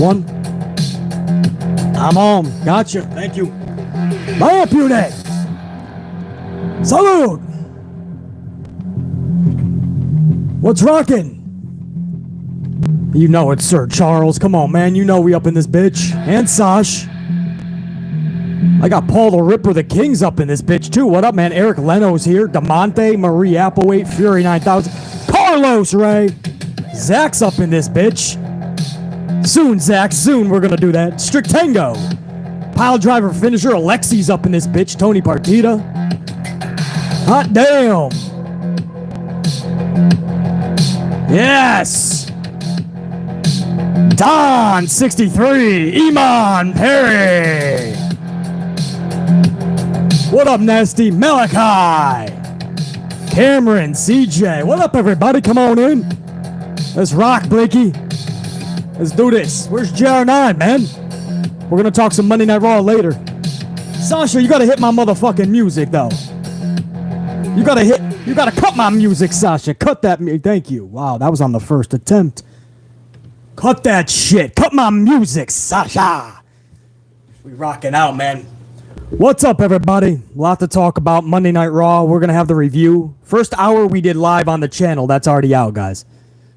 one. I'm on. Gotcha. Thank you. My impune. Salute. What's rockin'? You know it, Sir Charles. Come on, man. You know we up in this bitch. And Sash. I got Paul the Ripper, the King's up in this bitch, too. What up, man? Eric Leno's here. DeMonte, Marie Applewhite, Fury 9000. Carlos Ray. Zach's up in this bitch. Soon, Zach. Soon we're gonna do that. Strictango. Pile driver finisher. Alexi's up in this bitch. Tony Partita. Hot damn. Yes. Don 63. Iman Perry. What up, Nasty? Malachi. Cameron, CJ. What up, everybody? Come on in. Let's rock, Blakey. Let's do this. Where's JR9, man? We're gonna talk some Monday Night Raw later. Sasha, you gotta hit my motherfucking music, though. You gotta cut my music, Sasha. Cut that. Thank you. Wow, that was on the first attempt. Cut that shit. Cut my music, Sasha. We rocking out, man. What's up, everybody? A lot to talk about. Monday Night Raw. We're going to have the review. First hour we did live on the channel. That's already out, guys.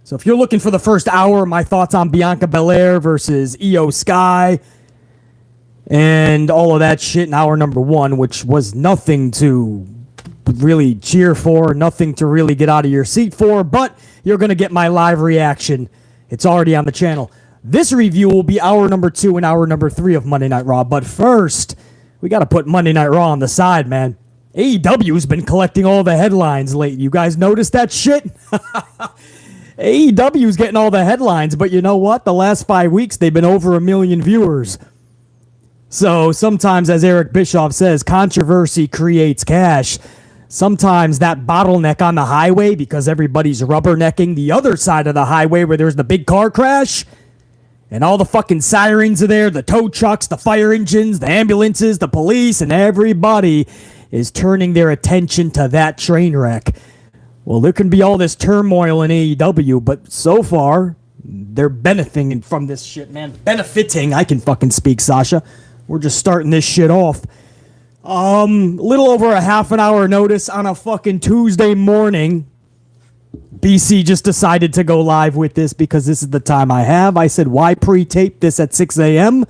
So if you're looking for the first hour, my thoughts on Bianca Belair versus Iyo Sky and all of that shit in hour number 1, which was nothing to really cheer for, nothing to really get out of your seat for, but you're going to get my live reaction. It's already on the channel. This review will be hour number 2 and hour number 3 of Monday Night Raw, but first, we got to put Monday Night Raw on the side, man. AEW's been collecting all the headlines lately. You guys notice that shit? AEW's getting all the headlines, but you know what? The last 5 weeks, they've been over 1 million viewers. So sometimes, as Eric Bischoff says, controversy creates cash. Sometimes that bottleneck on the highway, because everybody's rubbernecking the other side of the highway where there's the big car crash, and all the fucking sirens are there, the tow trucks, the fire engines, the ambulances, the police, and everybody is turning their attention to that train wreck. Well, there can be all this turmoil in AEW, but so far, they're benefiting from this shit, man. Benefiting. I can fucking speak, Sasha. We're just starting this shit off. Little over a half an hour notice on a fucking Tuesday morning. BC just decided to go live with this because this is the time I have. I said, why pre-tape this at 6 a.m.?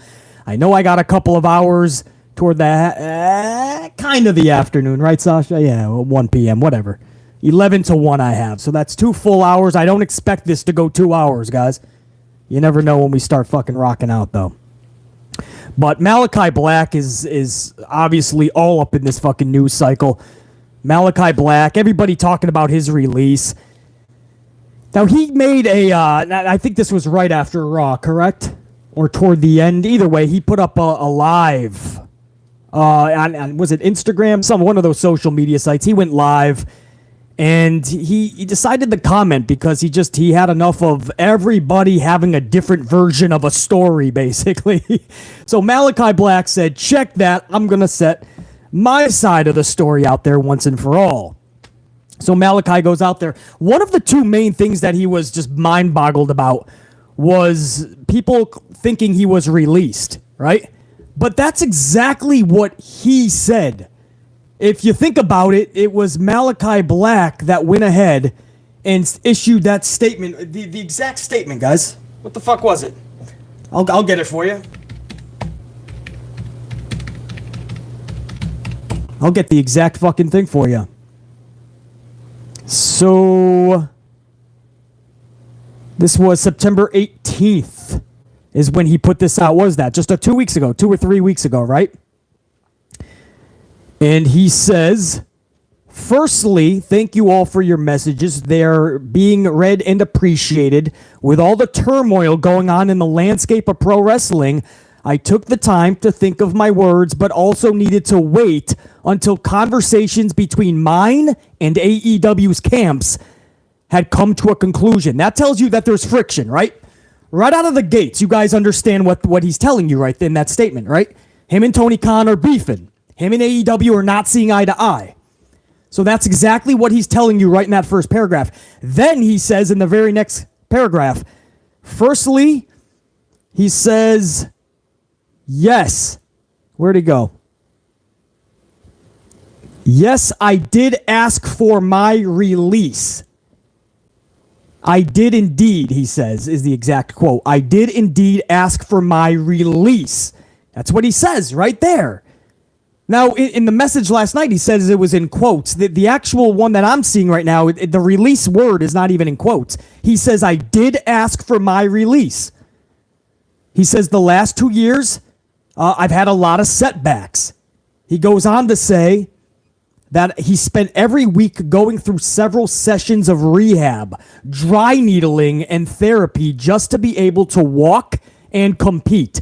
I know I got a couple of hours toward the kind of the afternoon, right, Sasha? Yeah, 1 p.m., whatever. 11 to 1 I have. So that's 2 full hours. I don't expect this to go 2 hours, guys. You never know when we start fucking rocking out, though. But Malakai Black is obviously all up in this fucking news cycle. Malakai Black, everybody talking about his release. Now, he made I think this was right after Raw, correct? Or toward the end. Either way, he put up a live on was it Instagram? One of those social media sites. He went live, and he decided to comment because he had enough of everybody having a different version of a story, basically. So Malakai Black said, check that. I'm going to set my side of the story out there once and for all. So Malakai goes out there. One of the 2 main things that he was just mind-boggled about was people thinking he was released, right? But that's exactly what he said. If you think about it, it was Malakai Black that went ahead and issued that statement. The exact statement, guys. What the fuck was it? I'll get it for you. I'll get the exact fucking thing for you. So, this was September 18th is when he put this out. What was that? Just 2 weeks ago, 2 or 3 weeks ago, right? And he says, firstly, thank you all for your messages. They're being read and appreciated. With all the turmoil going on in the landscape of pro wrestling, I took the time to think of my words, but also needed to wait until conversations between mine and AEW's camps had come to a conclusion. That tells you that there's friction, right? Right out of the gates, you guys understand what he's telling you right in that statement, right? Him and Tony Khan are beefing. Him and AEW are not seeing eye to eye. So that's exactly what he's telling you right in that first paragraph. Then he says in the very next paragraph, firstly, He says, yes. Where'd he go? Yes, I did ask for my release. I did indeed, he says, is the exact quote. I did indeed ask for my release. That's what he says right there. Now, in the message last night, he says it was in quotes. The actual one that I'm seeing right now, the release word is not even in quotes. He says, I did ask for my release. He says the last 2 years, I've had a lot of setbacks. He goes on to say that he spent every week going through several sessions of rehab, dry needling, and therapy just to be able to walk and compete.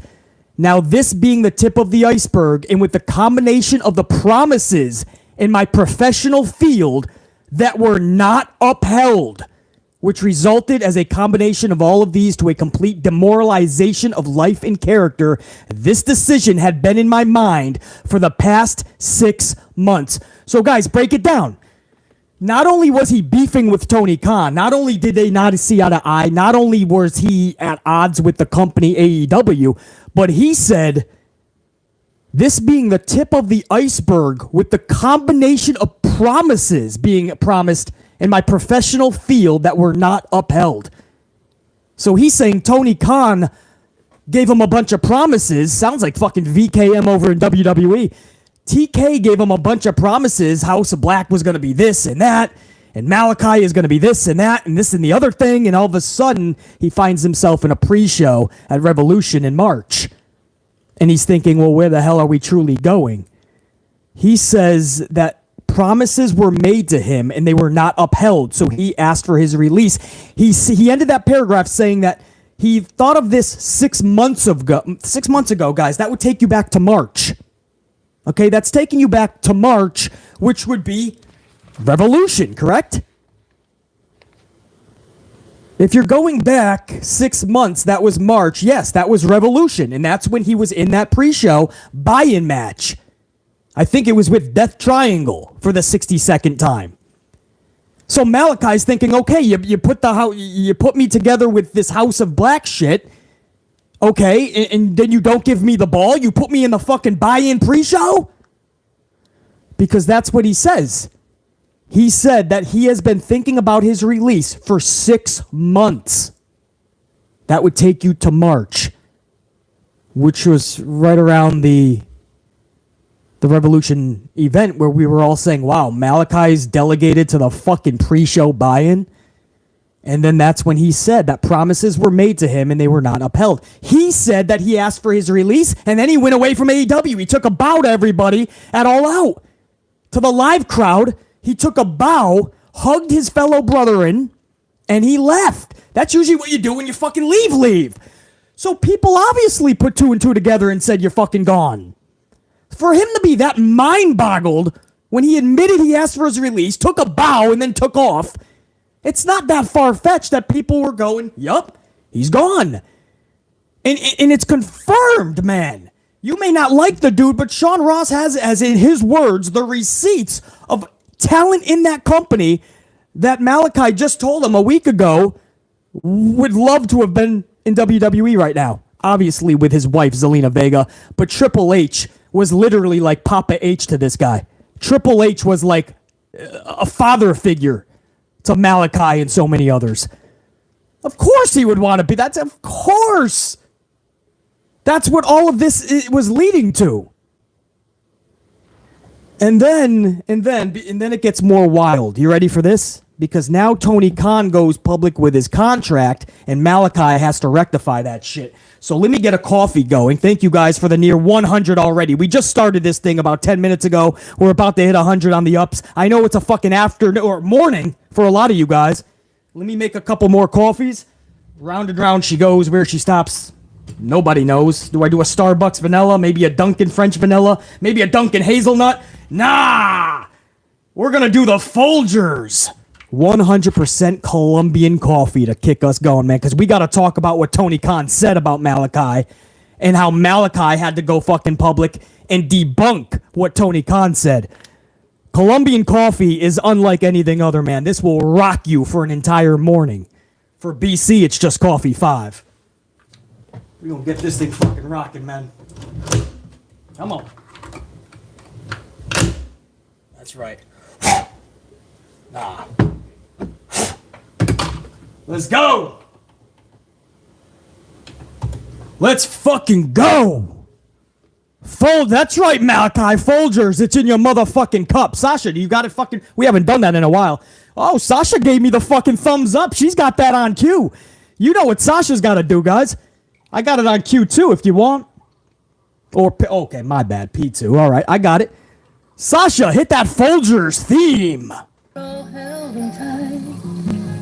Now, this being the tip of the iceberg, and with the combination of the promises in my professional field that were not upheld, which resulted as a combination of all of these to a complete demoralization of life and character, this decision had been in my mind for the past 6 months. So, guys, break it down. Not only was he beefing with Tony Khan, not only did they not see eye to eye, not only was he at odds with the company AEW, but he said, this being the tip of the iceberg with the combination of promises being promised in my professional field that were not upheld. So he's saying Tony Khan gave him a bunch of promises. Sounds like fucking VKM over in WWE. TK gave him a bunch of promises. House of Black was going to be this and that, and Malakai is going to be this and that, and this and the other thing, and all of a sudden, he finds himself in a pre-show at Revolution in March. And he's thinking, well, where the hell are we truly going? He says that promises were made to him, and they were not upheld, so he asked for his release. He ended that paragraph saying that he thought of this 6 months ago. 6 months ago, guys. That would take you back to March. Okay, that's taking you back to March, which would be Revolution, correct? If you're going back 6 months, that was March. Yes, that was Revolution, and that's when he was in that pre-show buy-in match. I think it was with Death Triangle for the 62nd time. So Malakai's thinking, okay, you put me together with this House of Black shit. Okay, and then you don't give me the ball? You put me in the fucking buy-in pre-show? Because that's what he says. He said that he has been thinking about his release for 6 months. That would take you to March, which was right around the Revolution event where we were all saying, wow, Malakai's delegated to the fucking pre-show buy-in. And then that's when he said that promises were made to him and they were not upheld. He said that he asked for his release, and then he went away from AEW. He took a bow to everybody at All Out. To the live crowd, he took a bow, hugged his fellow brethren, and he left. That's usually what you do when you fucking leave. So people obviously put 2 and 2 together and said, you're fucking gone. For him to be that mind-boggled when he admitted he asked for his release, took a bow, and then took off, it's not that far-fetched that people were going, yup, he's gone. And it's confirmed, man. You may not like the dude, but Sean Ross has, as in his words, the receipts of talent in that company that Malakai just told him a week ago would love to have been in WWE right now. Obviously with his wife, Zelina Vega. But Triple H was literally like Papa H to this guy. Triple H was like a father figure to Malakai and so many others. Of course he would want to be. Of course. That's what all of this was leading to. And then it gets more wild. You ready for this? Because now Tony Khan goes public with his contract, and Malakai has to rectify that shit. So let me get a coffee going. Thank you guys for the near 100 already. We just started this thing about 10 minutes ago. We're about to hit 100 on the ups. I know it's a fucking afternoon or morning for a lot of you guys. Let me make a couple more coffees. Round and round she goes. Where she stops, nobody knows. Do I do a Starbucks vanilla? Maybe a Dunkin' French vanilla? Maybe a Dunkin' hazelnut? Nah! We're gonna do the Folgers. 100% Colombian coffee to kick us going, man, because we got to talk about what Tony Khan said about Malakai and how Malakai had to go fucking public and debunk what Tony Khan said. Colombian coffee is unlike anything other, man. This will rock you for an entire morning. For BC, it's just coffee 5. We're gonna get this thing fucking rocking, man. Come on. That's right. Nah. Let's go! Let's fucking go! That's right, Malakai. Folgers, it's in your motherfucking cup. Sasha, do you got it fucking... We haven't done that in a while. Oh, Sasha gave me the fucking thumbs up. She's got that on cue. You know what Sasha's got to do, guys. I got it on cue, too, if you want. Or... Okay, my bad. P2. All right, I got it. Sasha, hit that Folgers theme.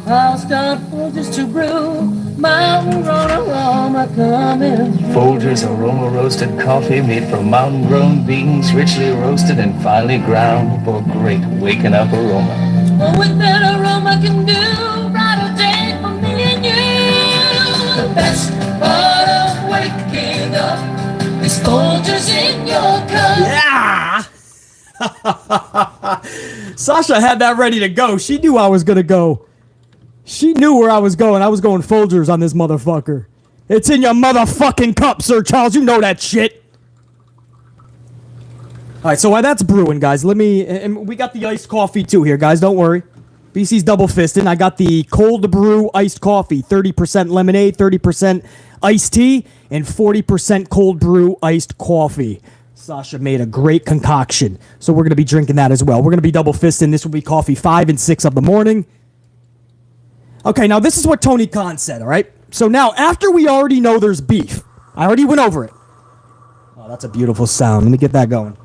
I'll start Folgers to brew. Mountain grown aroma coming. Folgers aroma roasted coffee made from mountain grown beans, richly roasted and finely ground for great waking up aroma. Oh, what that aroma can do, brighter day for me and you. The best part of waking up is Folgers in your cup. Yeah! Sasha had that ready to go. She knew I was gonna go. She knew where I was going. I was going Folgers on this motherfucker. It's in your motherfucking cup, Sir Charles. You know that shit. All right, so while that's brewing, guys, and we got the iced coffee too here, guys. Don't worry. BC's double fisting. I got the cold brew iced coffee, 30% lemonade, 30% iced tea, and 40% cold brew iced coffee. Sasha made a great concoction, so we're going to be drinking that as well. We're going to be double fisting. This will be coffee 5 and 6 of the morning. Okay, now this is what Tony Khan said, all right? So now, after we already know there's beef, I already went over it. Oh, that's a beautiful sound. Let me get that going.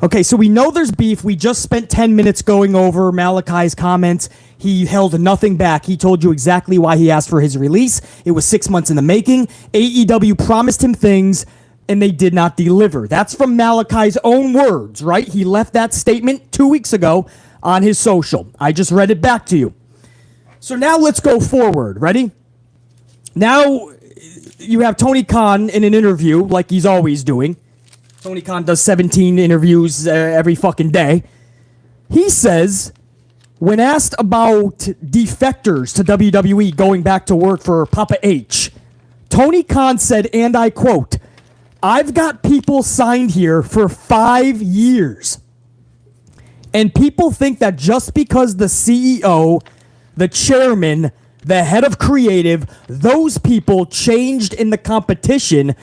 Okay, so we know there's beef. We just spent 10 minutes going over Malakai's comments. He held nothing back. He told you exactly why he asked for his release. It was 6 months in the making. AEW promised him things, and they did not deliver. That's from Malakai's own words, right? He left that statement 2 weeks ago on his social. I just read it back to you. So now let's go forward. Ready? Now you have Tony Khan in an interview like he's always doing. Tony Khan does 17 interviews every fucking day. He says, when asked about defectors to WWE going back to work for Papa H, Tony Khan said, and I quote, "I've got people signed here for 5 years. And people think that just because the CEO, the chairman, the head of creative, those people changed in the competition,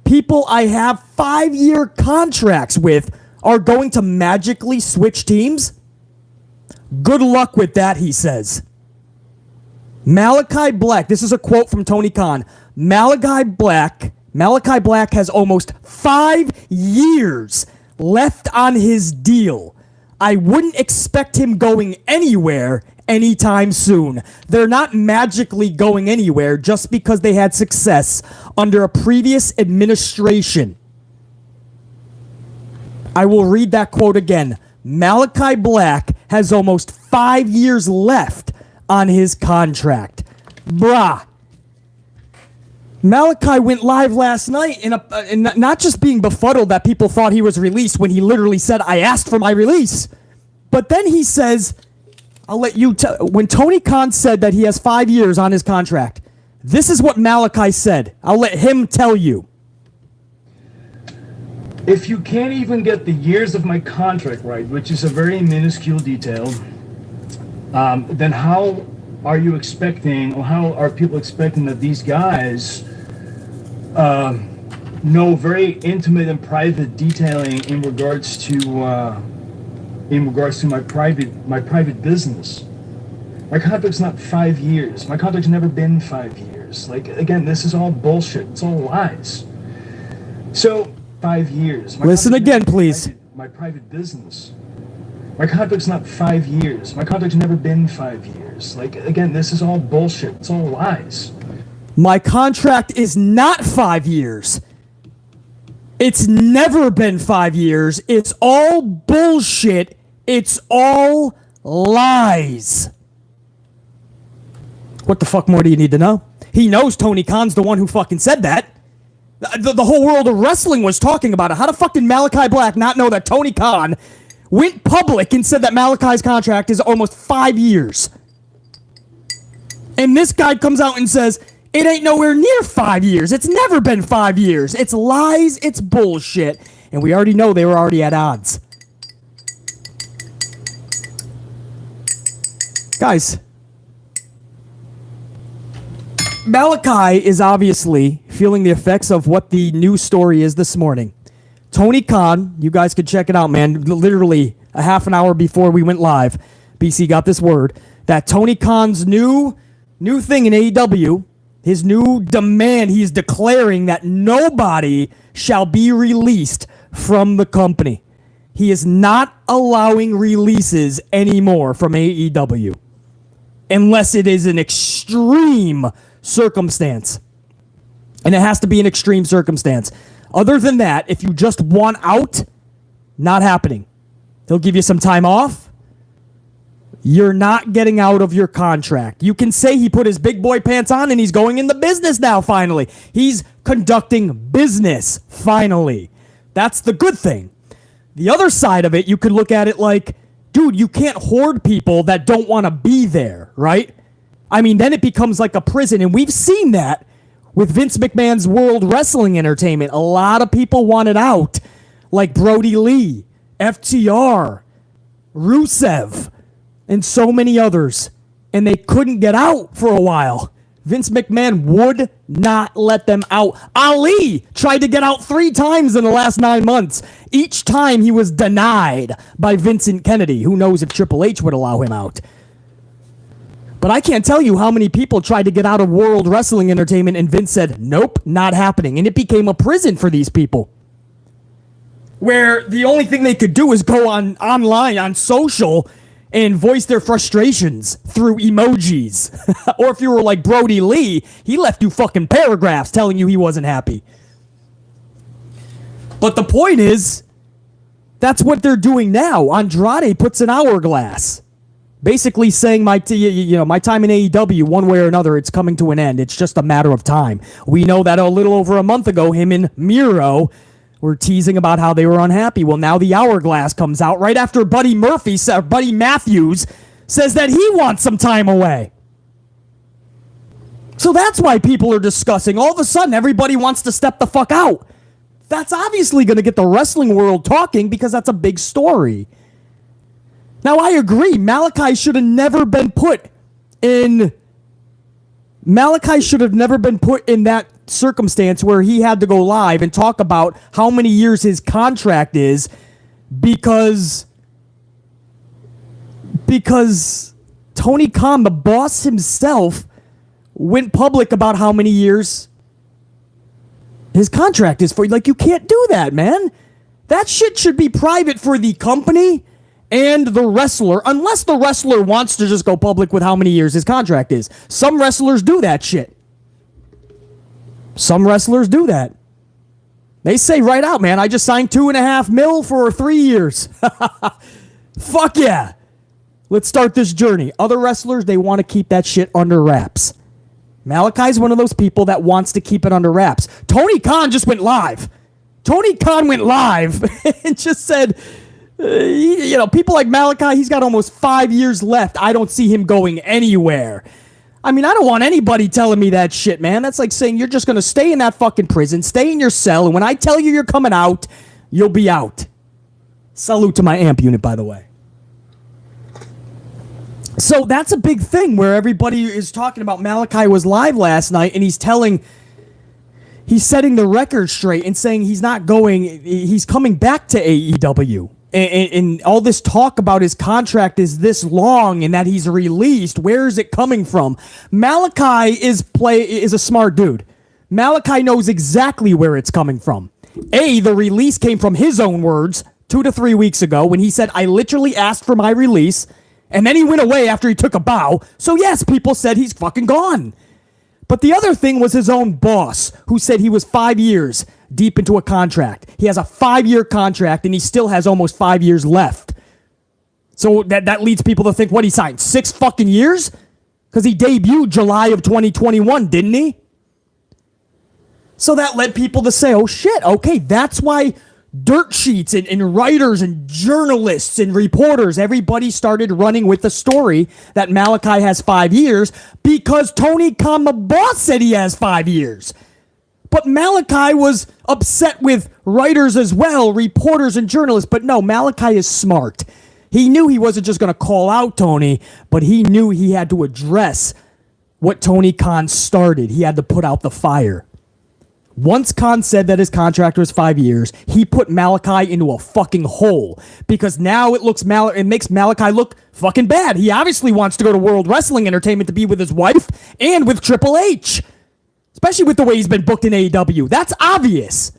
people I have 5-year contracts with are going to magically switch teams? Good luck with that," he says. Malakai Black, this is a quote from Tony Khan. Malakai Black has almost 5 years left on his deal. I wouldn't expect him going anywhere anytime soon. They're not magically going anywhere just because they had success under a previous administration. I will read that quote again. Malakai Black has almost 5 years left on his contract. Bruh. Malakai went live last night and not just being befuddled that people thought he was released when he literally said, "I asked for my release." But then he says, I'll let you tell. When Tony Khan said that he has 5 years on his contract, this is what Malakai said. I'll let him tell you. If you can't even get the years of my contract right, which is a very minuscule detail, then how are you expecting, or how are people expecting that these guys know very intimate and private detailing in regards to my private business? My contract's not 5 years. My contract's never been 5 years. Like, again, this is all bullshit. It's all lies. So 5 years. Listen again, please. My private business. My contract's not 5 years. My contract's never been 5 years. Like, again, this is all bullshit. It's all lies. My contract is not 5 years. It's never been 5 years. It's all bullshit. It's all lies. What the fuck more do you need to know? He knows Tony Khan's the one who fucking said that. The whole world of wrestling was talking about it. How the fuck did Malakai Black not know that Tony Khan went public and said that Malakai's contract is almost 5 years? And this guy comes out and says, It ain't nowhere near 5 years. It's never been 5 years. It's lies. It's bullshit. And we already know they were already at odds. Guys, Malakai is obviously feeling the effects of what the news story is this morning. Tony Khan, you guys could check it out, man. Literally a half an hour before we went live, BC got this word that Tony Khan's new thing in AEW, his new demand, he's declaring that nobody shall be released from the company. He is not allowing releases anymore from AEW unless it is an extreme circumstance. And it has to be an extreme circumstance. Other than that, if you just want out, not happening. He'll give you some time off. You're not getting out of your contract. You can say he put his big boy pants on and he's going into business now, finally. He's conducting business, finally. That's the good thing. The other side of it, you could look at it like, dude, you can't hoard people that don't want to be there, right? I mean, then it becomes like a prison, and we've seen that with Vince McMahon's World Wrestling Entertainment. A lot of people wanted out, like Brody Lee, FTR, Rusev, and so many others, and they couldn't get out for a while. Vince McMahon would not let them out. Ali tried to get out 3 times in the last 9 months. Each time he was denied by Vincent Kennedy. Who knows if Triple H would allow him out. But I can't tell you how many people tried to get out of World Wrestling Entertainment and Vince said, nope, not happening. And it became a prison for these people, where the only thing they could do is go online, on social, and voice their frustrations through emojis. Or if you were like Brody Lee, he left you fucking paragraphs telling you he wasn't happy. But the point is, that's what they're doing now. Andrade puts an hourglass, basically saying my time in AEW, one way or another, it's coming to an end. It's just a matter of time. We know that a little over a month ago, him and Miro were teasing about how they were unhappy. Well, now the hourglass comes out right after Buddy Matthews says that he wants some time away. So that's why people are discussing. All of a sudden, everybody wants to step the fuck out. That's obviously going to get the wrestling world talking because that's a big story. Now, I agree. Malakai should have never been put in that circumstance where he had to go live and talk about how many years his contract is because Tony Khan, the boss himself, went public about how many years his contract is for. Like, you can't do that, man. That shit should be private for the company and the wrestler, unless the wrestler wants to just go public with how many years his contract is. Some wrestlers do that shit. Some wrestlers do that. They say right out, man, I just signed $2.5 million for 3 years. Fuck yeah. Let's start this journey. Other wrestlers, they want to keep that shit under wraps. Malakai's one of those people that wants to keep it under wraps. Tony Khan just went live. Tony Khan went live and just said, people like Malakai, he's got almost 5 years left. I don't see him going anywhere. I mean, I don't want anybody telling me that shit, man. That's like saying you're just going to stay in that fucking prison, stay in your cell, and when I tell you you're coming out, you'll be out. Salute to my amp unit, by the way. So that's a big thing where everybody is talking about. Malakai was live last night, and he's setting the record straight and saying he's coming back to AEW. And all this talk about his contract is this long and that he's released. Where is it coming from? Malakai is a smart dude. Malakai knows exactly where it's coming from. The release came from his own words 2 to 3 weeks ago when he said, I literally asked for my release, and then he went away after he took a bow. So yes, people said he's fucking gone. But the other thing was his own boss, who said he was 5 years deep into a contract. He has a 5-year contract, and he still has almost 5 years left. So that leads people to think, what, he signed 6 fucking years? Because he debuted July of 2021, didn't he? So that led people to say, oh shit, okay, that's why dirt sheets and writers and journalists and reporters, everybody started running with the story that Malakai has 5 years because Tony Khan, the boss, said he has 5 years. But Malakai was upset with writers as well, reporters and journalists. But no, Malakai is smart. He knew he wasn't just going to call out Tony, but he knew he had to address what Tony Khan started. He had to put out the fire. Once Khan said that his contract was 5 years, he put Malakai into a fucking hole because now it makes Malakai look fucking bad. He obviously wants to go to World Wrestling Entertainment to be with his wife and with Triple H. Especially with the way he's been booked in AEW. That's obvious.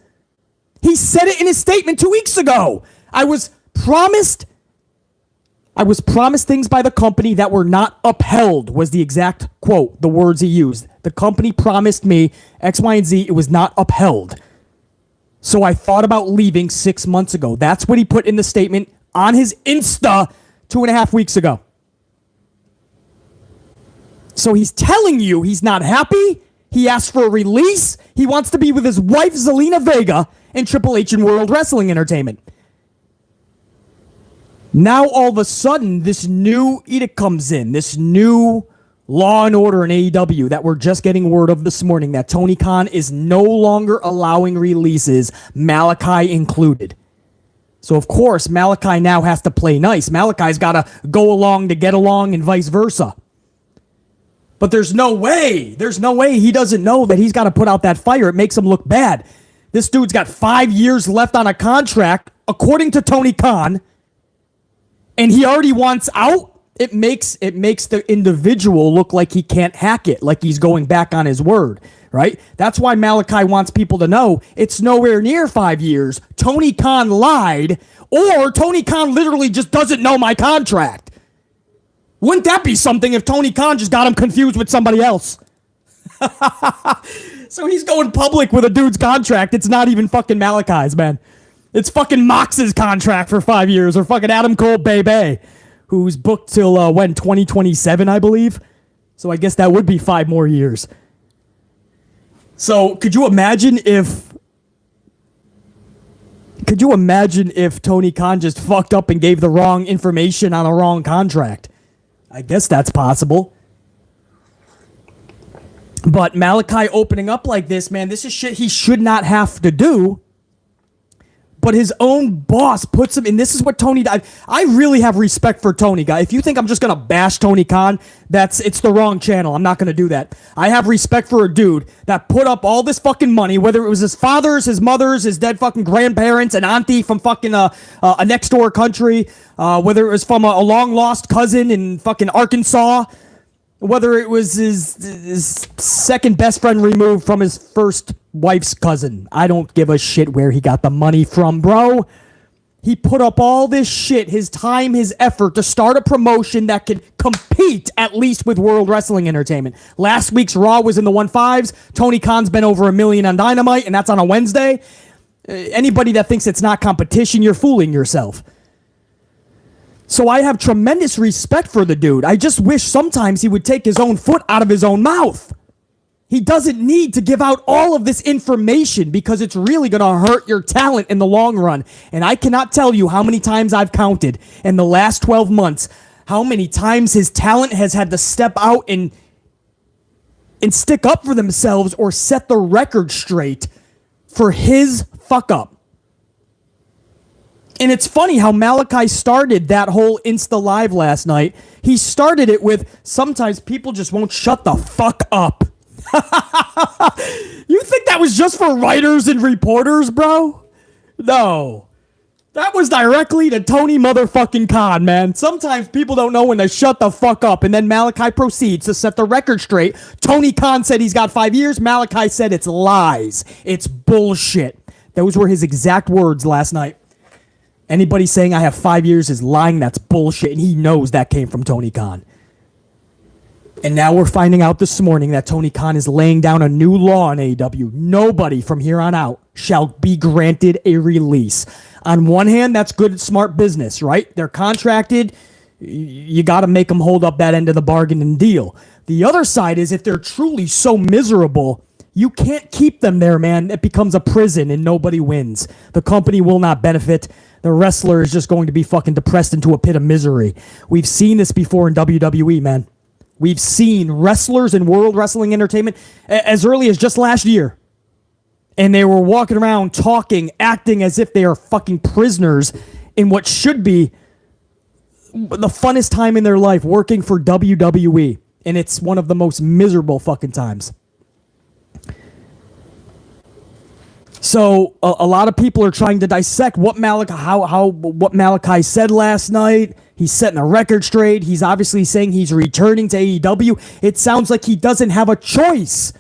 He said it in his statement 2 weeks ago. I was promised things by the company that were not upheld, was the exact quote, the words he used. The company promised me X, Y, and Z. It was not upheld. So I thought about leaving 6 months ago. That's what he put in the statement on his Insta 2.5 weeks ago. So he's telling you he's not happy. He asked for a release. He wants to be with his wife, Zelina Vega, and Triple H in World Wrestling Entertainment. Now, all of a sudden, this new edict comes in, this new law and order in AEW that we're just getting word of this morning, that Tony Khan is no longer allowing releases, Malakai included. So, of course, Malakai now has to play nice. Malakai's got to go along to get along and vice versa. But there's no way he doesn't know that he's got to put out that fire. It makes him look bad. This dude's got 5 years left on a contract, according to Tony Khan, and he already wants out. It makes the individual look like he can't hack it, like he's going back on his word, right? That's why Malakai wants people to know it's nowhere near 5 years. Tony Khan lied, or Tony Khan literally just doesn't know my contract. Wouldn't that be something if Tony Khan just got him confused with somebody else? So he's going public with a dude's contract. It's not even fucking Malakai's, man. It's fucking Mox's contract for 5 years, or fucking Adam Cole Bebe, who's booked till, 2027, I believe. So I guess that would be 5 more years. So could you imagine if Tony Khan just fucked up and gave the wrong information on a wrong contract? I guess that's possible. But Malakai opening up like this, man, this is shit he should not have to do. But his own boss puts him in. This is what Tony... I really have respect for Tony, guy. If you think I'm just going to bash Tony Khan, it's the wrong channel. I'm not going to do that. I have respect for a dude that put up all this fucking money, whether it was his father's, his mother's, his dead fucking grandparents, an auntie from fucking a next door country, whether it was from a long lost cousin in fucking Arkansas, whether it was his second best friend removed from his first wife's cousin. I don't give a shit where he got the money from, bro. He put up all this shit, his time, his effort to start a promotion that could compete at least with World Wrestling Entertainment. Last week's Raw was in the 1.5s. Tony Khan's been over $1 million on Dynamite, and that's on a Wednesday. Anybody that thinks it's not competition, you're fooling yourself. So I have tremendous respect for the dude. I just wish sometimes he would take his own foot out of his own mouth. He doesn't need to give out all of this information because it's really going to hurt your talent in the long run. And I cannot tell you how many times I've counted in the last 12 months how many times his talent has had to step out and stick up for themselves or set the record straight for his fuck up. And it's funny how Malakai started that whole Insta Live last night. He started it with, sometimes people just won't shut the fuck up. You think that was just for writers and reporters, bro? No. That was directly to Tony motherfucking Khan, man. Sometimes people don't know when to shut the fuck up. And then Malakai proceeds to set the record straight. Tony Khan said he's got 5 years. Malakai said it's lies. It's bullshit. Those were his exact words last night. Anybody saying I have 5 years is lying. That's bullshit. And he knows that came from Tony Khan. And now we're finding out this morning that Tony Khan is laying down a new law in AEW. Nobody from here on out shall be granted a release. On one hand, that's good, smart business, right? They're contracted. You got to make them hold up that end of the bargain and deal. The other side is if they're truly so miserable, You can't keep them there, man. It becomes a prison and nobody wins. The company will not benefit. The wrestler is just going to be fucking depressed into a pit of misery. We've seen this before in WWE, man. We've seen wrestlers in World Wrestling Entertainment as early as just last year. And they were walking around talking, acting as if they are fucking prisoners in what should be the funnest time in their life, working for WWE. And it's one of the most miserable fucking times. So a lot of people are trying to dissect what Malakai said last night. He's setting a record straight. He's obviously saying he's returning to AEW. It sounds like he doesn't have a choice.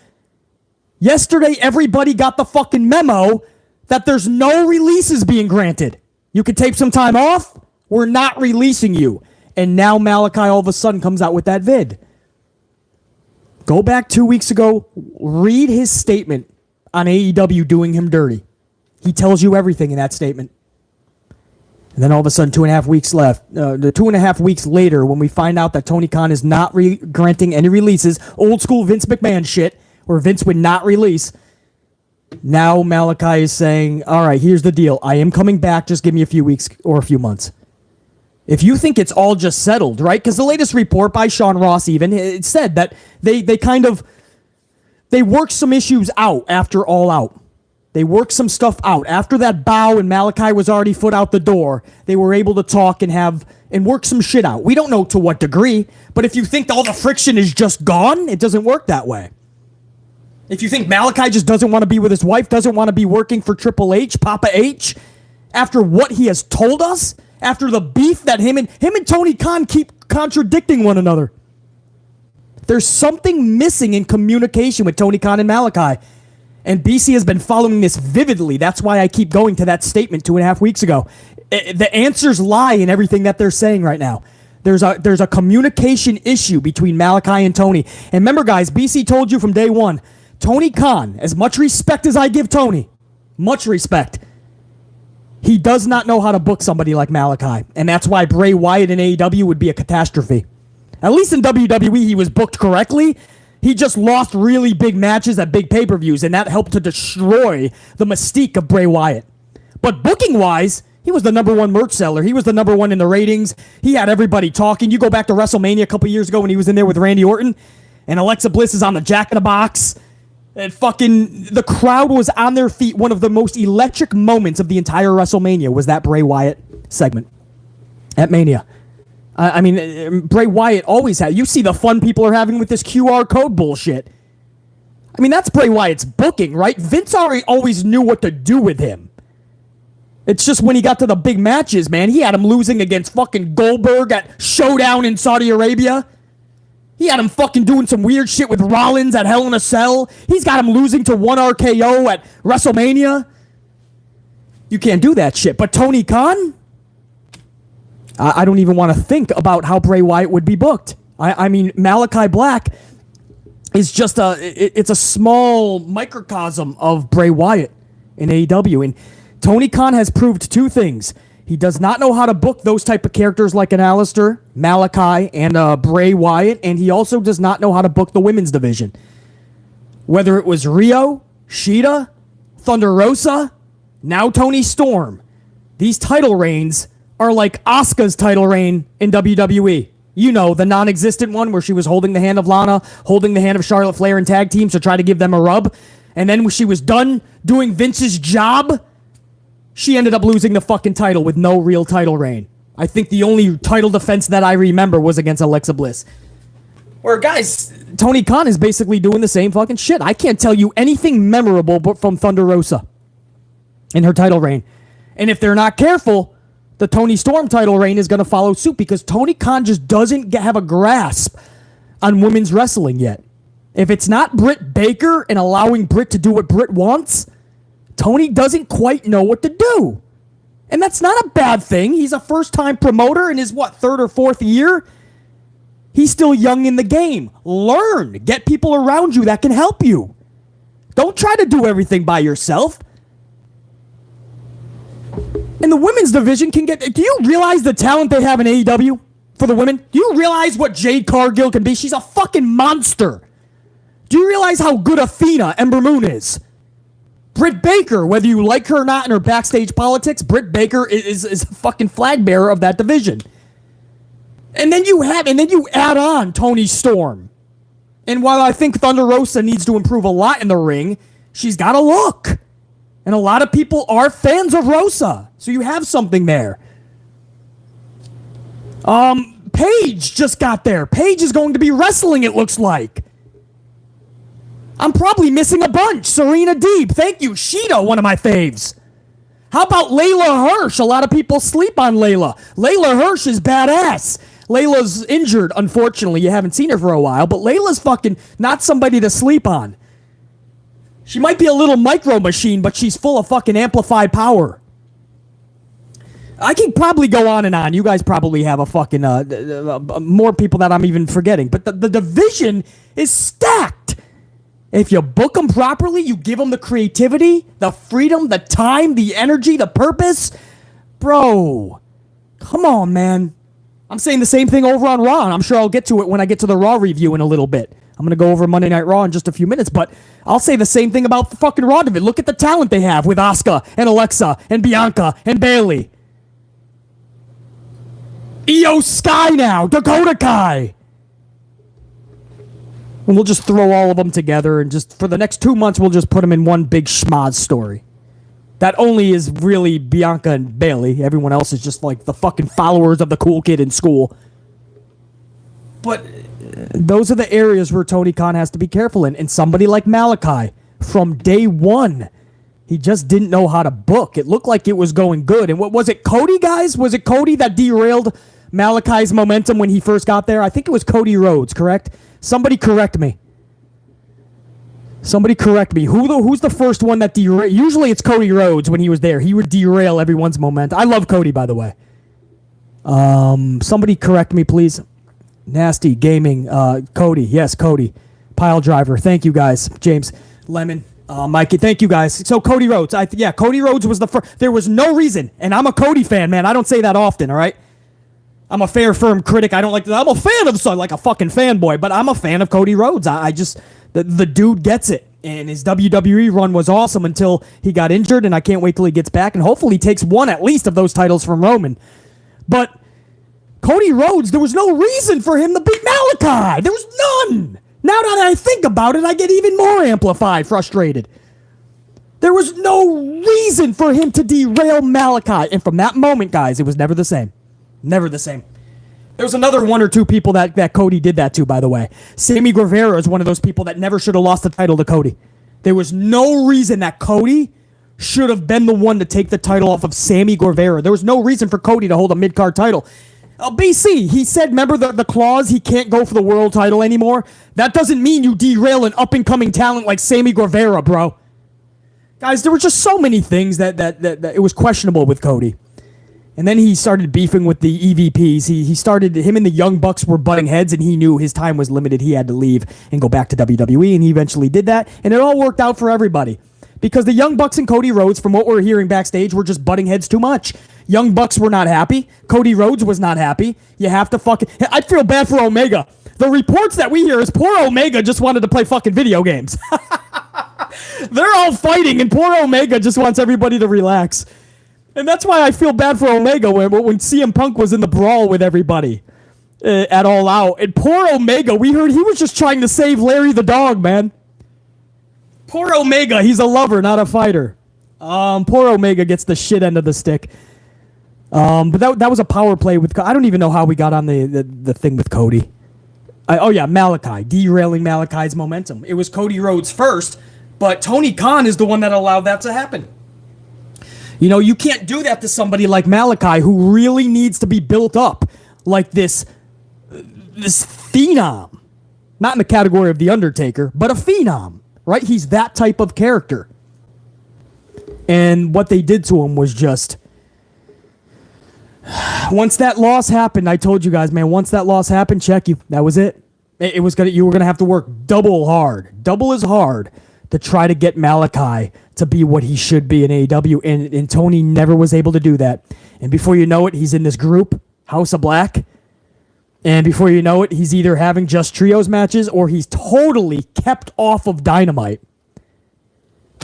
Yesterday, everybody got the fucking memo that there's no releases being granted. You could take some time off. We're not releasing you. And now Malakai all of a sudden comes out with that vid. Go back 2 weeks ago. Read his statement on AEW doing him dirty. He tells you everything in that statement. And then all of a sudden, 2.5 weeks left. 2.5 weeks later, when we find out that Tony Khan is not granting any releases, old school Vince McMahon shit, where Vince would not release, now Malakai is saying, all right, here's the deal. I am coming back. Just give me a few weeks or a few months. If you think it's all just settled, right? Because the latest report by Sean Ross even, it said that they worked some issues out after All Out. They worked some stuff out. After that bow and Malakai was already foot out the door, they were able to talk and work some shit out. We don't know to what degree, but if you think all the friction is just gone, it doesn't work that way. If you think Malakai just doesn't want to be with his wife, doesn't want to be working for Triple H, Papa H, after what he has told us, after the beef that him and Tony Khan keep contradicting one another. There's something missing in communication with Tony Khan and Malakai. And BC has been following this vividly. That's why I keep going to that statement 2.5 weeks ago. The answers lie in everything that they're saying right now. There's a communication issue between Malakai and Tony. And remember, guys, BC told you from day one, Tony Khan, as much respect as I give Tony, much respect, he does not know how to book somebody like Malakai. And that's why Bray Wyatt in AEW would be a catastrophe. At least in WWE, he was booked correctly. He just lost really big matches at big pay-per-views, and that helped to destroy the mystique of Bray Wyatt. But booking-wise, he was the number one merch seller. He was the number one in the ratings. He had everybody talking. You go back to WrestleMania a couple years ago when he was in there with Randy Orton, and Alexa Bliss is on the Jack in the Box, and fucking the crowd was on their feet. One of the most electric moments of the entire WrestleMania was that Bray Wyatt segment at Mania. I mean, Bray Wyatt always had. You see the fun people are having with this QR code bullshit. I mean, that's Bray Wyatt's booking, right? Vince always knew what to do with him. It's just when he got to the big matches, man, he had him losing against fucking Goldberg at Showdown in Saudi Arabia. He had him fucking doing some weird shit with Rollins at Hell in a Cell. He's got him losing to 1 RKO at WrestleMania. You can't do that shit. But Tony Khan? I don't even want to think about how Bray Wyatt would be booked. I mean, Malakai Black is just it's a small microcosm of Bray Wyatt in AEW. And Tony Khan has proved two things. He does not know how to book those type of characters like an Alistair, Malakai, and Bray Wyatt. And he also does not know how to book the women's division. Whether it was Rio, Shida, Thunder Rosa, now Toni Storm. These title reigns are like Asuka's title reign in WWE. You know, the non-existent one where she was holding the hand of Lana, holding the hand of Charlotte Flair in tag teams to try to give them a rub. And then when she was done doing Vince's job, she ended up losing the fucking title with no real title reign. I think the only title defense that I remember was against Alexa Bliss. Where, guys, Tony Khan is basically doing the same fucking shit. I can't tell you anything memorable but from Thunder Rosa in her title reign. And if they're not careful, the Toni Storm title reign is going to follow suit because Tony Khan just doesn't have a grasp on women's wrestling yet. If it's not Britt Baker and allowing Britt to do what Britt wants, Tony doesn't quite know what to do. And that's not a bad thing. He's a first-time promoter in his, third or fourth year? He's still young in the game. Learn. Get people around you that can help you. Don't try to do everything by yourself. And the women's division can get... Do you realize the talent they have in AEW for the women? Do you realize what Jade Cargill can be? She's a fucking monster. Do you realize how good Athena, Ember Moon, is? Britt Baker, whether you like her or not in her backstage politics, Britt Baker is a fucking flag bearer of that division. And then you add on Toni Storm. And while I think Thunder Rosa needs to improve a lot in the ring, she's got a look. And a lot of people are fans of Rosa. So you have something there. Paige just got there. Paige is going to be wrestling, it looks like. I'm probably missing a bunch. Serena Deeb, thank you. Sheeta, one of my faves. How about Layla Hirsch? A lot of people sleep on Layla. Layla Hirsch is badass. Layla's injured, unfortunately. You haven't seen her for a while, but Layla's fucking not somebody to sleep on. She might be a little micro machine, but she's full of fucking amplified power. I can probably go on and on. You guys probably have a fucking more people that I'm even forgetting. But the division is stacked. If you book them properly, you give them the creativity, the freedom, the time, the energy, the purpose. Bro, come on, man. I'm saying the same thing over on Raw, and I'm sure I'll get to it when I get to the Raw review in a little bit. I'm going to go over Monday Night Raw in just a few minutes, but I'll say the same thing about the fucking Raw division. Look at the talent they have with Asuka and Alexa and Bianca and Bayley. Iyo Sky now, Dakota Kai. And we'll just throw all of them together, and just for the next 2 months, we'll just put them in one big schmoz story. That only is really Bianca and Bayley. Everyone else is just like the fucking followers of the cool kid in school. But those are the areas where Tony Khan has to be careful in. And somebody like Malakai, from day one, he just didn't know how to book. It looked like it was going good. And what was it, Cody, guys? Was it Cody that derailed Malakai's momentum when he first got there? I think it was Cody Rhodes, correct? Somebody correct me. Somebody correct me. Who's the first one that derailed? Usually it's Cody Rhodes when he was there. He would derail everyone's momentum. I love Cody, by the way. Somebody correct me, please. Nasty Gaming. Cody. Yes, Cody. Pile Driver. Thank you, guys. James Lemon. Mikey. Thank you, guys. So Cody Rhodes. Cody Rhodes was the first. There was no reason. And I'm a Cody fan, man. I don't say that often, all right? I'm a fair, firm critic. I don't like that. I'm a fan of like a fucking fanboy, but I'm a fan of Cody Rhodes. I just... The dude gets it, and his WWE run was awesome until he got injured, and I can't wait till he gets back, and hopefully he takes one at least of those titles from Roman. But Cody Rhodes, there was no reason for him to beat Malakai. There was none. Now that I think about it, I get even more amplified, frustrated. There was no reason for him to derail Malakai, and from that moment, guys, it was never the same. Never the same. There was another one or two people that Cody did that to, by the way. Sammy Guevara is one of those people that never should have lost the title to Cody. There was no reason that Cody should have been the one to take the title off of Sammy Guevara. There was no reason for Cody to hold a mid-card title. BC, he said, remember the clause, he can't go for the world title anymore? That doesn't mean you derail an up-and-coming talent like Sammy Guevara, bro. Guys, there were just so many things that it was questionable with Cody. And then he started beefing with the EVPs. Him and the Young Bucks were butting heads, and he knew his time was limited. He had to leave and go back to WWE, and he eventually did that. And it all worked out for everybody. Because the Young Bucks and Cody Rhodes, from what we're hearing backstage, were just butting heads too much. Young Bucks were not happy. Cody Rhodes was not happy. You have to fucking... I feel bad for Omega. The reports that we hear is poor Omega just wanted to play fucking video games. They're all fighting, and poor Omega just wants everybody to relax. And that's why I feel bad for Omega when CM Punk was in the brawl with everybody at All Out. And poor Omega, we heard he was just trying to save Larry the dog, man. Poor Omega, he's a lover, not a fighter. Poor Omega gets the shit end of the stick. But that was a power play with... I don't even know how we got on the thing with Cody. Malakai, derailing Malakai's momentum. It was Cody Rhodes first, but Tony Khan is the one that allowed that to happen. You know, you can't do that to somebody like Malakai who really needs to be built up like this phenom. Not in the category of The Undertaker, but a phenom, right? He's that type of character. And what they did to him was just... Once that loss happened, I told you guys, man, once that loss happened, check you. That was it. You were going to have to work double as hard to try to get Malakai to be what he should be in AEW, and Tony never was able to do that. And before you know it, he's in this group, House of Black, And before you know it, he's either having just trios matches or he's totally kept off of Dynamite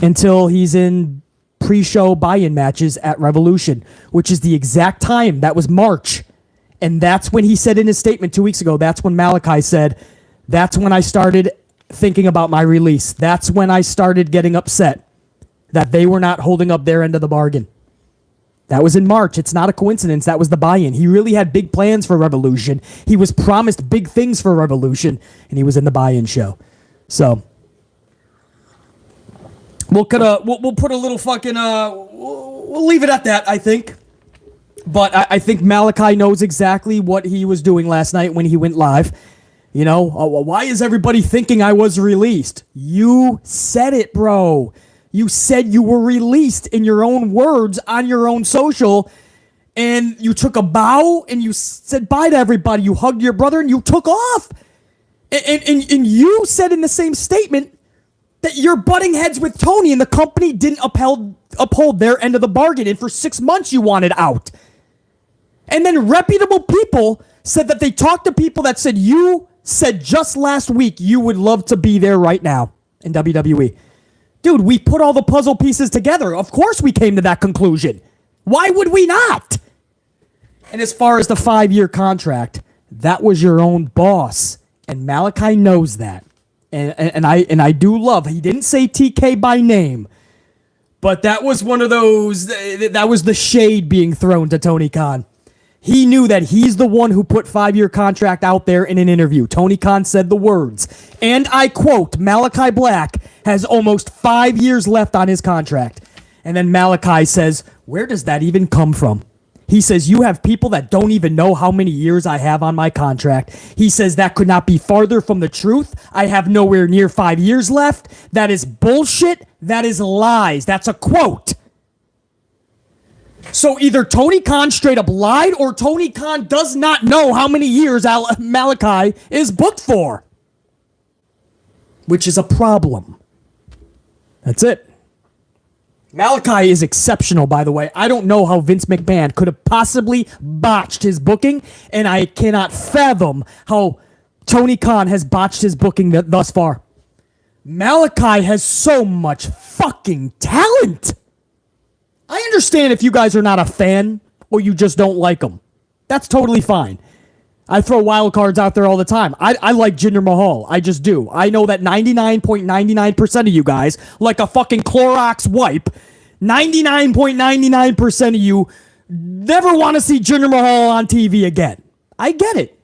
until he's in pre-show buy-in matches at Revolution, which is the exact time. That was March. And that's when he said in his statement 2 weeks ago, that's when Malakai said, that's when I started thinking about my release. That's when I started getting upset that they were not holding up their end of the bargain. That was in March. It's not a coincidence. That was the buy-in. He really had big plans for Revolution. He was promised big things for Revolution, and he was in the buy-in show. So we'll put a little fucking we'll leave it at that, I think. But I think Malakai knows exactly what he was doing last night when he went live. You know, why is everybody thinking I was released? You said it, bro. You said you were released in your own words on your own social, and you took a bow and you said bye to everybody. You hugged your brother and you took off. And you said in the same statement that you're butting heads with Tony and the company didn't uphold their end of the bargain, and for 6 months you wanted out. And then reputable people said that they talked to people that said you said just last week you would love to be there right now in WWE. Dude, we put all the puzzle pieces together. Of course we came to that conclusion. Why would we not? And as far as the 5-year contract, that was your own boss. And Malakai knows that. And I do love, he didn't say TK by name, but that was one of those, that was the shade being thrown to Tony Khan. He knew that he's the one who put 5-year contract out there in an interview. Tony Khan said the words, and I quote, Malakai Black has almost 5 years left on his contract. And then Malakai says, where does that even come from? He says, you have people that don't even know how many years I have on my contract. He says, that could not be farther from the truth. I have nowhere near 5 years left. That is bullshit. That is lies. That's a quote. So either Tony Khan straight up lied or Tony Khan does not know how many years Malakai is booked for. Which is a problem. That's it. Malakai is exceptional, by the way. I don't know how Vince McMahon could have possibly botched his booking, and I cannot fathom how Tony Khan has botched his booking thus far. Malakai has so much fucking talent. I understand if you guys are not a fan or you just don't like him. That's totally fine. I throw wild cards out there all the time. I like Jinder Mahal. I just do. I know that 99.99% of you guys, like a fucking Clorox wipe, 99.99% of you never want to see Jinder Mahal on TV again. I get it.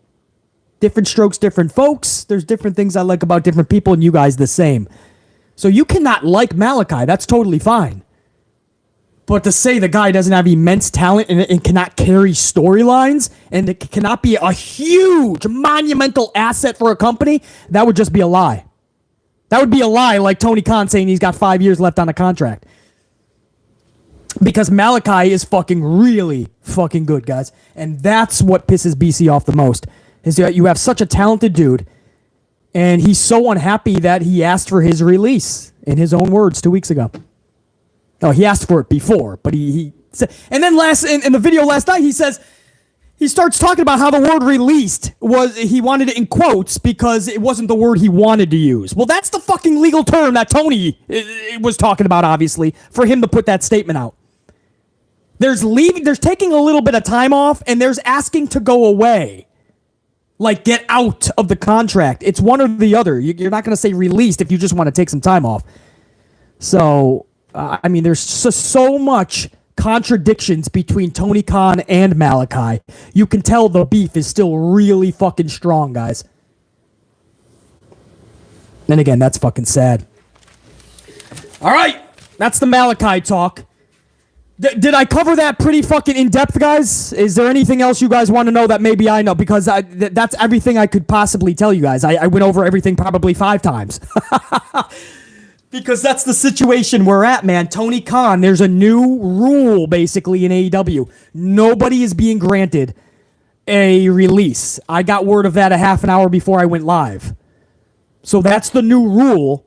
Different strokes, different folks. There's different things I like about different people, and you guys the same. So you cannot like Malakai. That's totally fine. But to say the guy doesn't have immense talent and cannot carry storylines and it cannot be a huge, monumental asset for a company, that would just be a lie. That would be a lie, like Tony Khan saying he's got 5 years left on a contract. Because Malakai is fucking really fucking good, guys. And that's what pisses BC off the most, is that you have such a talented dude, and he's so unhappy that he asked for his release, in his own words, 2 weeks ago. No, he asked for it before, but he said, and then in the video last night, he starts talking about how the word released he wanted it in quotes because it wasn't the word he wanted to use. Well, that's the fucking legal term that Tony was talking about, obviously, for him to put that statement out. There's taking a little bit of time off, and there's asking to go away. Like, get out of the contract. It's one or the other. You're not going to say released if you just want to take some time off. So, I mean, there's so much contradictions between Tony Khan and Malakai. You can tell the beef is still really fucking strong, guys. And again, that's fucking sad. All right, that's the Malakai talk. Did I cover that pretty fucking in-depth, guys? Is there anything else you guys want to know that maybe I know? Because that's everything I could possibly tell you guys. I went over everything probably 5 times. Because that's the situation we're at, man. Tony Khan, there's a new rule, basically, in AEW. Nobody is being granted a release. I got word of that a half an hour before I went live. So that's the new rule.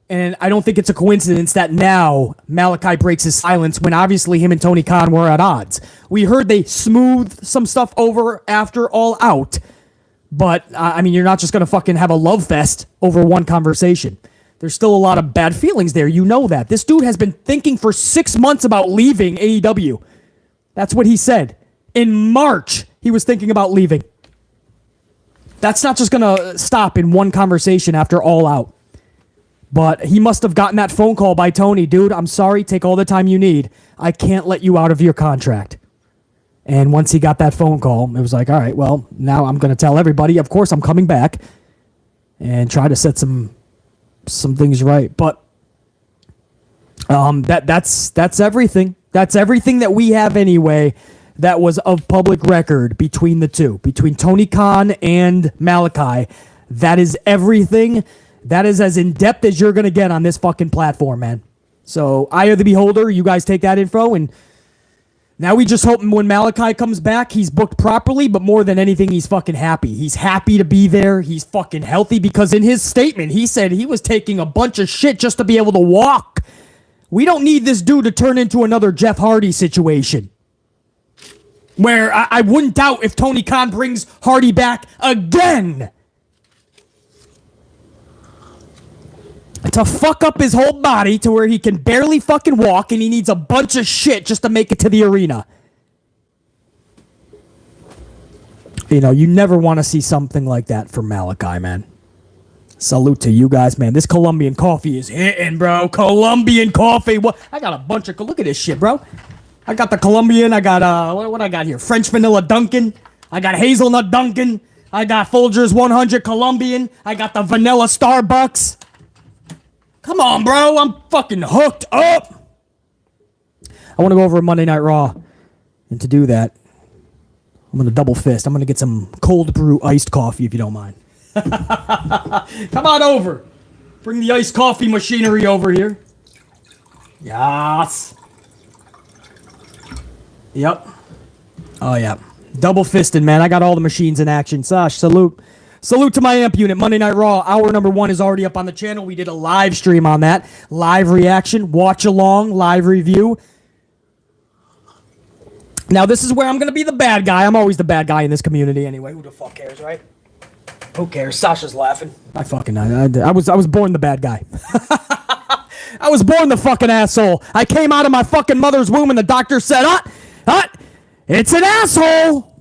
And I don't think it's a coincidence that now Malakai breaks his silence when obviously him and Tony Khan were at odds. We heard they smoothed some stuff over after All Out. But, I mean, you're not just going to fucking have a love fest over one conversation. There's still a lot of bad feelings there. You know that. This dude has been thinking for 6 months about leaving AEW. That's what he said. In March, he was thinking about leaving. That's not just going to stop in one conversation after All Out. But he must have gotten that phone call by Tony. Dude, I'm sorry. Take all the time you need. I can't let you out of your contract. And once he got that phone call, it was like, all right, well, now I'm going to tell everybody, of course, I'm coming back and try to set some things right. But that's everything. That's everything that we have anyway that was of public record between the two, between Tony Khan and Malakai. That is everything. That is as in-depth as you're going to get on this fucking platform, man. So, eye of the beholder, you guys take that info, and now we just hope when Malakai comes back, he's booked properly, but more than anything, he's fucking happy. He's happy to be there. He's fucking healthy because in his statement, he said he was taking a bunch of shit just to be able to walk. We don't need this dude to turn into another Jeff Hardy situation. Where I wouldn't doubt if Tony Khan brings Hardy back again to fuck up his whole body to where he can barely fucking walk and he needs a bunch of shit just to make it to the arena. You know, you never want to see something like that from Malakai, man. Salute to you guys, man. This Colombian coffee is hitting, bro. Colombian coffee. What? I got a bunch of... Look at this shit, bro. I got the Colombian. I got, what I got here? French vanilla Dunkin'. I got hazelnut Dunkin'. I got Folgers 100 Colombian. I got the vanilla Starbucks. Come on, bro. I'm fucking hooked up. I want to go over Monday Night Raw. And to do that, I'm going to double fist. I'm going to get some cold brew iced coffee, if you don't mind. Come on over. Bring the iced coffee machinery over here. Yes. Yep. Oh, yeah. Double fisted, man. I got all the machines in action. Sash, salute. Salute to my amp unit. Monday Night Raw. Hour number 1 is already up on the channel. We did a live stream on that. Live reaction. Watch along. Live review. Now, this is where I'm going to be the bad guy. I'm always the bad guy in this community anyway. Who the fuck cares, right? Who cares? Sasha's laughing. I was born the bad guy. I was born the fucking asshole. I came out of my fucking mother's womb and the doctor said, it's an asshole.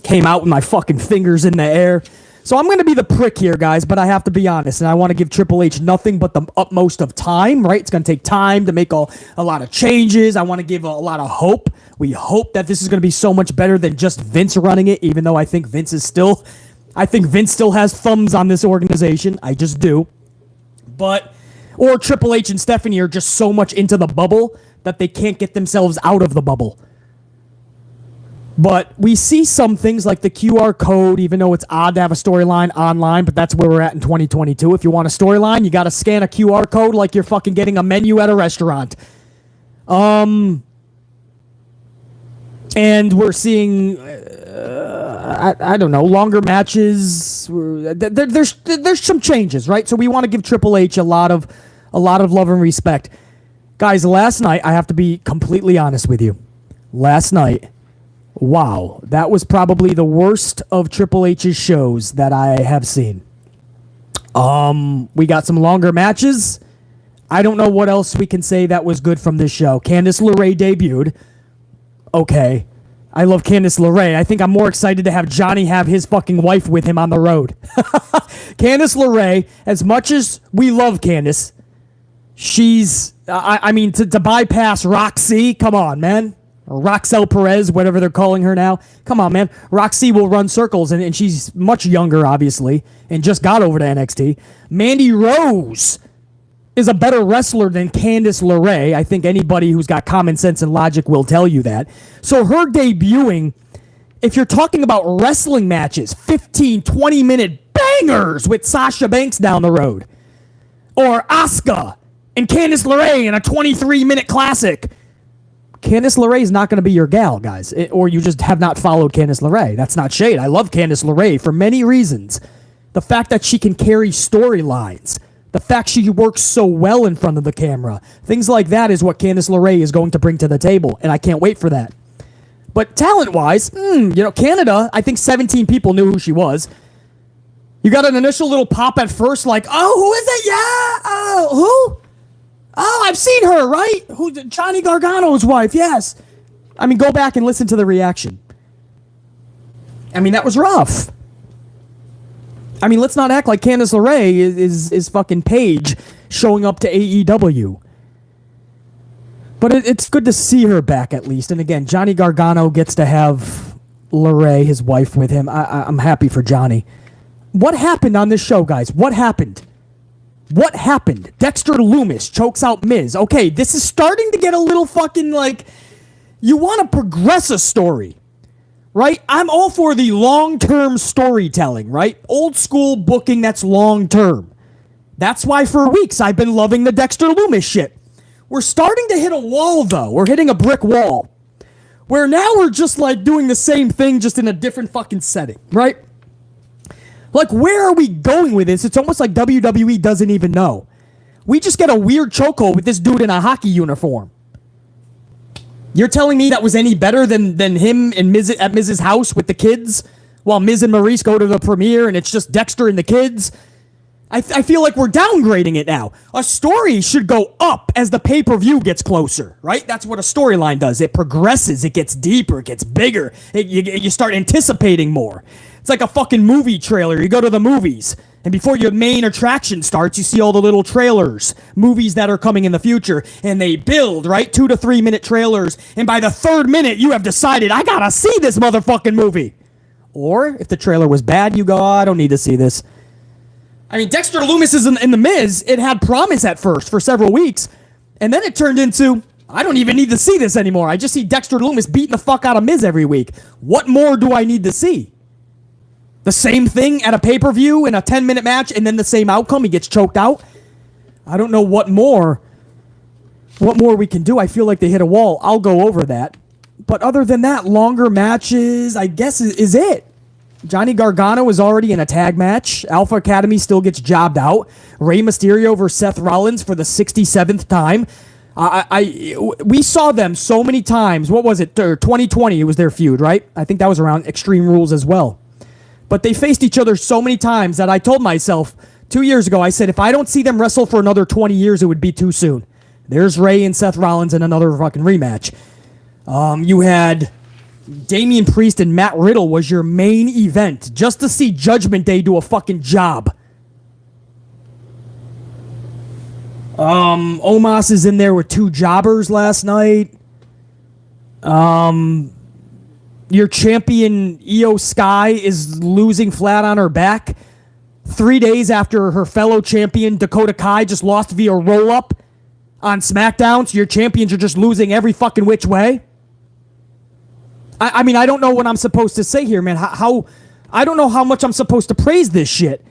Came out with my fucking fingers in the air. So I'm going to be the prick here, guys, but I have to be honest, and I want to give Triple H nothing but the utmost of time, right? It's going to take time to make a lot of changes. I want to give a lot of hope. We hope that this is going to be so much better than just Vince running it, even though I think Vince still has thumbs on this organization. I just do. Or Triple H and Stephanie are just so much into the bubble that they can't get themselves out of the bubble. But we see some things like the QR code, even though it's odd to have a storyline online, but that's where we're at in 2022. If you want a storyline, you got to scan a QR code like you're fucking getting a menu at a restaurant. And we're seeing, I don't know, longer matches. There's some changes, right? So we want to give Triple H a lot of love and respect. Guys, last night, I have to be completely honest with you. Last night, wow, that was probably the worst of Triple H's shows that I have seen. We got some longer matches. I don't know what else we can say that was good from this show. Candice LeRae debuted. Okay. I love Candice LeRae. I think I'm more excited to have Johnny have his fucking wife with him on the road. Candice LeRae, as much as we love Candice, she's, to bypass Roxy, come on, man. Or Roxelle Perez, whatever they're calling her now. Come on, man. Roxy will run circles, and she's much younger, obviously, and just got over to NXT. Mandy Rose is a better wrestler than Candice LeRae. I think anybody who's got common sense and logic will tell you that. So her debuting, if you're talking about wrestling matches, 15, 20-minute bangers with Sasha Banks down the road, or Asuka and Candice LeRae in a 23-minute classic, Candice LeRae is not going to be your gal, guys. Or you just have not followed Candice LeRae. That's not shade. I love Candice LeRae for many reasons. The fact that she can carry storylines. The fact she works so well in front of the camera. Things like that is what Candice LeRae is going to bring to the table, and I can't wait for that. But talent-wise, Canada, I think 17 people knew who she was. You got an initial little pop at first, like, oh, who is it? Yeah, who? Oh, I've seen her, right? Who? Johnny Gargano's wife, yes. I mean, go back and listen to the reaction. I mean, that was rough. I mean, let's not act like Candice LeRae is fucking Paige showing up to AEW. But it's good to see her back at least. And again, Johnny Gargano gets to have LeRae, his wife, with him. I'm happy for Johnny. What happened on this show, guys? What happened? What happened? Dexter Lumis chokes out Miz. Okay, this is starting to get a little fucking like... You want to progress a story, right? I'm all for the long-term storytelling, right? Old school booking that's long-term. That's why for weeks I've been loving the Dexter Lumis shit. We're starting to hit a wall, though. We're hitting a brick wall. Where now we're just like doing the same thing, just in a different fucking setting, right? Like, where are we going with this? It's almost like WWE doesn't even know. We just get a weird chokehold with this dude in a hockey uniform. You're telling me that was any better than him and Miz at Miz's house with the kids? While Miz and Maurice go to the premiere and it's just Dexter and the kids? I feel like we're downgrading it now. A story should go up as the pay-per-view gets closer, right? That's what a storyline does. It progresses. It gets deeper. It gets bigger. You start anticipating more. It's like a fucking movie trailer. You go to the movies, and before your main attraction starts, you see all the little trailers, movies that are coming in the future, and they build, right? 2 to 3 minute trailers, and by the third minute, you have decided, I gotta see this motherfucking movie. Or, if the trailer was bad, you go, oh, I don't need to see this. I mean, Dexter Lumis is in The Miz. It had promise at first for several weeks, and then it turned into, I don't even need to see this anymore. I just see Dexter Lumis beating the fuck out of Miz every week. What more do I need to see? The same thing at a pay-per-view in a 10-minute match, and then the same outcome. He gets choked out. I don't know what more we can do. I feel like they hit a wall. I'll go over that. But other than that, longer matches, I guess, is it. Johnny Gargano is already in a tag match. Alpha Academy still gets jobbed out. Rey Mysterio versus Seth Rollins for the 67th time. We saw them so many times. What was it? 2020, it was their feud, right? I think that was around Extreme Rules as well. But they faced each other so many times that I told myself 2 years ago, I said, if I don't see them wrestle for another 20 years, it would be too soon. There's Rey and Seth Rollins in another fucking rematch. You had Damien Priest and Matt Riddle was your main event just to see Judgment Day do a fucking job. Omos is in there with 2 jobbers last night. Your champion Iyo Sky is losing flat on her back 3 days after her fellow champion Dakota Kai just lost via roll-up on SmackDown. So your champions are just losing every fucking which way. I mean, I don't know what I'm supposed to say here, man. I don't know how much I'm supposed to praise this shit.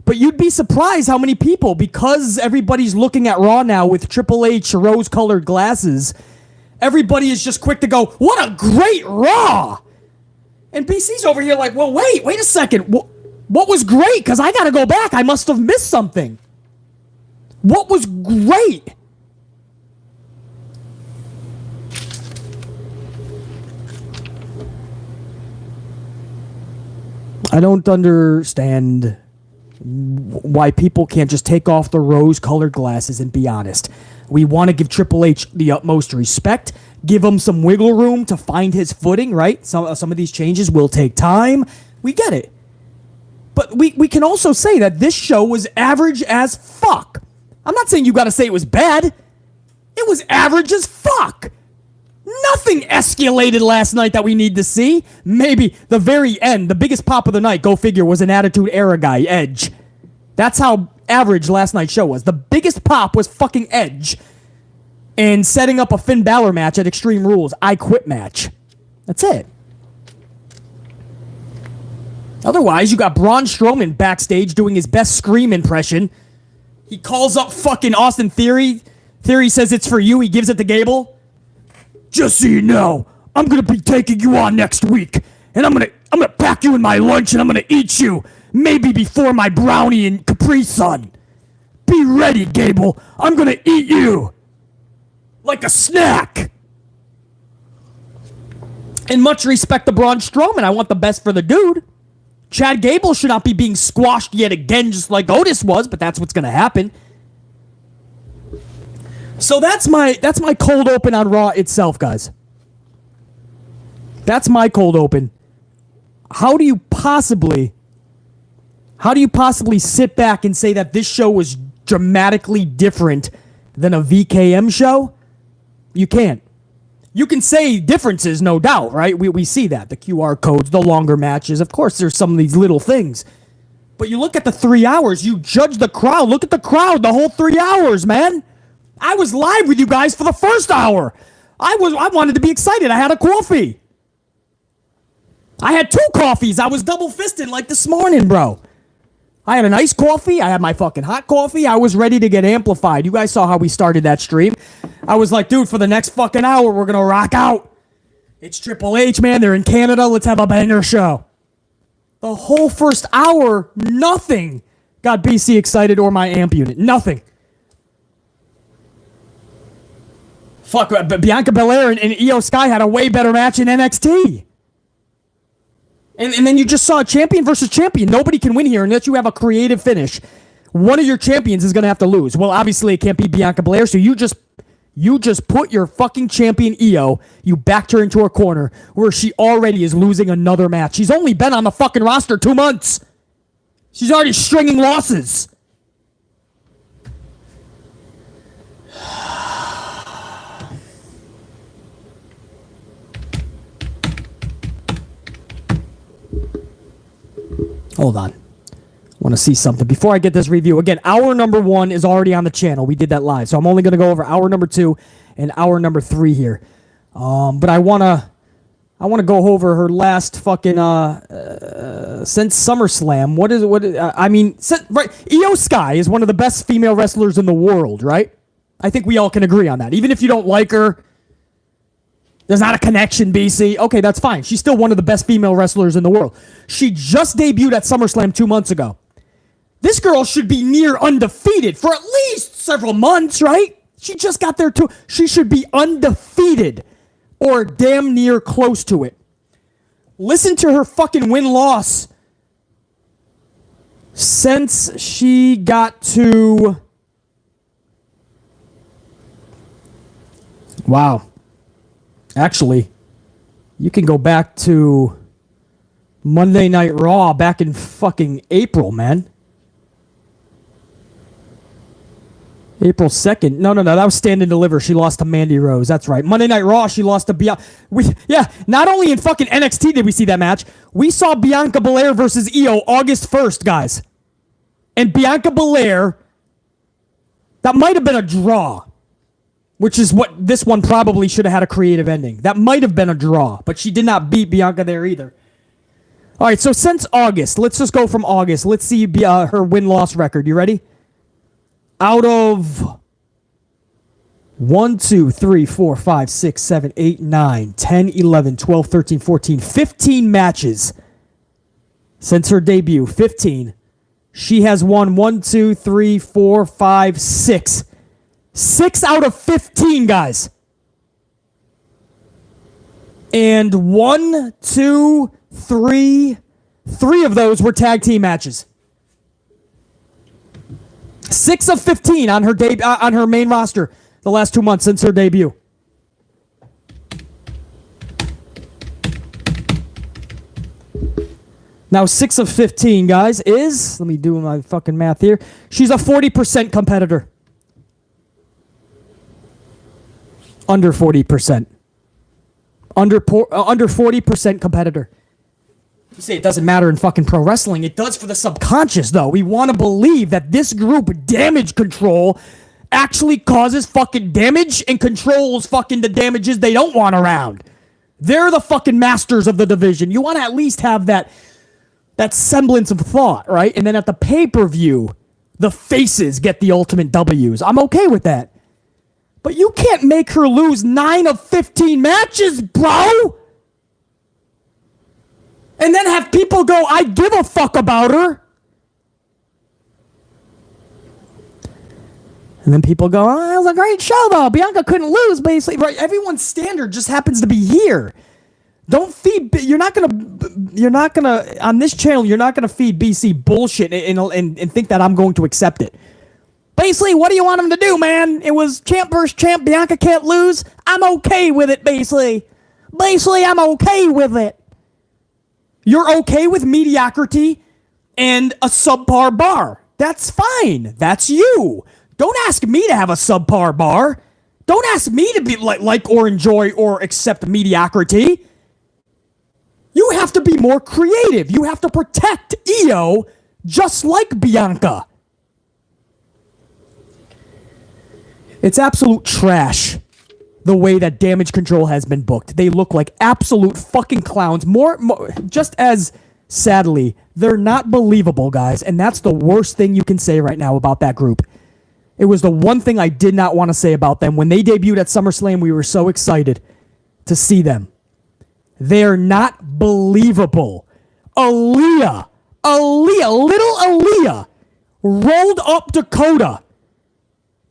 But you'd be surprised how many people, because everybody's looking at Raw now with Triple H rose-colored glasses, everybody is just quick to go, what a great Raw! And BC's over here like, well, wait a second. What was great? Because I got to go back. I must have missed something. What was great? I don't understand why people can't just take off the rose-colored glasses and be honest. We want to give Triple H the utmost respect, give him some wiggle room to find his footing, right? Some of these changes will take time. We get it. But we can also say that this show was average as fuck. I'm not saying you got to say it was bad. It was average as fuck. Nothing escalated last night that we need to see. Maybe the very end, the biggest pop of the night, go figure, was an Attitude Era guy, Edge. That's how average last night's show was. The biggest pop was fucking Edge. And setting up a Finn Balor match at Extreme Rules. I Quit match. That's it. Otherwise, you got Braun Strowman backstage doing his best Scream impression. He calls up fucking Austin Theory. Theory says it's for you. He gives it to Gable. Just so you know, I'm gonna be taking you on next week, and I'm gonna pack you in my lunch, and I'm gonna eat you, maybe before my brownie and Capri Sun. Be ready, Gable. I'm gonna eat you like a snack. And much respect to Braun Strowman. I want the best for the dude. Chad Gable should not be being squashed yet again just like Otis was, but that's what's going to happen. So that's my cold open on Raw itself, guys. That's my cold open. How do you possibly sit back and say that this show was dramatically different than a VKM show? You can't. You can say differences, no doubt, right? We see that. The QR codes, the longer matches. Of course, there's some of these little things. But you look at the 3 hours, you judge the crowd. Look at the crowd the whole 3 hours, man. I was live with you guys for the first hour. I wanted to be excited. I had a coffee. I had 2 coffees. I was double-fisted like this morning, bro. I had an iced coffee. I had my fucking hot coffee. I was ready to get amplified. You guys saw how we started that stream. I was like, dude, for the next fucking hour, we're going to rock out. It's Triple H, man. They're in Canada. Let's have a banger show. The whole first hour, nothing got BC excited or my amp unit. Nothing. Fuck, Bianca Belair and Iyo Sky had a way better match in NXT. And then you just saw a champion versus champion. Nobody can win here unless you have a creative finish. One of your champions is going to have to lose. Well, obviously, it can't be Bianca Belair, so you just put your fucking champion Iyo, you backed her into a corner where she already is losing another match. She's only been on the fucking roster 2 months. She's already stringing losses. Hold on. I want to see something. Before I get this review, again, hour number 1 is already on the channel. We did that live. So I'm only going to go over hour number 2 and hour number 3 here. But I want to go over her last fucking since SummerSlam. Right, Iyo Sky is one of the best female wrestlers in the world, right? I think we all can agree on that. Even if you don't like her, there's not a connection, BC. Okay, that's fine. She's still one of the best female wrestlers in the world. She just debuted at SummerSlam 2 months ago. This girl should be near undefeated for at least several months, right? She just got there too. She should be undefeated or damn near close to it. Listen to her fucking win-loss since she got to... Wow. Actually, you can go back to Monday Night Raw back in fucking April, man. April 2nd. No, that was Stand and Deliver. She lost to Mandy Rose. That's right. Monday Night Raw, she lost to Bianca. Not only in fucking NXT did we see that match, we saw Bianca Belair versus Iyo August 1st, guys. And Bianca Belair, that might have been a draw. Which is what this one probably should have had a creative ending. That might have been a draw, but she did not beat Bianca there either. All right, so since August, let's just go from August. Let's see her win-loss record. You ready? Out of 1, 2, 3, 4, 5, 6, 7, 8, 9, 10, 11, 12, 13, 14, 15 matches since her debut. 15. She has won 1, 2, 3, 4, 5, 6. 6 out of 15, guys. And 1, 2, 3 of those were tag team matches. 6 of 15 on her on her main roster the last 2 months since her debut. Now 6 of 15, guys, is, let me do my fucking math here. She's a 40% competitor. Under 40%. Under 40% competitor. You say it doesn't matter in fucking pro wrestling. It does for the subconscious, though. We want to believe that this group, Damage Control, actually causes fucking damage and controls fucking the damages they don't want around. They're the fucking masters of the division. You want to at least have that semblance of thought, right? And then at the pay-per-view, the faces get the ultimate W's. I'm okay with that. But you can't make her lose 9 of 15 matches, bro! And then have people go, I give a fuck about her. And then people go, oh, it was a great show, though. Bianca couldn't lose, basically. Right? Everyone's standard just happens to be here. Don't feed. You're not gonna on this channel. You're not gonna feed BC bullshit and think that I'm going to accept it. Basically, what do you want him to do, man? It was champ versus champ. Bianca can't lose. I'm okay with it, basically. Basically, I'm okay with it. You're okay with mediocrity and a subpar bar. That's fine. That's you. Don't ask me to have a subpar bar. Don't ask me to be like or enjoy or accept mediocrity. You have to be more creative. You have to protect Iyo just like Bianca. It's absolute trash the way that Damage Control has been booked. They look like absolute fucking clowns. More just as sadly, they're not believable, guys, and that's the worst thing you can say right now about that group. It was the one thing I did not want to say about them. When they debuted at SummerSlam, we were so excited to see them. They're not believable. Little Aaliyah rolled up Dakota.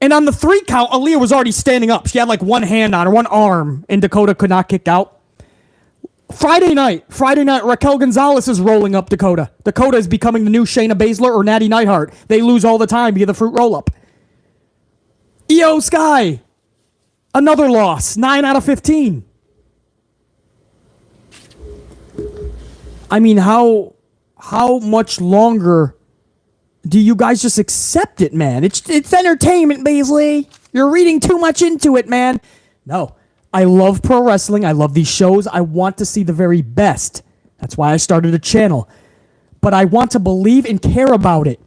And on the 3 count, Aaliyah was already standing up. She had like one hand on her, one arm, and Dakota could not kick out. Friday night, Raquel Gonzalez is rolling up Dakota. Dakota is becoming the new Shayna Baszler or Natty Neidhart. They lose all the time via the fruit roll-up. Iyo Sky, another loss, 9 out of 15. I mean, how much longer do you guys just accept it, man? It's entertainment, Baszler. You're reading too much into it, man. No, I love pro wrestling. I love these shows. I want to see the very best. That's why I started a channel. But I want to believe and care about it.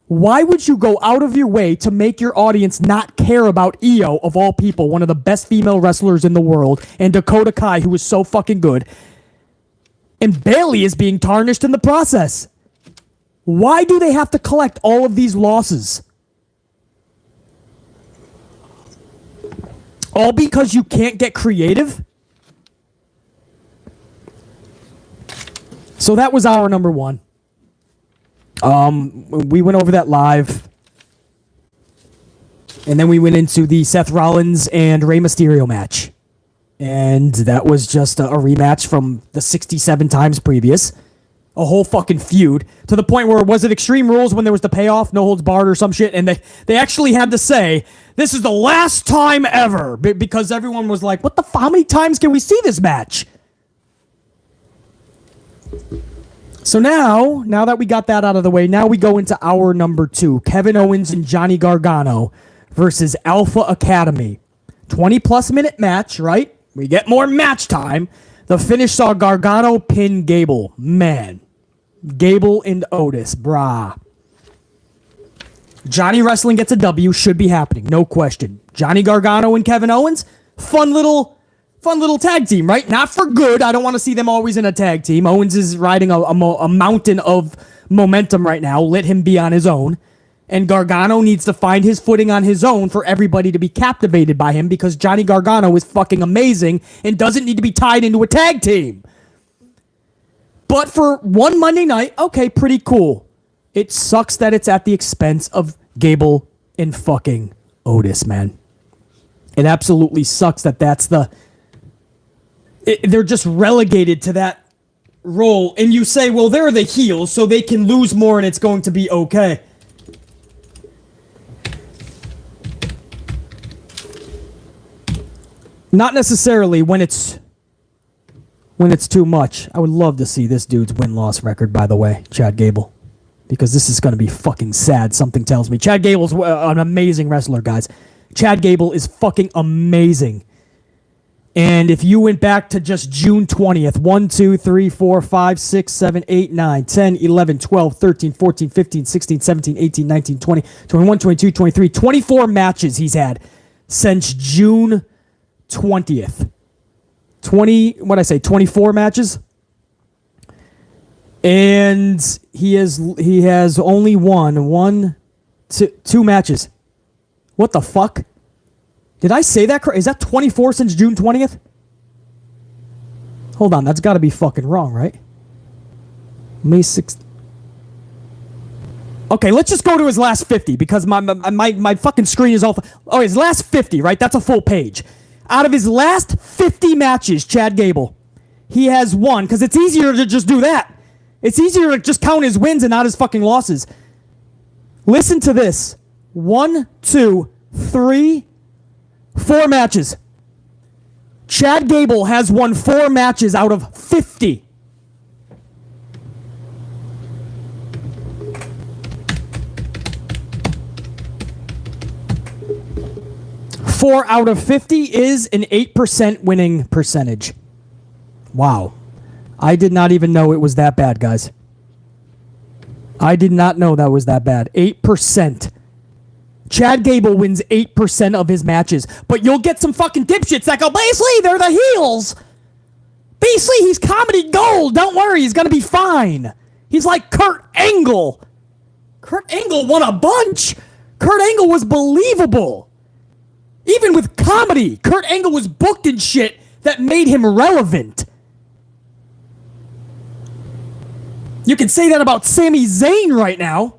Why would you go out of your way to make your audience not care about Iyo, of all people, one of the best female wrestlers in the world, and Dakota Kai, who is so fucking good, and Bayley is being tarnished in the process? Why do they have to collect all of these losses? All because you can't get creative? So that was our number one. We went over that live. And then we went into the Seth Rollins and Rey Mysterio match. And that was just a rematch from the 67 times previous. A whole fucking feud. To the point where, was it Extreme Rules when there was the payoff, no holds barred or some shit? And they actually had to say, this is the last time ever. Because everyone was like, what the how many times can we see this match? So now that we got that out of the way, now we go into our number two. Kevin Owens and Johnny Gargano versus Alpha Academy. 20-plus minute match, right? We get more match time. The finish saw Gargano pin Gable. Man. Gable and Otis. Brah. Johnny Wrestling gets a W. Should be happening. No question. Johnny Gargano and Kevin Owens. Fun little tag team, right? Not for good. I don't want to see them always in a tag team. Owens is riding a mountain of momentum right now. Let him be on his own. And Gargano needs to find his footing on his own for everybody to be captivated by him, because Johnny Gargano is fucking amazing and doesn't need to be tied into a tag team. But for one Monday night, okay, pretty cool. It sucks that it's at the expense of Gable and fucking Otis, man. It absolutely sucks that that's they're just relegated to that role. And you say, well, they're the heels, so they can lose more and it's going to be okay. Not necessarily when it's too much. I would love to see this dude's win-loss record, by the way, Chad Gable. Because this is going to be fucking sad, something tells me. Chad Gable's an amazing wrestler, guys. Chad Gable is fucking amazing. And if you went back to just June 20th, 1, 2, 3, 4, 5, 6, 7, 8, 9, 10, 11, 12, 13, 14, 15, 16, 17, 18, 19, 20, 21, 22, 23, 24 matches he's had since June 20th. 24 matches? And he has only won two matches. What the fuck? Did I say that correct? Is that 24 since June 20th? Hold on, that's got to be fucking wrong, right? May 6th. Okay, let's just go to his last 50, because my fucking screen is off. Oh, his last 50, right? That's a full page. Out of his last 50 matches, Chad Gable, he has won, because it's easier to just do that. It's easier to just count his wins and not his fucking losses. Listen to this. 1, 2, 3, 4 matches. Chad Gable has won 4 matches out of 50. Four out of 50 is an 8% winning percentage. Wow. I did not even know it was that bad, guys. I did not know that was that bad. 8%. Chad Gable wins 8% of his matches. But you'll get some fucking dipshits that go, basically, they're the heels. Basically, he's comedy gold. Don't worry, he's going to be fine. He's like Kurt Angle. Kurt Angle won a bunch. Kurt Angle was believable. Even with comedy, Kurt Angle was booked in shit that made him relevant. You can say that about Sami Zayn right now.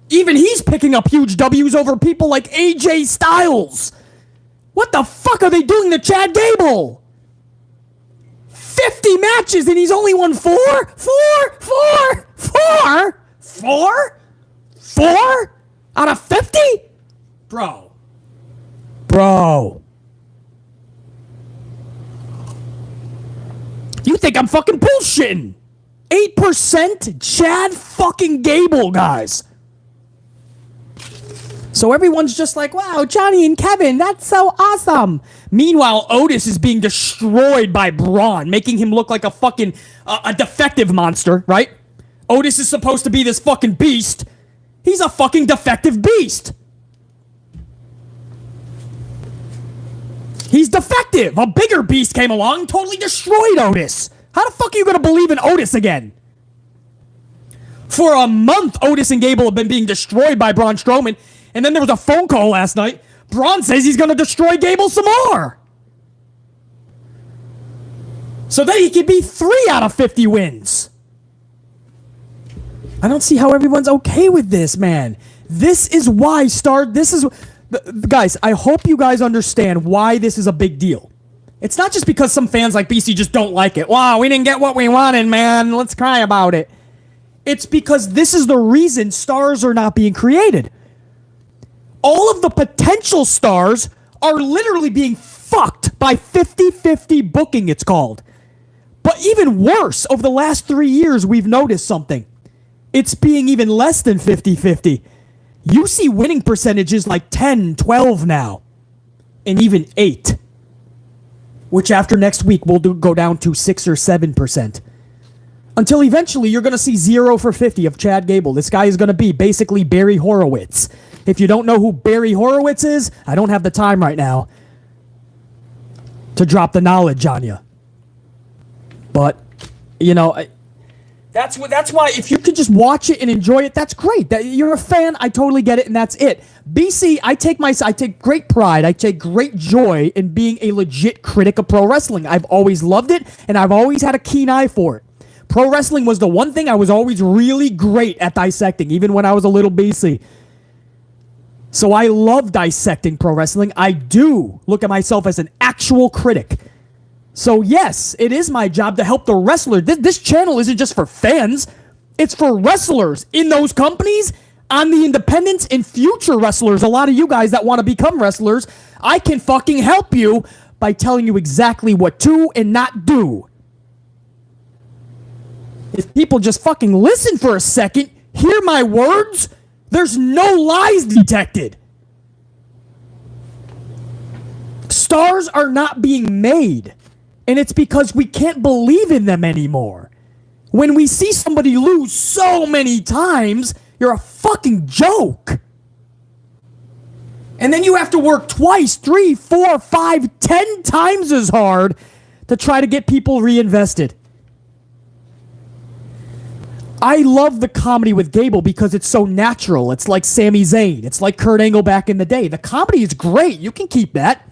Even he's picking up huge W's over people like AJ Styles. What the fuck are they doing to Chad Gable? 50 matches and he's only won 4? 4 out of 50? Bro. You think I'm fucking bullshitting? 8% Chad fucking Gable, guys. So everyone's just like, wow, Johnny and Kevin, that's so awesome. Meanwhile, Otis is being destroyed by Braun, making him look like a fucking a defective monster, right? Otis is supposed to be this fucking beast. He's a fucking defective beast. He's defective. A bigger beast came along, totally destroyed Otis. How the fuck are you going to believe in Otis again? For a month, Otis and Gable have been being destroyed by Braun Strowman. And then there was a phone call last night. Braun says he's going to destroy Gable some more. So then he could be 3 out of 50 wins. I don't see how everyone's okay with this, man. This is why guys, I hope you guys understand why this is a big deal. It's not just because some fans like BC just don't like it. Wow, we didn't get what we wanted, man. Let's cry about it. It's because this is the reason stars are not being created. All of the potential stars are literally being fucked by 50-50 booking, it's called. But even worse, over the last 3 years, we've noticed something. It's being even less than 50-50. You see winning percentages like 10, 12 now, and even 8, which after next week will go down to 6 or 7%. Until eventually you're going to see 0 for 50 of Chad Gable. This guy is going to be basically Barry Horowitz. If you don't know who Barry Horowitz is, I don't have the time right now to drop the knowledge on you. But, you know, that's why if you could just watch it and enjoy it, that's great. That you're a fan, I totally get it, and that's it. BC, I take great pride, I take great joy in being a legit critic of pro wrestling. I've always loved it, and I've always had a keen eye for it. Pro wrestling was the one thing I was always really great at dissecting, even when I was a little BC. So I love dissecting pro wrestling. I do look at myself as an actual critic. So yes, it is my job to help the wrestler. This channel isn't just for fans. It's for wrestlers in those companies, on the independents, and future wrestlers. A lot of you guys that want to become wrestlers, I can fucking help you by telling you exactly what to and not do. If people just fucking listen for a second, hear my words, there's no lies detected. Stars are not being made. And it's because we can't believe in them anymore. When we see somebody lose so many times, you're a fucking joke. And then you have to work twice, 3, 4, 5, 10 times as hard to try to get people reinvested. I love the comedy with Gable because it's so natural. It's like Sami Zayn. It's like Kurt Angle back in the day. The comedy is great. You can keep that.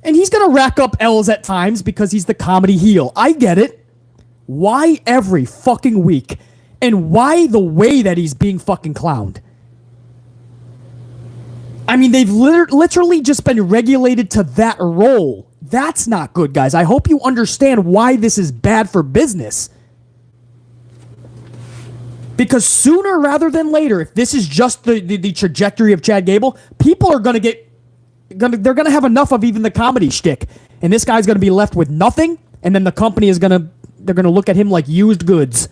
And he's going to rack up L's at times because he's the comedy heel. I get it. Why every fucking week? And why the way that he's being fucking clowned? I mean, they've literally just been regulated to that role. That's not good, guys. I hope you understand why this is bad for business. Because sooner rather than later, if this is just the trajectory of Chad Gable, people are going to they're going to have enough of even the comedy shtick. And this guy's going to be left with nothing, and then the company is they're going to look at him like used goods.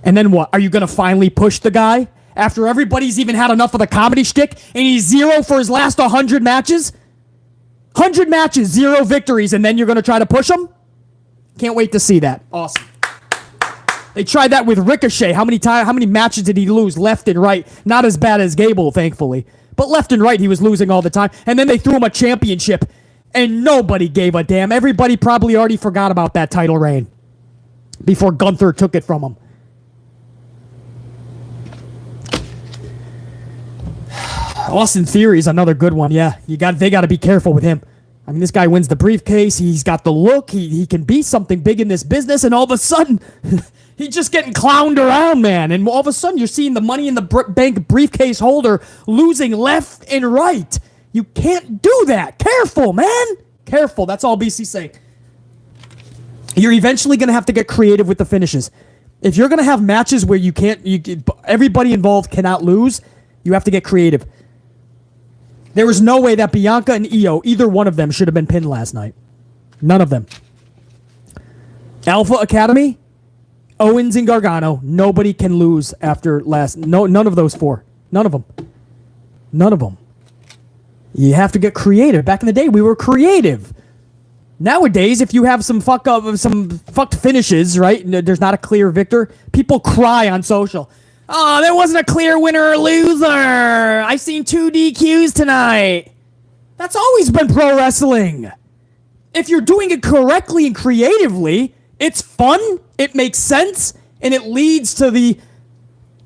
And then what? Are you going to finally push the guy after everybody's even had enough of the comedy shtick and he's 0 for his last 100 matches? 100 matches, 0 victories, and then you're going to try to push him? Can't wait to see that. Awesome. They tried that with Ricochet. How many matches did he lose left and right? Not as bad as Gable, thankfully. But left and right, he was losing all the time. And then they threw him a championship, and nobody gave a damn. Everybody probably already forgot about that title reign before Gunther took it from him. Austin Theory is another good one. Yeah, they got to be careful with him. I mean, this guy wins the briefcase. He's got the look. He can be something big in this business, and all of a sudden, he's just getting clowned around, man. And all of a sudden, you're seeing the Money in the Bank briefcase holder losing left and right. You can't do that. Careful, man. Careful. That's all BC's saying. You're eventually going to have to get creative with the finishes. If you're going to have matches where everybody involved cannot lose, you have to get creative. There was no way that Bianca and Iyo, either one of them, should have been pinned last night. None of them. Alpha Academy, Owens and Gargano, nobody can lose after none of those 4. None of them. None of them. You have to get creative. Back in the day, we were creative. Nowadays, if you have some fucked finishes, right, there's not a clear victor, people cry on social. Oh, there wasn't a clear winner or loser. I've seen 2 DQs tonight. That's always been pro wrestling. If you're doing it correctly and creatively, it's fun, it makes sense, and it leads to the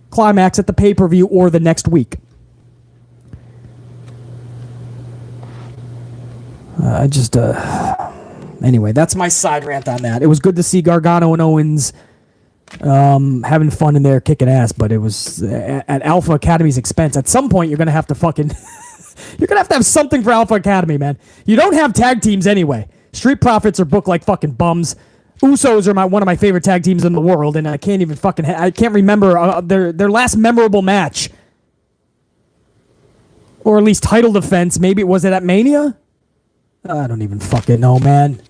climax at the pay-per-view or the next week. Anyway, that's my side rant on that. It was good to see Gargano and Owens having fun in there, kicking ass, but it was at Alpha Academy's expense. At some point, you're gonna have to you're gonna have to have something for Alpha Academy, man. You don't have tag teams anyway. Street Profits are booked like fucking bums. Usos are one of my favorite tag teams in the world, and I can't even I can't remember their last memorable match, or at least title defense. Maybe was it at Mania? I don't even fucking know, man.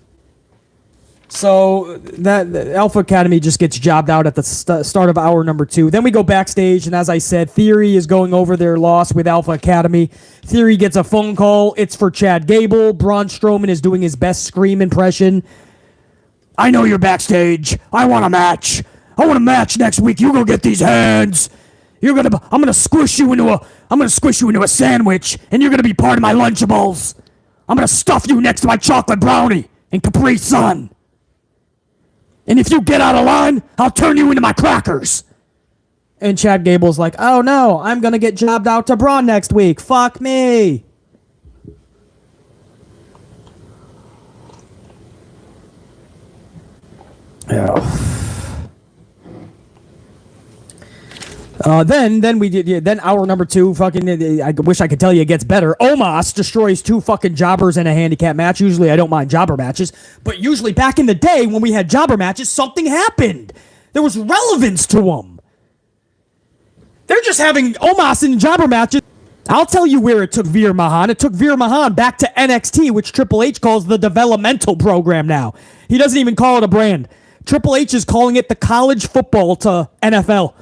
So the Alpha Academy just gets jobbed out at the start of hour number 2. Then we go backstage, and as I said, Theory is going over their loss with Alpha Academy. Theory gets a phone call. It's for Chad Gable. Braun Strowman is doing his best Scream impression. I know you're backstage. I want a match. I want a match next week. You go get these hands. I'm gonna squish you into a sandwich, and you're gonna be part of my Lunchables. I'm gonna stuff you next to my chocolate brownie and Capri Sun. And if you get out of line, I'll turn you into my crackers. And Chad Gable's like, oh no, I'm going to get jobbed out to Braun next week. Fuck me. Yeah. Then hour number 2, fucking, I wish I could tell you it gets better. Omos destroys 2 fucking jobbers in a handicap match. Usually I don't mind jobber matches, but usually back in the day when we had jobber matches, something happened. There was relevance to them. They're just having Omos in jobber matches. I'll tell you where it took Veer Mahan. It took Veer Mahan back to NXT, which Triple H calls the developmental program now. He doesn't even call it a brand. Triple H is calling it the college football to NFL.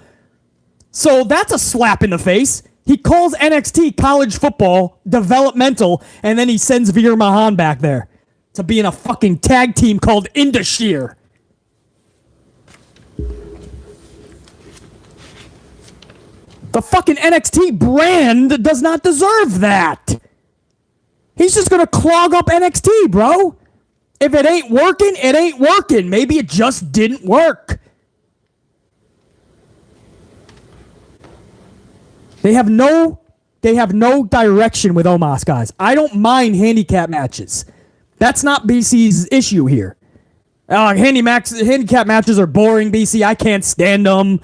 So that's a slap in the face. He calls NXT college football developmental, and then he sends Veer Mahan back there to be in a fucking tag team called Indashir. The fucking NXT brand does not deserve that. He's just going to clog up NXT, bro. If it ain't working, it ain't working. Maybe it just didn't work. They have no direction with Omos, guys. I don't mind handicap matches. That's not BC's issue here. Handicap matches are boring, BC. I can't stand them.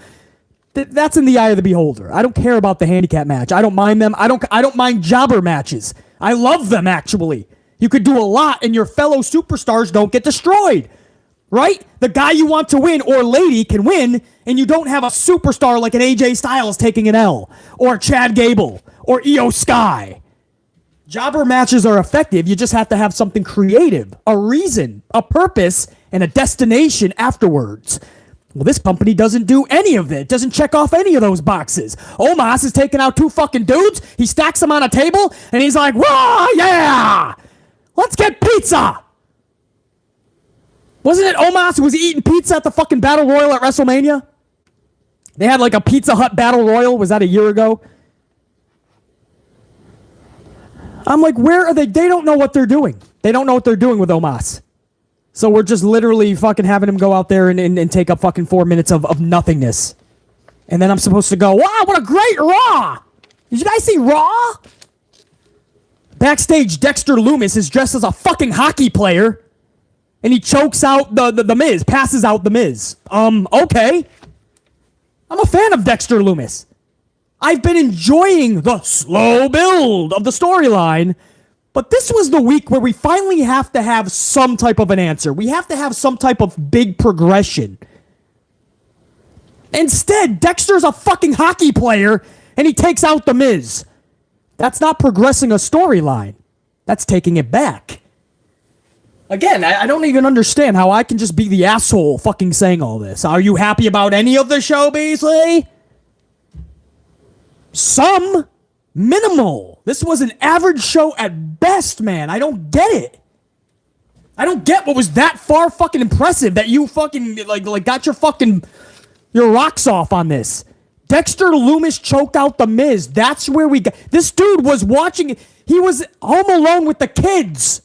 That's in the eye of the beholder. I don't care about the handicap match. I don't mind them. I don't mind jobber matches. I love them, actually. You could do a lot and your fellow superstars don't get destroyed, right? The guy you want to win or lady can win and you don't have a superstar like an AJ Styles taking an L or Chad Gable or Iyo Sky. Jobber matches are effective. You just have to have something creative, a reason, a purpose, and a destination afterwards. Well, this company doesn't do any of it. Doesn't check off any of those boxes. Omos is taking out 2 fucking dudes. He stacks them on a table, and he's like, "Whoa, yeah! Let's get pizza!" Wasn't it Omos who was eating pizza at the fucking Battle Royal at WrestleMania? They had like a Pizza Hut Battle Royal. Was that a year ago? I'm like, where are they? They don't know what they're doing. They don't know what they're doing with Omos. So we're just literally fucking having him go out there and take up fucking 4 minutes of nothingness. And then I'm supposed to go, wow, what a great Raw! Did you guys see Raw? Backstage, Dexter Lumis is dressed as a fucking hockey player. And he chokes out the Miz, passes out the Miz. Okay. I'm a fan of Dexter Lumis. I've been enjoying the slow build of the storyline, but this was the week where we finally have to have some type of an answer. We have to have some type of big progression. Instead, Dexter's a fucking hockey player, and he takes out the Miz. That's not progressing a storyline. That's taking it back. Again, I don't even understand how I can just be the asshole fucking saying all this. Are you happy about any of the show, Beasley? Some. Minimal. This was an average show at best, man. I don't get it. I don't get what was that far fucking impressive that you fucking like got your rocks off on this. Dexter Lumis choked out the Miz. That's where we got. This dude was watching. He was home alone with the kids.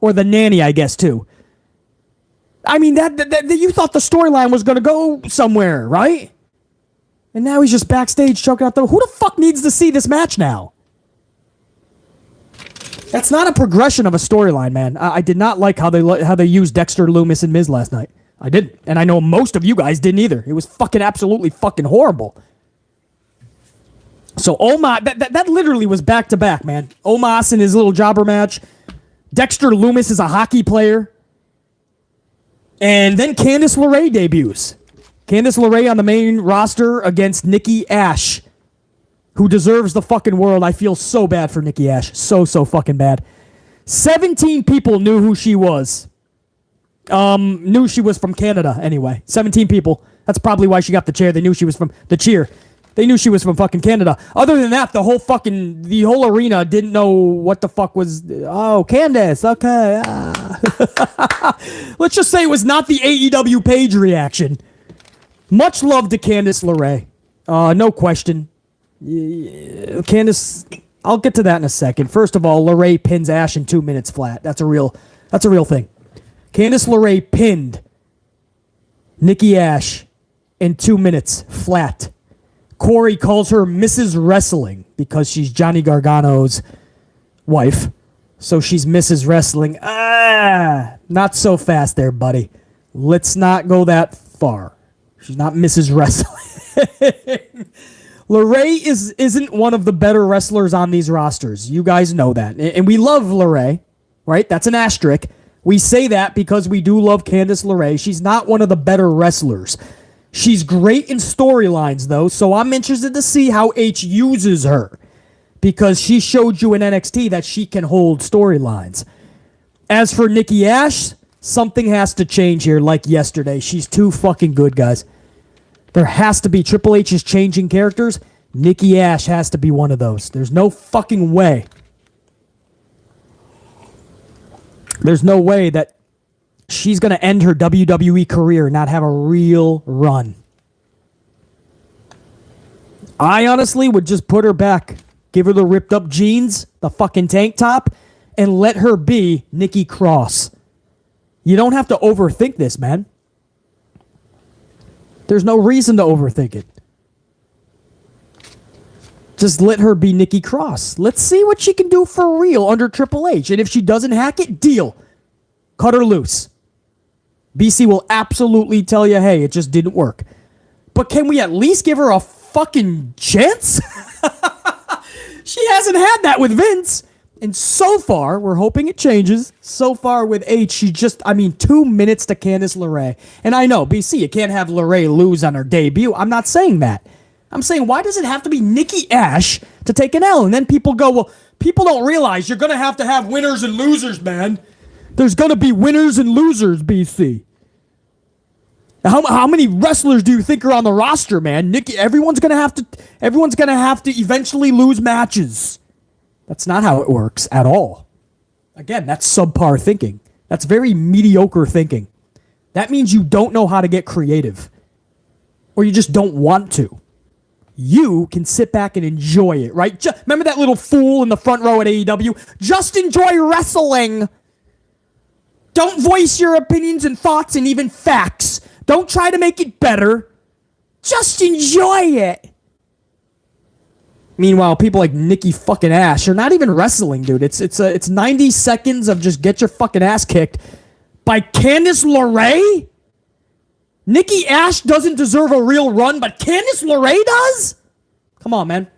Or the nanny, I guess, too. I mean, that you thought the storyline was going to go somewhere, right? And now he's just backstage choking out the... Who the fuck needs to see this match now? That's not a progression of a storyline, man. I did not like how they used Dexter Lumis and Miz last night. I didn't. And I know most of you guys didn't either. It was fucking absolutely fucking horrible. So Omos... That literally was back-to-back, man. Omos in his little jobber match... Dexter Lumis is a hockey player. And then Candice LeRae debuts. Candice LeRae on the main roster against Nikki A.S.H, who deserves the fucking world. I feel so bad for Nikki A.S.H. So fucking bad. 17 people knew who she was. Knew she was from Canada anyway. 17 people. That's probably why she got the chair. They knew she was from the cheer. They knew she was from fucking Canada. Other than that, the whole arena didn't know what the fuck was... Oh, Candice, okay. Let's just say it was not the AEW page reaction. Much love to Candice LeRae. No question. Candice, I'll get to that in a second. First of all, LeRae pins A.S.H in 2 minutes flat. That's a real thing. Candice LeRae pinned Nikki A.S.H in 2 minutes flat. Corey calls her Mrs. Wrestling because she's Johnny Gargano's wife. So she's Mrs. Wrestling. Not so fast there, buddy. Let's not go that far. She's not Mrs. Wrestling. LeRae isn't one of the better wrestlers on these rosters. You guys know that. And we love LeRae, right? That's an asterisk. We say that because we do love Candice LeRae. She's not one of the better wrestlers. She's great in storylines, though, so I'm interested to see how H uses her. Because she showed you in NXT that she can hold storylines. As for Nikki A.S.H, something has to change here like yesterday. She's too fucking good, guys. There has to be. Triple H is changing characters. Nikki A.S.H has to be one of those. There's no fucking way. There's no way that she's going to end her WWE career and not have a real run. I honestly would just put her back. Give her the ripped up jeans, the fucking tank top, and let her be Nikki Cross. You don't have to overthink this, man. There's no reason to overthink it. Just let her be Nikki Cross. Let's see what she can do for real under Triple H. And if she doesn't hack it, deal. Cut her loose. BC will absolutely tell you, hey, it just didn't work. But can we at least give her a fucking chance? She hasn't had that with Vince. And so far, we're hoping it changes. So far with H, she just, 2 minutes to Candice LeRae. And I know, BC, you can't have LeRae lose on her debut. I'm not saying that. I'm saying, why does it have to be Nikki A.S.H. to take an L? And then people go, well, people don't realize you're going to have winners and losers, man. There's going to be winners and losers, BC. How many wrestlers do you think are on the roster, man? Nikki, everyone's going to have to eventually lose matches. That's not how it works at all. Again, that's subpar thinking. That's very mediocre thinking. That means you don't know how to get creative. Or you just don't want to. You can sit back and enjoy it, right? Remember that little fool in the front row at AEW? Just enjoy wrestling. Don't voice your opinions and thoughts and even facts. Don't try to make it better. Just enjoy it. Meanwhile, people like Nikki fucking A.S.H. are not even wrestling, dude. It's 90 seconds of just get your fucking ass kicked by Candice LeRae? Nikki A.S.H. doesn't deserve a real run, but Candice LeRae does? Come on, man.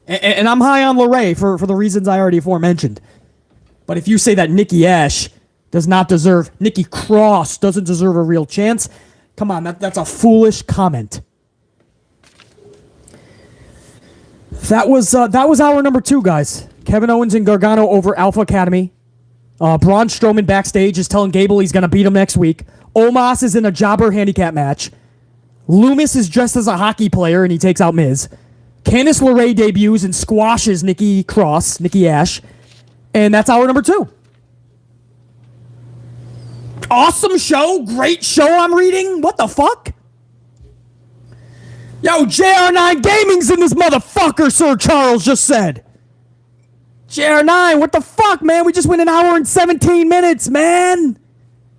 And I'm high on LeRae for the reasons I already aforementioned. But if you say that Nikki A.S.H. does not deserve, Nikki Cross doesn't deserve a real chance, come on, that's a foolish comment. That was hour number 2, guys. Kevin Owens and Gargano over Alpha Academy. Braun Strowman backstage is telling Gable he's going to beat him next week. Omos is in a jobber handicap match. Lumis is dressed as a hockey player and he takes out Miz. Candice LeRae debuts and squashes Nikki A.S.H. And that's hour number 2. Awesome show. Great show I'm reading. What the fuck? Yo, JR9 Gaming's in this motherfucker, Sir Charles just said. JR9, what the fuck, man? We just went an hour and 17 minutes, man.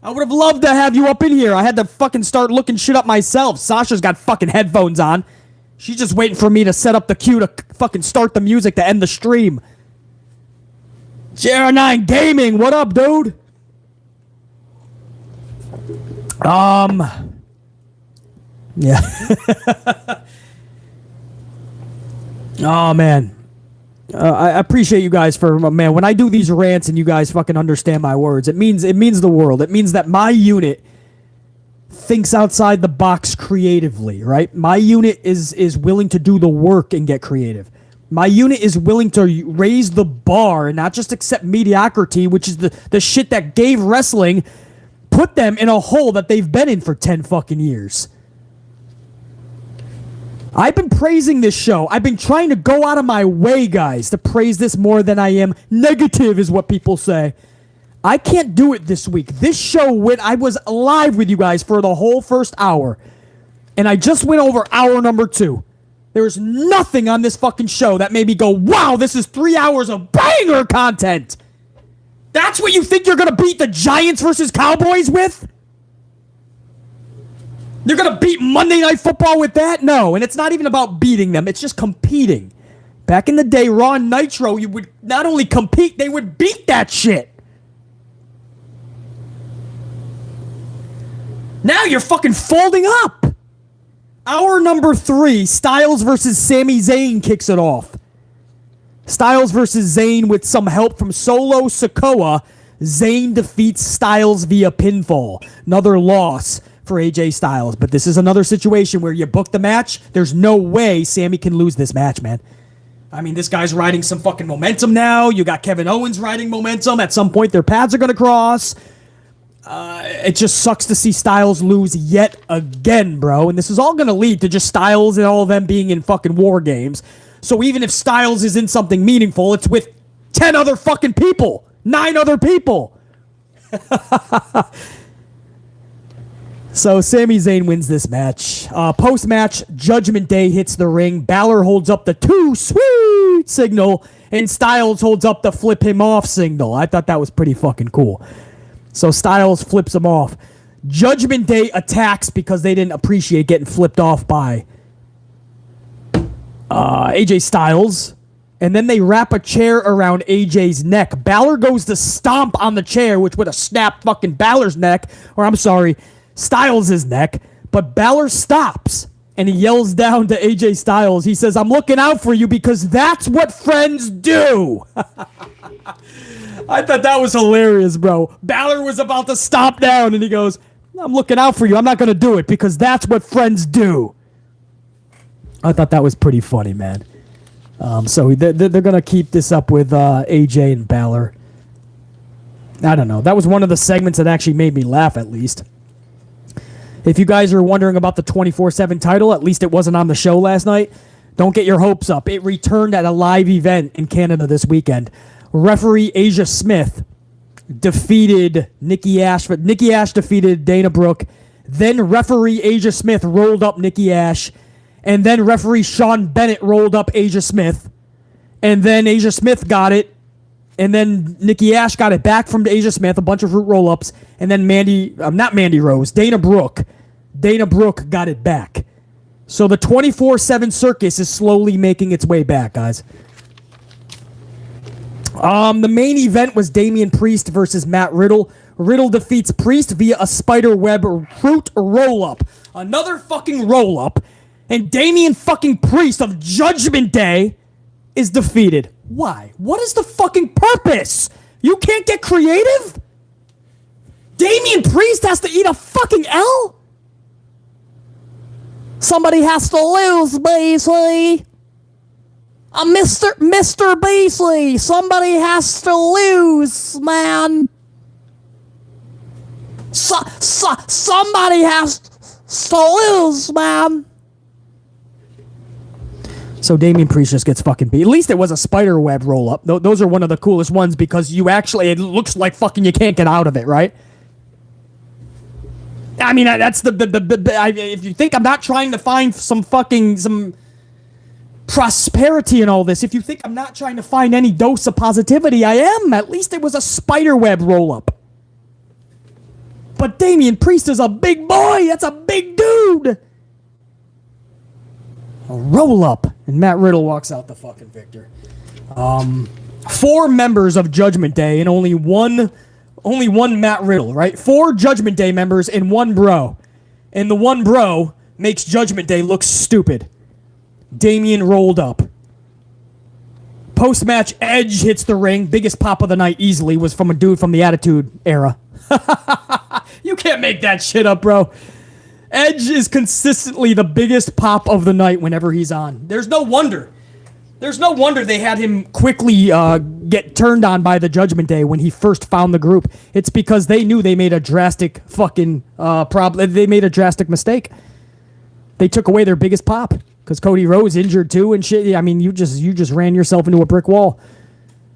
I would have loved to have you up in here. I had to fucking start looking shit up myself. Sasha's got fucking headphones on. She's just waiting for me to set up the cue to fucking start the music to end the stream. JR9 Gaming, what up, dude? Yeah. Oh, man. I appreciate you guys man, when I do these rants and you guys fucking understand my words, it means the world. It means that my unit thinks outside the box creatively, right? My unit is willing to do the work and get creative. My unit is willing to raise the bar and not just accept mediocrity, which is the shit that gave wrestling, put them in a hole that they've been in for 10 fucking years. I've been praising this show. I've been trying to go out of my way, guys, to praise this more than I am. Negative is what people say. I can't do it this week. This show, I was live with you guys for the whole first hour, and I just went over hour number 2. There's nothing on this fucking show that made me go, wow, this is 3 hours of banger content. That's what you think you're going to beat the Giants versus Cowboys with? You're going to beat Monday Night Football with that? No, and it's not even about beating them. It's just competing. Back in the day, Raw and Nitro, you would not only compete, they would beat that shit. Now you're fucking folding up. Hour number 3, Styles versus Sami Zayn kicks it off. Styles versus Zayn with some help from Solo Sikoa. Zayn defeats Styles via pinfall. Another loss for AJ Styles. But this is another situation where you book the match. There's no way Sami can lose this match, man. I mean, this guy's riding some fucking momentum now. You got Kevin Owens riding momentum. At some point, their paths are going to cross. It just sucks to see Styles lose yet again, bro. And this is all going to lead to just Styles and all of them being in fucking war games. So even if Styles is in something meaningful, it's with 10 other fucking people. 9 other people. So Sami Zayn wins this match. Post-match, Judgment Day hits the ring. Balor holds up the too sweet signal, and Styles holds up the flip him off signal. I thought that was pretty fucking cool. So Styles flips him off. Judgment Day attacks because they didn't appreciate getting flipped off by AJ Styles. And then they wrap a chair around AJ's neck. Balor goes to stomp on the chair, which would have snapped fucking Balor's neck. Or I'm sorry, Styles' neck. But Balor stops. and he yells down to AJ Styles. He says, I'm looking out for you because that's what friends do. I thought that was hilarious, bro. Balor was about to stop down, and he goes, I'm looking out for you. I'm not going to do it because that's what friends do. I thought that was pretty funny, man. So they're going to keep this up with AJ and Balor. I don't know. That was one of the segments that actually made me laugh, at least. If you guys are wondering about the 24/7 title, at least it wasn't on the show last night. Don't get your hopes up. It returned at a live event in Canada this weekend. Referee Asia Smith defeated Nikki Ash, but Nikki Ash defeated Dana Brooke. Then referee Asia Smith rolled up Nikki Ash, and then referee Sean Bennett rolled up Asia Smith, and then Asia Smith got it, and then Nikki Ash got it back from Asia Smith, a bunch of root roll-ups, and then Dana Brooke got it back. So the 24/7 circus is slowly making its way back, guys. The main event was Damien Priest versus Matt Riddle. Riddle defeats Priest via a spiderweb root roll-up. Another fucking roll-up. And Damien fucking Priest of Judgment Day is defeated. Why? What is the fucking purpose? You can't get creative? Damien Priest has to eat a fucking L? Somebody has to lose, Beasley. Mr. Beasley, somebody has to lose, man. Somebody has to lose, man. So Damien Priest just gets fucking beat. At least it was a spider web roll up. Those are one of the coolest ones because it looks like fucking you can't get out of it, right? I mean, that's if you think I'm not trying to find some prosperity in all this, if you think I'm not trying to find any dose of positivity, I am. At least it was a spiderweb roll-up. But Damien Priest is a big boy. That's a big dude. A roll-up. And Matt Riddle walks out the fucking victor. 4 members of Judgment Day and only one Matt Riddle, right? 4 Judgment Day members and 1 bro. And the 1 bro makes Judgment Day look stupid. Damien rolled up. Post-match, Edge hits the ring. Biggest pop of the night easily was from a dude from the Attitude Era. You can't make that shit up, bro. Edge is consistently the biggest pop of the night whenever he's on. There's no wonder they had him quickly get turned on by the Judgment Day when he first found the group. It's because they knew they made a drastic fucking problem. They made a drastic mistake. They took away their biggest pop. Because Cody Rhodes injured too and shit. I mean, you just ran yourself into a brick wall.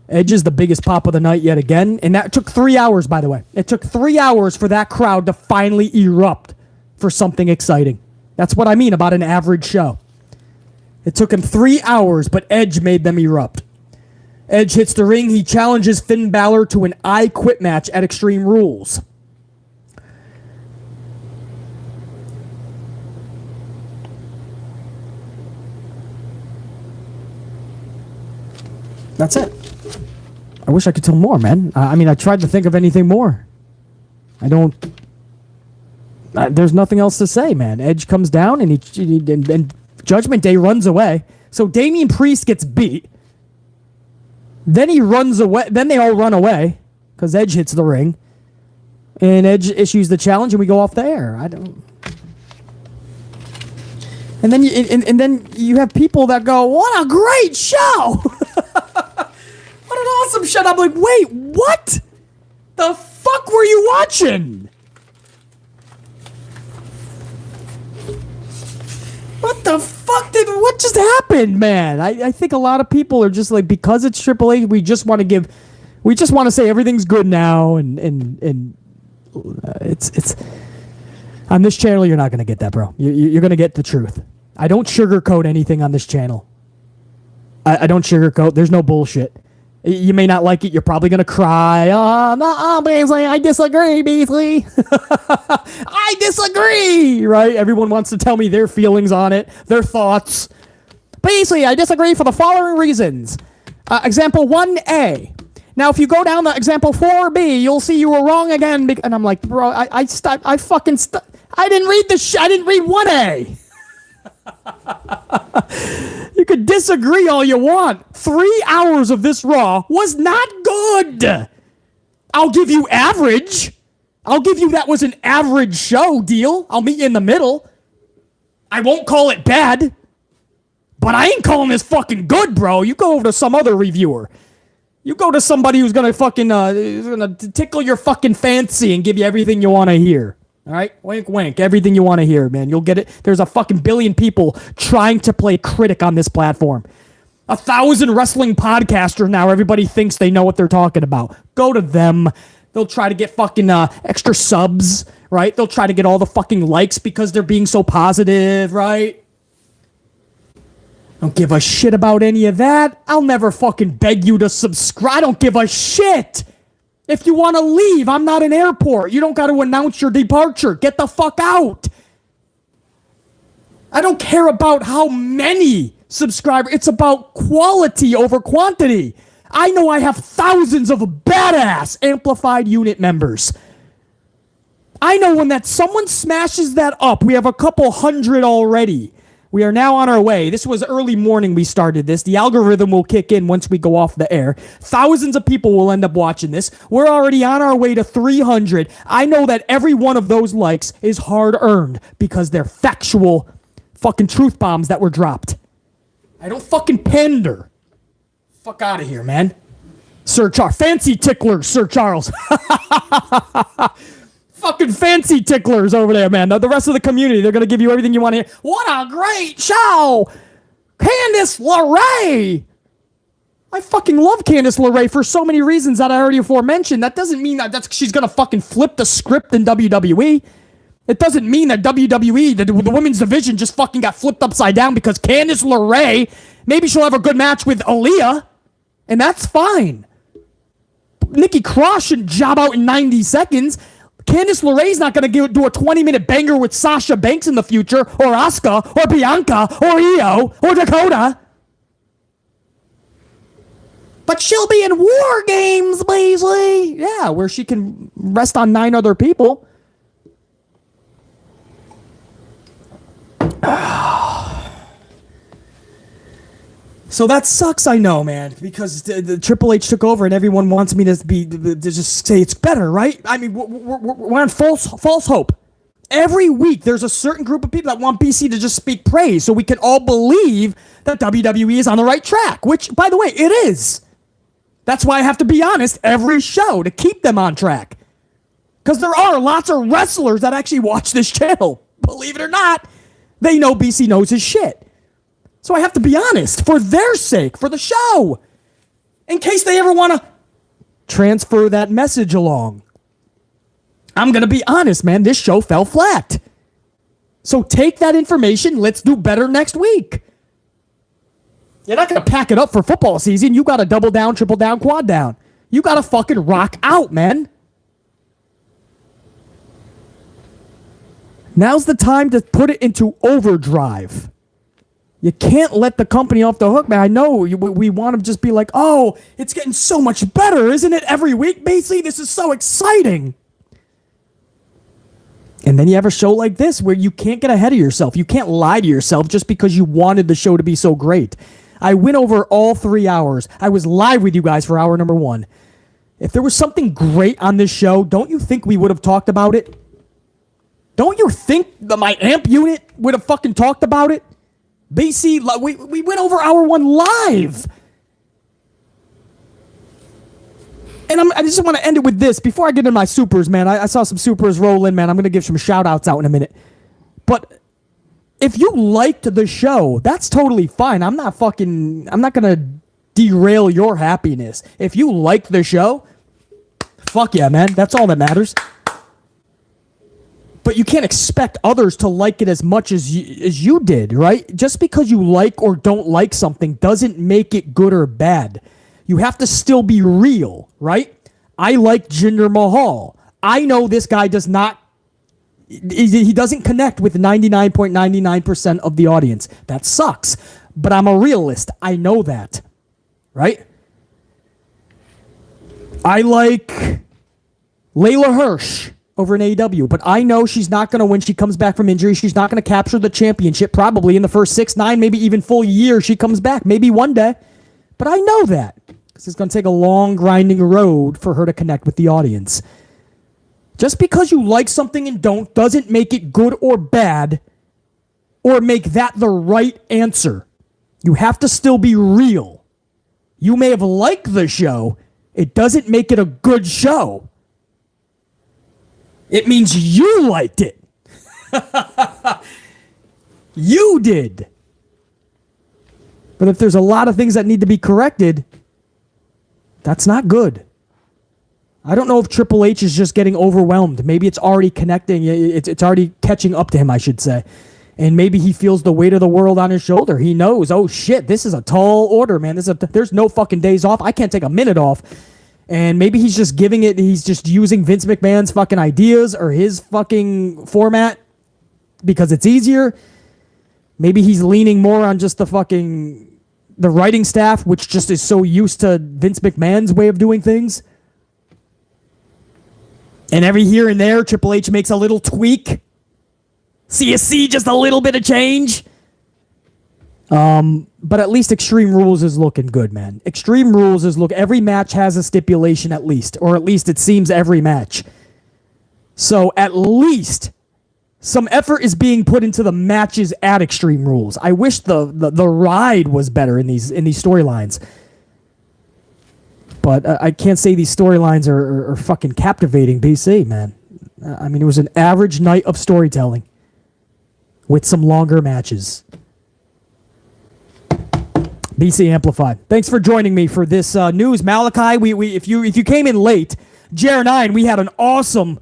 Edge is the biggest pop of the night yet again. And that took 3 hours, by the way. It took 3 hours for that crowd to finally erupt for something exciting. That's what I mean about an average show. It took him 3 hours, but Edge made them erupt. Edge hits the ring. He challenges Finn Balor to an I Quit match at Extreme Rules. That's it. I wish I could tell more, man. I mean, I tried to think of anything more. I don't... there's nothing else to say, man. Edge comes down, and Judgment Day runs away. So Damien Priest gets beat. Then he runs away. Then they all run away, because Edge hits the ring. And Edge issues the challenge, and we go off the air. I don't... And then you have people that go, what a great show! What an awesome show! I'm like, wait, what? The fuck were you watching? What the fuck what just happened, man? I think a lot of people are just like, because it's Triple H, we just want to say everything's good now, and it's on this channel, you're not going to get that, bro. You're going to get the truth. I don't sugarcoat anything on this channel. I don't sugarcoat. There's no bullshit. You may not like it. You're probably going to cry. Oh, no, Beasley, I disagree, Beasley. I disagree, right? Everyone wants to tell me their feelings on it, their thoughts. Beasley, I disagree for the following reasons. Example 1A. Now, if you go down to example 4B, you'll see you were wrong again. And I'm like, bro, I didn't read I didn't read 1A. You could disagree all you want. 3 hours of this Raw was not good. I'll give you average. I'll give you that was an average show deal. I'll meet you in the middle. I won't call it bad. But I ain't calling this fucking good, bro. You go over to some other reviewer. You go to somebody who's gonna fucking tickle your fucking fancy and give you everything you want to hear. All right, wink, wink. Everything you want to hear, man. You'll get it. There's a fucking billion people trying to play critic on this platform. 1,000 wrestling podcasters now. Everybody thinks they know what they're talking about. Go to them. They'll try to get fucking extra subs, right? They'll try to get all the fucking likes because they're being so positive, right? Don't give a shit about any of that. I'll never fucking beg you to subscribe. I don't give a shit. If you want to leave, I'm not an airport. You don't got to announce your departure. Get the fuck out. I don't care about how many subscribers. It's about quality over quantity. I know I have thousands of badass amplified unit members. I know when that someone smashes that up, we have a couple hundred already. We are now on our way. This was early morning we started this. The algorithm will kick in once we go off the air. Thousands of people will end up watching this. We're already on our way to 300. I know that every one of those likes is hard-earned because they're factual fucking truth bombs that were dropped. I don't fucking pander. Fuck out of here, man. Sir Charles. Fancy ticklers, Sir Charles. Fucking fancy ticklers over there, man. The rest of the community, they're going to give you everything you want to hear. What a great show! Candice LeRae! I fucking love Candice LeRae for so many reasons that I already aforementioned. That doesn't mean that she's going to fucking flip the script in WWE. It doesn't mean that WWE, the women's division, just fucking got flipped upside down because Candice LeRae, maybe she'll have a good match with Aaliyah, and that's fine. Nikki Cross shouldn't job out in 90 seconds. Candice LeRae's not going to do a 20-minute banger with Sasha Banks in the future, or Asuka, or Bianca, or Iyo, or Dakota. But she'll be in War Games, Beasley. Yeah, where she can rest on 9 other people. So that sucks, I know, man, because the Triple H took over and everyone wants me to just say it's better, right? I mean, we're on false hope. Every week, there's a certain group of people that want BC to just speak praise so we can all believe that WWE is on the right track, which, by the way, it is. That's why I have to be honest every show to keep them on track. Because there are lots of wrestlers that actually watch this channel. Believe it or not, they know BC knows his shit. So I have to be honest, for their sake, for the show, in case they ever want to transfer that message along. I'm going to be honest, man, this show fell flat. So take that information, let's do better next week. You're not going to pack it up for football season. You got to double down, triple down, quad down. You got to fucking rock out, man. Now's the time to put it into overdrive. You can't let the company off the hook, man. I know we want to just be like, oh, it's getting so much better, isn't it, every week, Basically, this is so exciting. And then you have a show like this where you can't get ahead of yourself. You can't lie to yourself just because you wanted the show to be so great. I went over all 3 hours. I was live with you guys for hour number 1. If there was something great on this show, don't you think we would have talked about it? Don't you think that my amp unit would have fucking talked about it? BC, we went over hour 1 live. And I just want to end it with this. Before I get into my supers, man, I saw some supers roll in, man. I'm going to give some shout-outs out in a minute. But if you liked the show, that's totally fine. I'm not going to derail your happiness. If you liked the show, fuck yeah, man. That's all that matters. But you can't expect others to like it as much as you did, right? Just because you like or don't like something doesn't make it good or bad. You have to still be real, right? I like Jinder Mahal. I know this guy does not, he doesn't connect with 99.99% of the audience. That sucks. But I'm a realist. I know that, right? I like Layla Hirsch. over in AEW. But I know she's not going to, when she comes back from injury, she's not going to capture the championship probably in the first 6, 9, maybe even full year she comes back. Maybe one day. But I know that. Because it's going to take a long, grinding road for her to connect with the audience. Just because you like something and don't doesn't make it good or bad or make that the right answer. You have to still be real. You may have liked the show. It doesn't make it a good show. It means you liked it. You did. But if there's a lot of things that need to be corrected, that's not good. I don't know if Triple H is just getting overwhelmed. Maybe it's already connecting. It's already catching up to him, I should say. And maybe he feels the weight of the world on his shoulder. He knows, oh shit, this is a tall order, man. There's no fucking days off. I can't take a minute off. And maybe he's just giving it, he's just using Vince McMahon's fucking ideas or his fucking format because it's easier. Maybe he's leaning more on just the writing staff, which just is so used to Vince McMahon's way of doing things. And every here and there, Triple H makes a little tweak. So you see just a little bit of change. But at least Extreme Rules is looking good, man. Extreme Rules is every match has a stipulation at least. Or at least it seems every match. So at least some effort is being put into the matches at Extreme Rules. I wish the ride was better in these storylines. But I can't say these storylines are fucking captivating, BC, man. I mean, it was an average night of storytelling with some longer matches. BC Amplified. Thanks for joining me for this news. Malakai, if you came in late, JR9, we had an awesome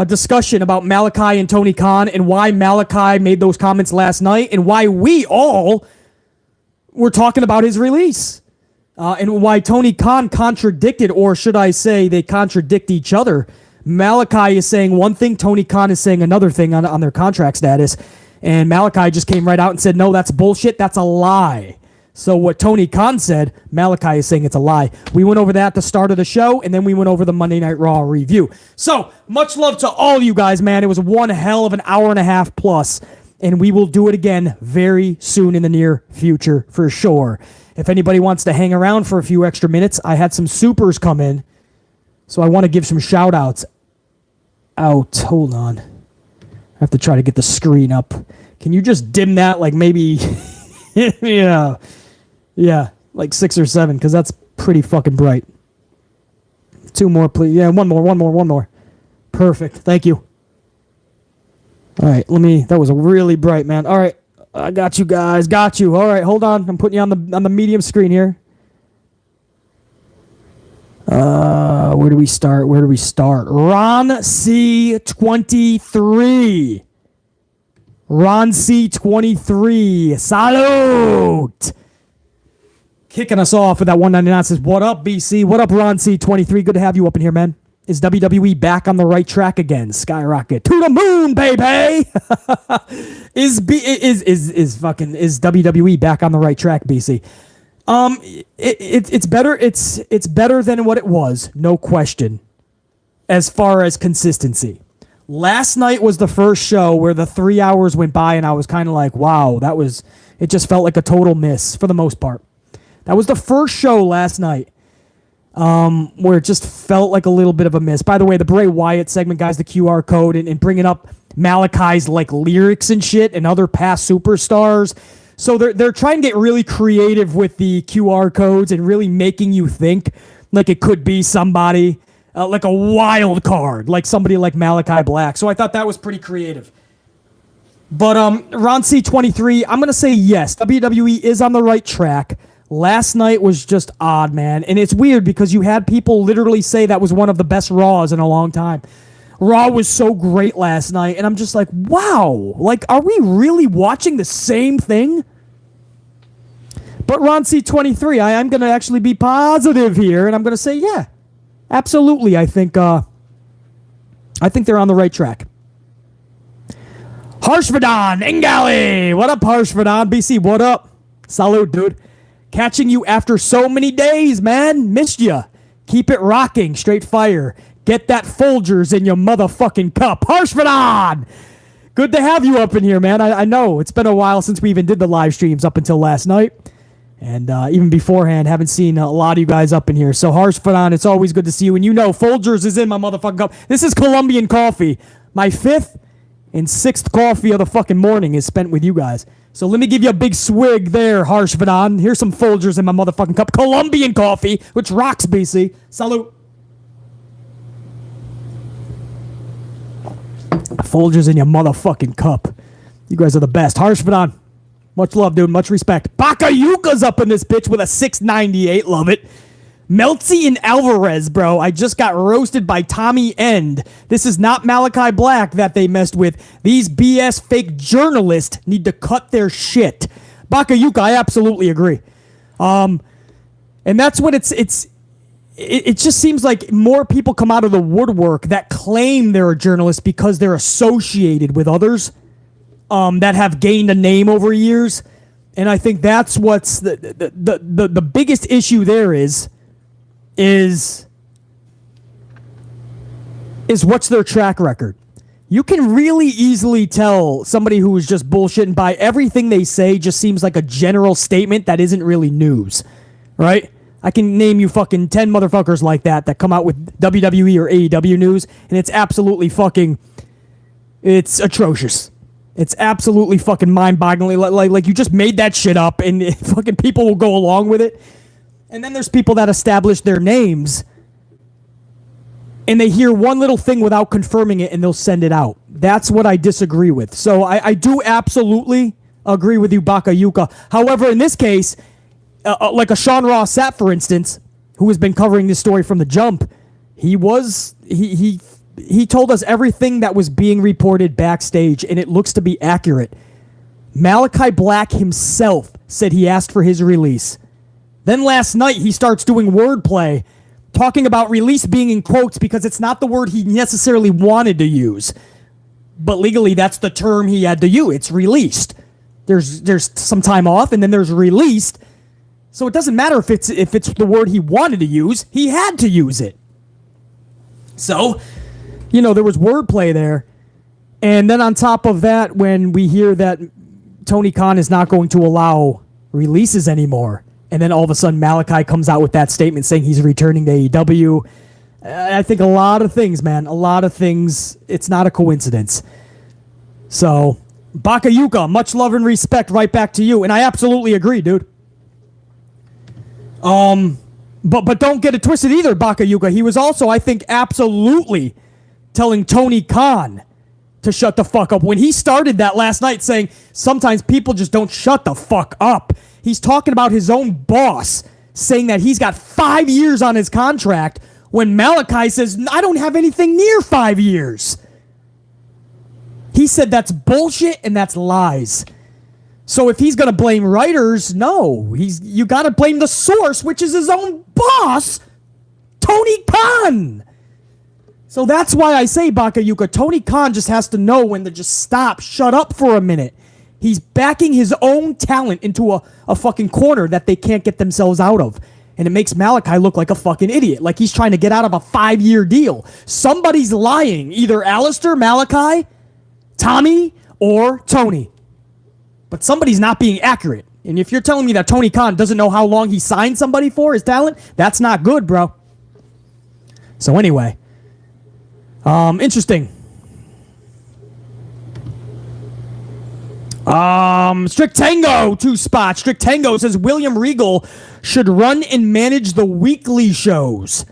discussion about Malakai and Tony Khan and why Malakai made those comments last night and why we all were talking about his release. And why Tony Khan contradicted, or should I say they contradict each other. Malakai is saying one thing, Tony Khan is saying another thing on their contract status. And Malakai just came right out and said, no, that's bullshit, that's a lie. So what Tony Khan said, Malakai is saying it's a lie. We went over that at the start of the show, and then we went over the Monday Night Raw review. So, much love to all you guys, man. It was one hell of an hour and a half plus, and we will do it again very soon in the near future for sure. If anybody wants to hang around for a few extra minutes, I had some supers come in, so I want to give some shout-outs out. Hold on. I have to try to get the screen up. Can you just dim that like maybe, yeah, like 6 or 7, because that's pretty fucking bright. 2 more, please. Yeah, one more. Perfect. Thank you. All right, that was a really bright, man. All right. I got you guys. Got you. All right, hold on. I'm putting you on the medium screen here. Where do we start? Ron C23. Ron C23. Salute. Kicking us off with that 199 says, what up, BC? What up, Ron C23? Good to have you up in here, man. Is WWE back on the right track again? Skyrocket to the moon, baby. Is WWE back on the right track, BC? It's better. It's better than what it was, no question. As far as consistency, last night was the first show where the 3 hours went by, and I was kind of like, wow, it just felt like a total miss for the most part. That was the first show last night. Where it just felt like a little bit of a miss. By the way, the Bray Wyatt segment, guys, the QR code and bringing up Malakai's like lyrics and shit and other past superstars. So they're trying to get really creative with the QR codes and really making you think like it could be somebody like a wild card, like somebody like Malakai Black. So I thought that was pretty creative. But Ron C23, I'm gonna say yes, WWE is on the right track. Last night was just odd, man. And it's weird because you had people literally say that was one of the best Raws in a long time. Raw was so great last night. And I'm just like, wow. Like, are we really watching the same thing? But Ron C23, I'm going to actually be positive here. And I'm going to say, yeah, absolutely. I think they're on the right track. Harshvardhan, Ingali. What up, Harshvardhan? BC, what up? Salute, dude. Catching you after so many days, man. Missed ya. Keep it rocking. Straight fire. Get that Folgers in your motherfucking cup. Harshvadan! Good to have you up in here, man. I know it's been a while since we even did the live streams up until last night. And even beforehand, haven't seen a lot of you guys up in here. So Harshvadan, it's always good to see you. And you know, Folgers is in my motherfucking cup. This is Colombian coffee. My 5th and 6th coffee of the fucking morning is spent with you guys. So let me give you a big swig there, Harshvadan. Here's some Folgers in my motherfucking cup. Colombian coffee, which rocks, BC. Salute. Folgers in your motherfucking cup. You guys are the best. Harshvadan, much love, dude. Much respect. Bakayuka's up in this bitch with a 698. Love it. Meltzy and Alvarez, bro. I just got roasted by Tommy End. This is not Malakai Black that they messed with. These BS fake journalists need to cut their shit. Bakayuka, I absolutely agree. And that's what it just seems like more people come out of the woodwork that claim they're a journalist because they're associated with others that have gained a name over years. And I think that's what's the biggest issue there is what's their track record. You can really easily tell somebody who is just bullshitting by everything they say just seems like a general statement that isn't really news, right? I can name you fucking 10 motherfuckers like that come out with WWE or AEW news, and it's absolutely fucking, it's atrocious. It's absolutely fucking mind-bogglingly, like you just made that shit up, and fucking people will go along with it. And then there's people that establish their names, and they hear one little thing without confirming it, and they'll send it out. That's what I disagree with. So I do absolutely agree with you, Bakayuka. However, in this case, like a Sean Ross Sapp, for instance, who has been covering this story from the jump, he told us everything that was being reported backstage, and it looks to be accurate. Malakai Black himself said he asked for his release. Then last night, he starts doing wordplay, talking about release being in quotes because it's not the word he necessarily wanted to use. But legally, that's the term he had to use. It's released. There's some time off, and then there's released. So it doesn't matter if it's the word he wanted to use. He had to use it. So, there was wordplay there. And then on top of that, when we hear that Tony Khan is not going to allow releases anymore, and then all of a sudden Malakai comes out with that statement saying he's returning to AEW. I think a lot of things, man. A lot of things. It's not a coincidence. So, Bakayuka, much love and respect right back to you. And I absolutely agree, dude. But don't get it twisted either, Bakayuka. He was also, I think, absolutely telling Tony Khan to shut the fuck up. When he started that last night saying sometimes people just don't shut the fuck up. He's talking about his own boss saying that he's got 5 years on his contract when Malakai says, I don't have anything near 5 years. He said that's bullshit and that's lies. So if he's going to blame writers, no. You got to blame the source, which is his own boss, Tony Khan. So that's why I say, Bakayuka, Tony Khan just has to know when to just stop, shut up for a minute. He's backing his own talent into a fucking corner that they can't get themselves out of. And it makes Malakai look like a fucking idiot. Like he's trying to get out of a 5-year deal. Somebody's lying. Either Alistair, Malakai, Tommy, or Tony. But somebody's not being accurate. And if you're telling me that Tony Khan doesn't know how long he signed somebody for, his talent, that's not good, bro. So anyway. Interesting. Strict Tango, 2 spots. Strict Tango says William Regal should run and manage the weekly shows.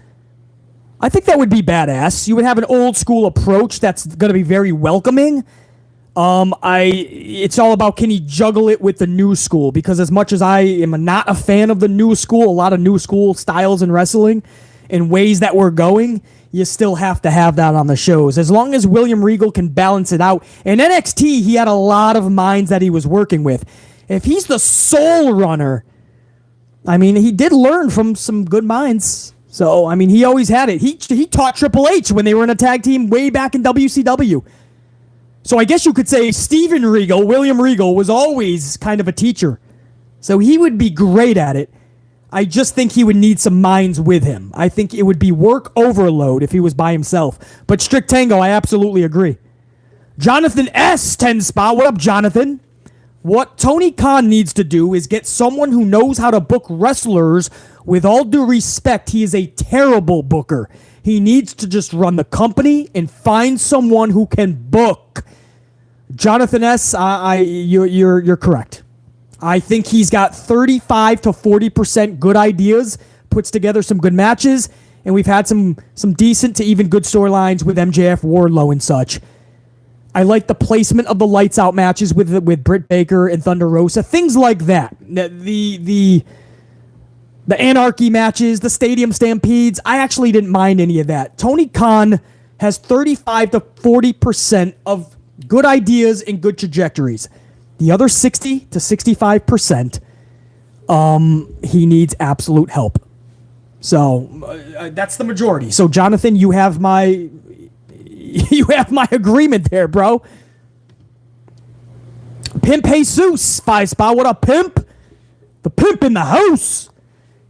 I think that would be badass. You would have an old school approach that's going to be very welcoming. It's all about can he juggle it with the new school, because as much as I am not a fan of the new school, a lot of new school styles in wrestling and ways that we're going, you still have to have that on the shows. As long as William Regal can balance it out. In NXT, he had a lot of minds that he was working with. If he's the sole runner, I mean, he did learn from some good minds. So, I mean, he always had it. He taught Triple H when they were in a tag team way back in WCW. So I guess you could say Steven Regal, William Regal, was always kind of a teacher. So he would be great at it. I just think he would need some minds with him. I think it would be work overload if he was by himself. But Strict Tango, I absolutely agree. Jonathan S. 10 spot. What up, Jonathan? What Tony Khan needs to do is get someone who knows how to book wrestlers. With all due respect, he is a terrible booker. He needs to just run the company and find someone who can book. Jonathan S., you're correct. I think he's got 35 to 40% good ideas, puts together some good matches, and we've had some decent to even good storylines with MJF, Wardlow, and such. I like the placement of the lights out matches with Britt Baker and Thunder Rosa, things like that. The Anarchy matches, the Stadium Stampedes, I actually didn't mind any of that. Tony Khan has 35 to 40% of good ideas and good trajectories. The other 60 to 65%, he needs absolute help. So that's the majority. So Jonathan, you have my agreement there, bro. Pimp Jesus, 5 spot. What up, Pimp? The pimp in the house.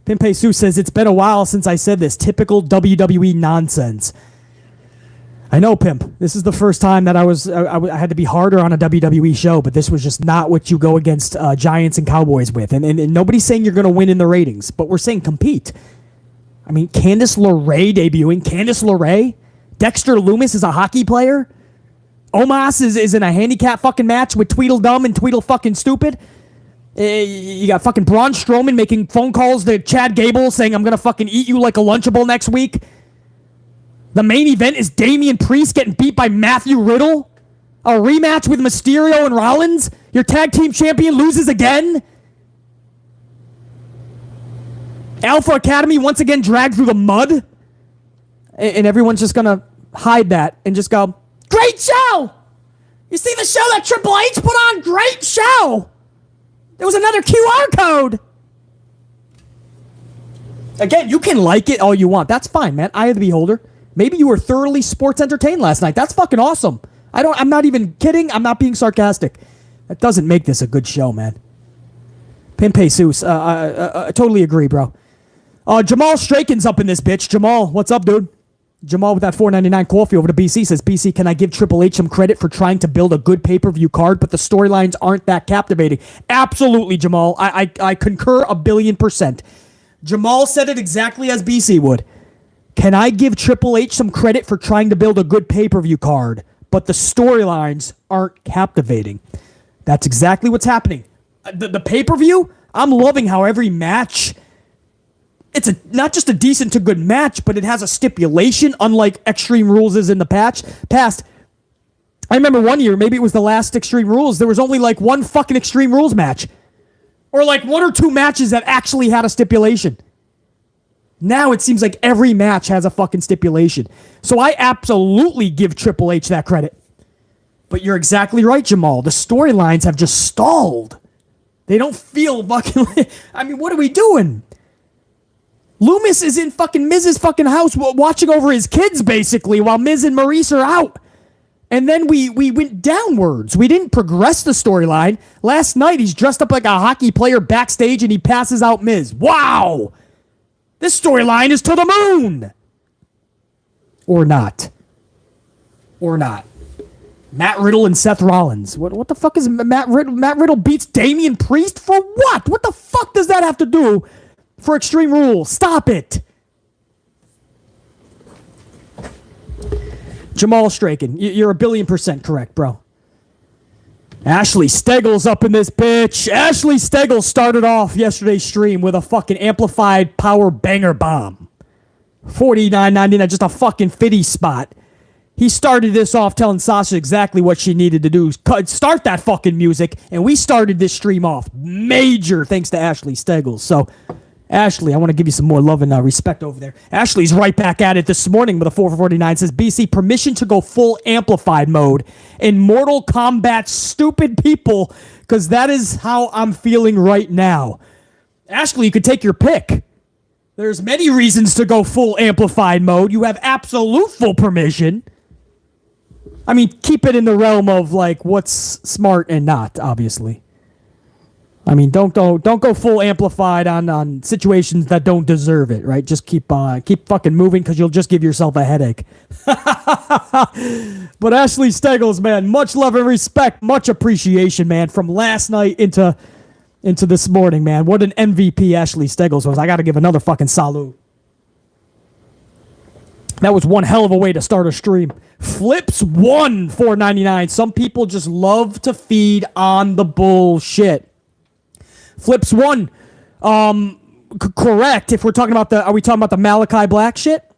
Pimp Jesus says, it's been a while since I said this. Typical WWE nonsense. I know, Pimp. This is the first time that I had to be harder on a WWE show, but this was just not what you go against Giants and Cowboys with. And nobody's saying you're going to win in the ratings, but we're saying compete. I mean, Candice LeRae debuting. Candice LeRae? Dexter Lumis is a hockey player? Omos is in a handicap fucking match with Tweedledum and Tweedle fucking Stupid? You got fucking Braun Strowman making phone calls to Chad Gable saying, I'm going to fucking eat you like a Lunchable next week? The main event is Damien Priest getting beat by Matthew Riddle? A rematch with Mysterio and Rollins? Your tag team champion loses again? Alpha Academy once again dragged through the mud? And everyone's just going to hide that and just go, great show! You see the show that Triple H put on? Great show! There was another QR code! Again, you can like it all you want. That's fine, man. Eye of the beholder. Maybe you were thoroughly sports entertained last night. That's fucking awesome. I'm not even kidding. I'm not being sarcastic. That doesn't make this a good show, man. Pimp Jesus. I totally agree, bro. Jamal Straken's up in this bitch. Jamal, what's up, dude? Jamal with that $4.99 coffee over to BC says, BC, can I give Triple H some credit for trying to build a good pay-per-view card, but the storylines aren't that captivating? Absolutely, Jamal. I concur 1,000,000,000%. Jamal said it exactly as BC would. Can I give Triple H some credit for trying to build a good pay-per-view card, but the storylines aren't captivating? That's exactly what's happening. The pay-per-view, I'm loving how every match, it's not just a decent to good match, but it has a stipulation, unlike Extreme Rules is in the past. I remember one year, maybe it was the last Extreme Rules, there was only like one fucking Extreme Rules match. Or like 1 or 2 matches that actually had a stipulation. Now it seems like every match has a fucking stipulation. So I absolutely give Triple H that credit. But you're exactly right, Jamal. The storylines have just stalled. They don't feel fucking... I mean, what are we doing? Lumis is in fucking Miz's fucking house watching over his kids, basically, while Miz and Maurice are out. And then we went downwards. We didn't progress the storyline. Last night, he's dressed up like a hockey player backstage and he passes out Miz. Wow! This storyline is to the moon! Or not. Or not. Matt Riddle and Seth Rollins. What the fuck is Matt Riddle? Matt Riddle beats Damian Priest for what? What the fuck does that have to do for Extreme Rules? Stop it! Jamal Straken, you're 1,000,000,000% correct, bro. Ashley Steggles up in this bitch. Ashley Steggles started off yesterday's stream with a fucking amplified power banger bomb. $49.99, just a fucking fitty spot. He started this off telling Sasha exactly what she needed to do. Start that fucking music, and we started this stream off major thanks to Ashley Steggles. So, Ashley, I want to give you some more love and respect over there. Ashley's right back at it this morning with a 449. Says, BC, permission to go full amplified mode in Mortal Kombat, stupid people, because that is how I'm feeling right now. Ashley, you could take your pick. There's many reasons to go full amplified mode. You have absolute full permission. I mean, keep it in the realm of, like, what's smart and not, obviously. I mean, don't go full amplified on situations that don't deserve it, right? Just keep fucking moving because you'll just give yourself a headache. But Ashley Steggles, man, much love and respect, much appreciation, man, from last night into this morning, man. What an MVP Ashley Steggles was. I got to give another fucking salute. That was one hell of a way to start a stream. Flips won $4.99. Some people just love to feed on the bullshit. Flips won. Correct. If we're talking about are we talking about the Malakai Black shit?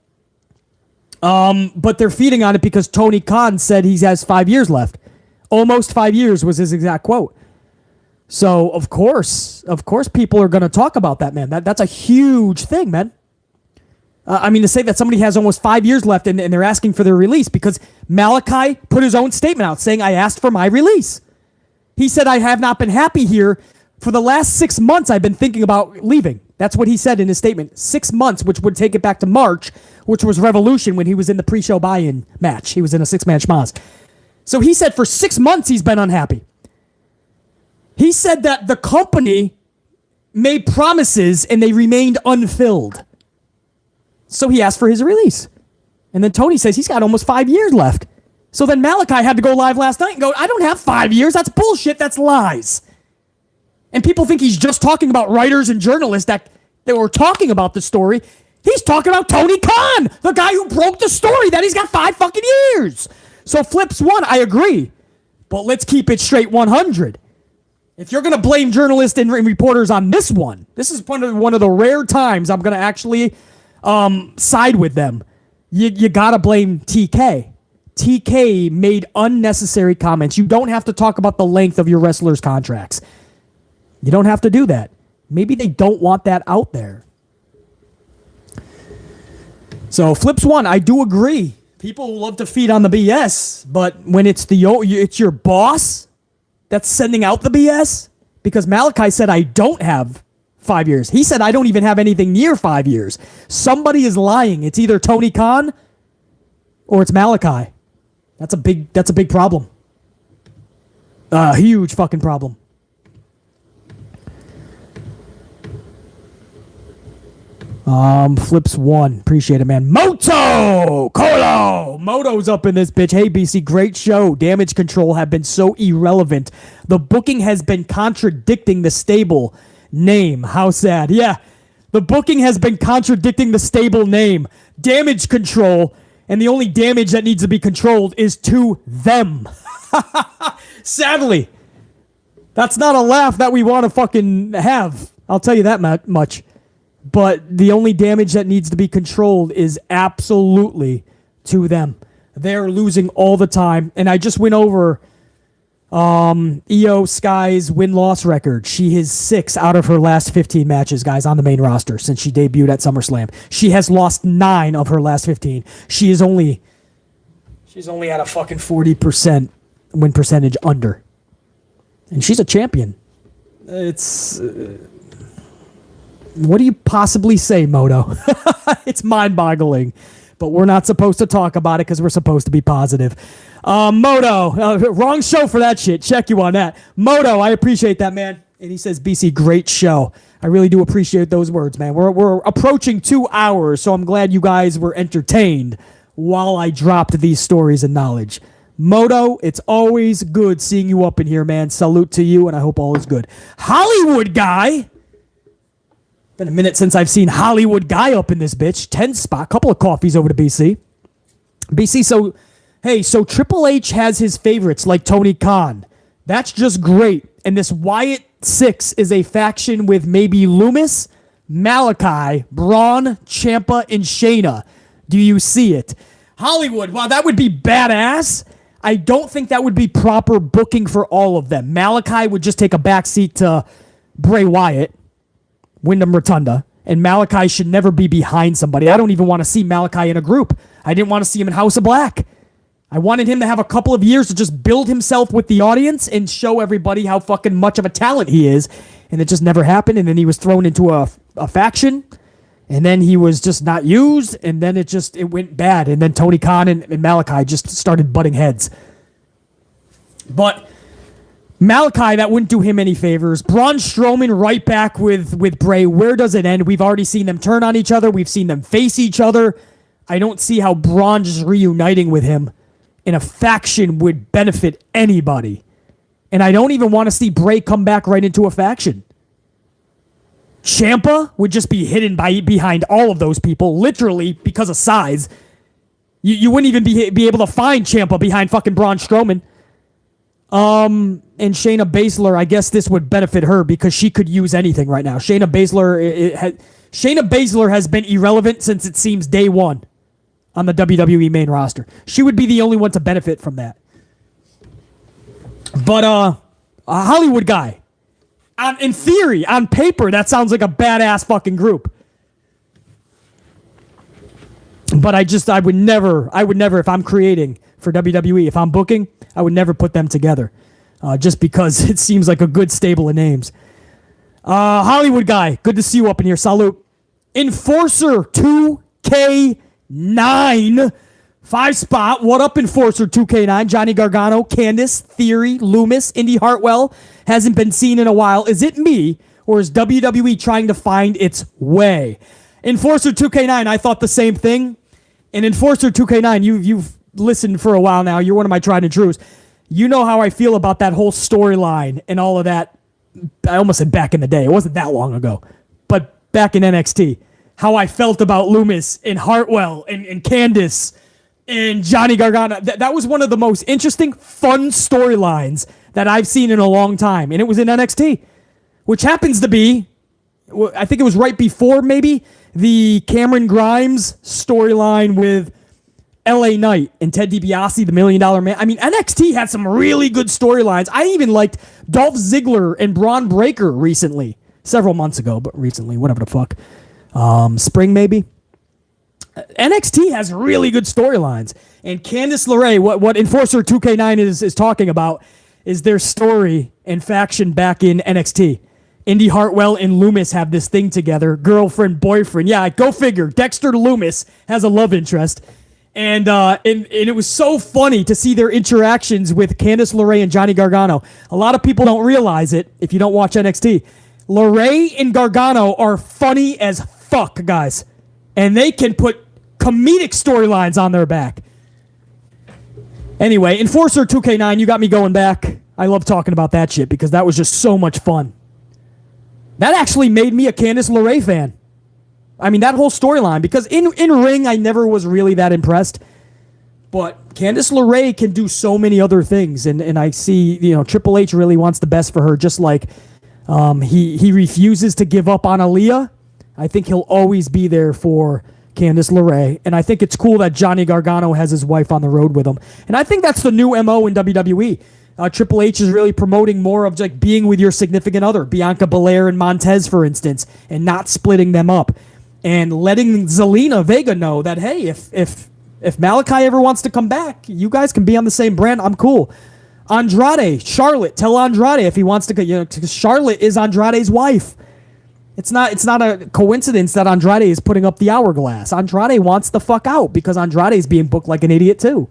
But they're feeding on it because Tony Khan said he has 5 years left. Almost 5 years was his exact quote. So of course people are going to talk about that, man. That's a huge thing, man. I mean, to say that somebody has almost 5 years left and they're asking for their release because Malakai put his own statement out saying, I asked for my release. He said, I have not been happy here. For the last 6 months, I've been thinking about leaving. That's what he said in his statement. 6 months, which would take it back to March, which was Revolution when he was in the pre-show buy-in match. He was in a 6-man schmoz. So he said for 6 months he's been unhappy. He said that the company made promises and they remained unfilled. So he asked for his release. And then Tony says he's got almost 5 years left. So then Malakai had to go live last night and go, I don't have 5 years. That's bullshit. That's lies. And people think he's just talking about writers and journalists that were talking about the story. He's talking about Tony Khan, the guy who broke the story that he's got 5 fucking years. So Flips won, I agree. But let's keep it straight 100. If you're going to blame journalists and reporters on this one, this is one of the rare times I'm going to actually side with them. You got to blame TK. TK made unnecessary comments. You don't have to talk about the length of your wrestlers' contracts. You don't have to do that. Maybe they don't want that out there. So Flips won. I do agree. People love to feed on the BS, but when it's your boss that's sending out the BS, because Malakai said I don't have 5 years. He said I don't even have anything near 5 years. Somebody is lying. It's either Tony Khan or it's Malakai. That's a big problem. A huge fucking problem. Flips won. Appreciate it, man. Moto's up in this bitch. Hey, BC, great show. Damage Control have been so irrelevant. The booking has been contradicting the stable name. How sad. Yeah, the booking has been contradicting the stable name. Damage Control, and the only damage that needs to be controlled is to them. Sadly, that's not a laugh that we want to fucking have. I'll tell you that much. But the only damage that needs to be controlled is absolutely to them. They're losing all the time. And I just went over Iyo Sky's win-loss record. She is 6 out of her last 15 matches, guys, on the main roster since she debuted at SummerSlam. She has lost 9 of her last 15. She's only at a fucking 40% win percentage under. And she's a champion. It's... what do you possibly say, Moto? It's mind-boggling. But we're not supposed to talk about it because we're supposed to be positive. Moto, wrong show for that shit. Check you on that. Moto, I appreciate that, man. And he says, BC, great show. I really do appreciate those words, man. We're approaching 2 hours, so I'm glad you guys were entertained while I dropped these stories and knowledge. Moto, it's always good seeing you up in here, man. Salute to you, and I hope all is good. Hollywood guy. Been a minute since I've seen Hollywood guy up in this bitch. 10 spot, couple of coffees over to BC. BC, so Triple H has his favorites like Tony Khan. That's just great. And this Wyatt 6 is a faction with maybe Lumis, Malakai, Braun, Ciampa, and Shayna. Do you see it? Hollywood, wow, that would be badass. I don't think that would be proper booking for all of them. Malakai would just take a backseat to Bray Wyatt. Wyndham Rotunda, and Malakai should never be behind somebody. I don't even want to see Malakai in a group. I didn't want to see him in House of Black. I wanted him to have a couple of years to just build himself with the audience and show everybody how fucking much of a talent he is, and it just never happened, and then he was thrown into a faction, and then he was just not used, and then it went bad, and then Tony Khan and Malakai just started butting heads. But Malakai, that wouldn't do him any favors. Braun Strowman right back with Bray. Where does it end? We've already seen them turn on each other. We've seen them face each other. I don't see how Braun just reuniting with him in a faction would benefit anybody. And I don't even want to see Bray come back right into a faction. Ciampa would just be hidden behind all of those people, literally because of size. You wouldn't even be able to find Ciampa behind fucking Braun Strowman. And Shayna Baszler, I guess this would benefit her because she could use anything right now. Shayna Baszler has been irrelevant since it seems day one on the WWE main roster. She would be the only one to benefit from that. But a Hollywood guy, in theory, on paper, that sounds like a badass fucking group. But I would never, if I'm creating for WWE, if I'm booking, I would never put them together. Just because it seems like a good stable of names. Hollywood guy, good to see you up in here. Salute. Enforcer 2K9. 5 spot. What up, Enforcer 2K9? Johnny Gargano, Candice, Theory, Lumis, Indy Hartwell. Hasn't been seen in a while. Is it me, or is WWE trying to find its way? Enforcer 2K9, I thought the same thing. And Enforcer 2K9, you've listened for a while now. You're one of my tried and trues. You know how I feel about that whole storyline and all of that. I almost said back in the day. It wasn't that long ago. But back in NXT. How I felt about Lumis and Hartwell and Candice and Johnny Gargano. That was one of the most interesting, fun storylines that I've seen in a long time. And it was in NXT. Which happens to be, I think it was right before maybe, the Cameron Grimes storyline with LA Knight and Ted DiBiase, the $1 Million Man. I mean, NXT had some really good storylines. I even liked Dolph Ziggler and Braun Breaker recently. Several months ago, but recently, whatever the fuck. Spring, maybe? NXT has really good storylines. And Candice LeRae, what Enforcer 2K9 is talking about, is their story and faction back in NXT. Indy Hartwell and Lumis have this thing together. Girlfriend, boyfriend. Yeah, go figure. Dexter Lumis has a love interest. And it was so funny to see their interactions with Candice LeRae and Johnny Gargano. A lot of people don't realize it if you don't watch NXT. LeRae and Gargano are funny as fuck, guys. And they can put comedic storylines on their back. Anyway, Enforcer 2K9, you got me going back. I love talking about that shit because that was just so much fun. That actually made me a Candice LeRae fan. I mean, that whole storyline, because in ring, I never was really that impressed. But Candice LeRae can do so many other things. And I see, Triple H really wants the best for her, just like he refuses to give up on Aaliyah. I think he'll always be there for Candice LeRae. And I think it's cool that Johnny Gargano has his wife on the road with him. And I think that's the new MO in WWE. Triple H is really promoting more of like being with your significant other, Bianca Belair and Montez, for instance, and not splitting them up. And letting Zelina Vega know that, hey, if Malakai ever wants to come back, you guys can be on the same brand. I'm cool. Andrade, Charlotte, tell Andrade if he wants to, because Charlotte is Andrade's wife. It's not a coincidence that Andrade is putting up the hourglass. Andrade wants the fuck out because Andrade's being booked like an idiot too.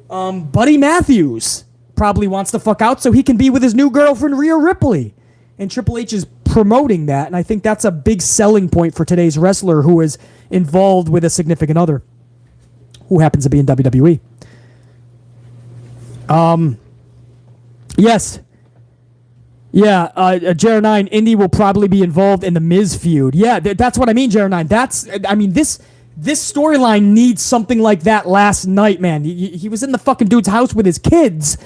Buddy Matthews probably wants to fuck out so he can be with his new girlfriend, Rhea Ripley. And Triple H is promoting that, and I think that's a big selling point for today's wrestler who is involved with a significant other who happens to be in WWE. Yes. Yeah, JR9, Indy will probably be involved in the Miz feud. Yeah, that's what I mean, JR9. This storyline needs something like that last night, man. He was in the fucking dude's house with his kids,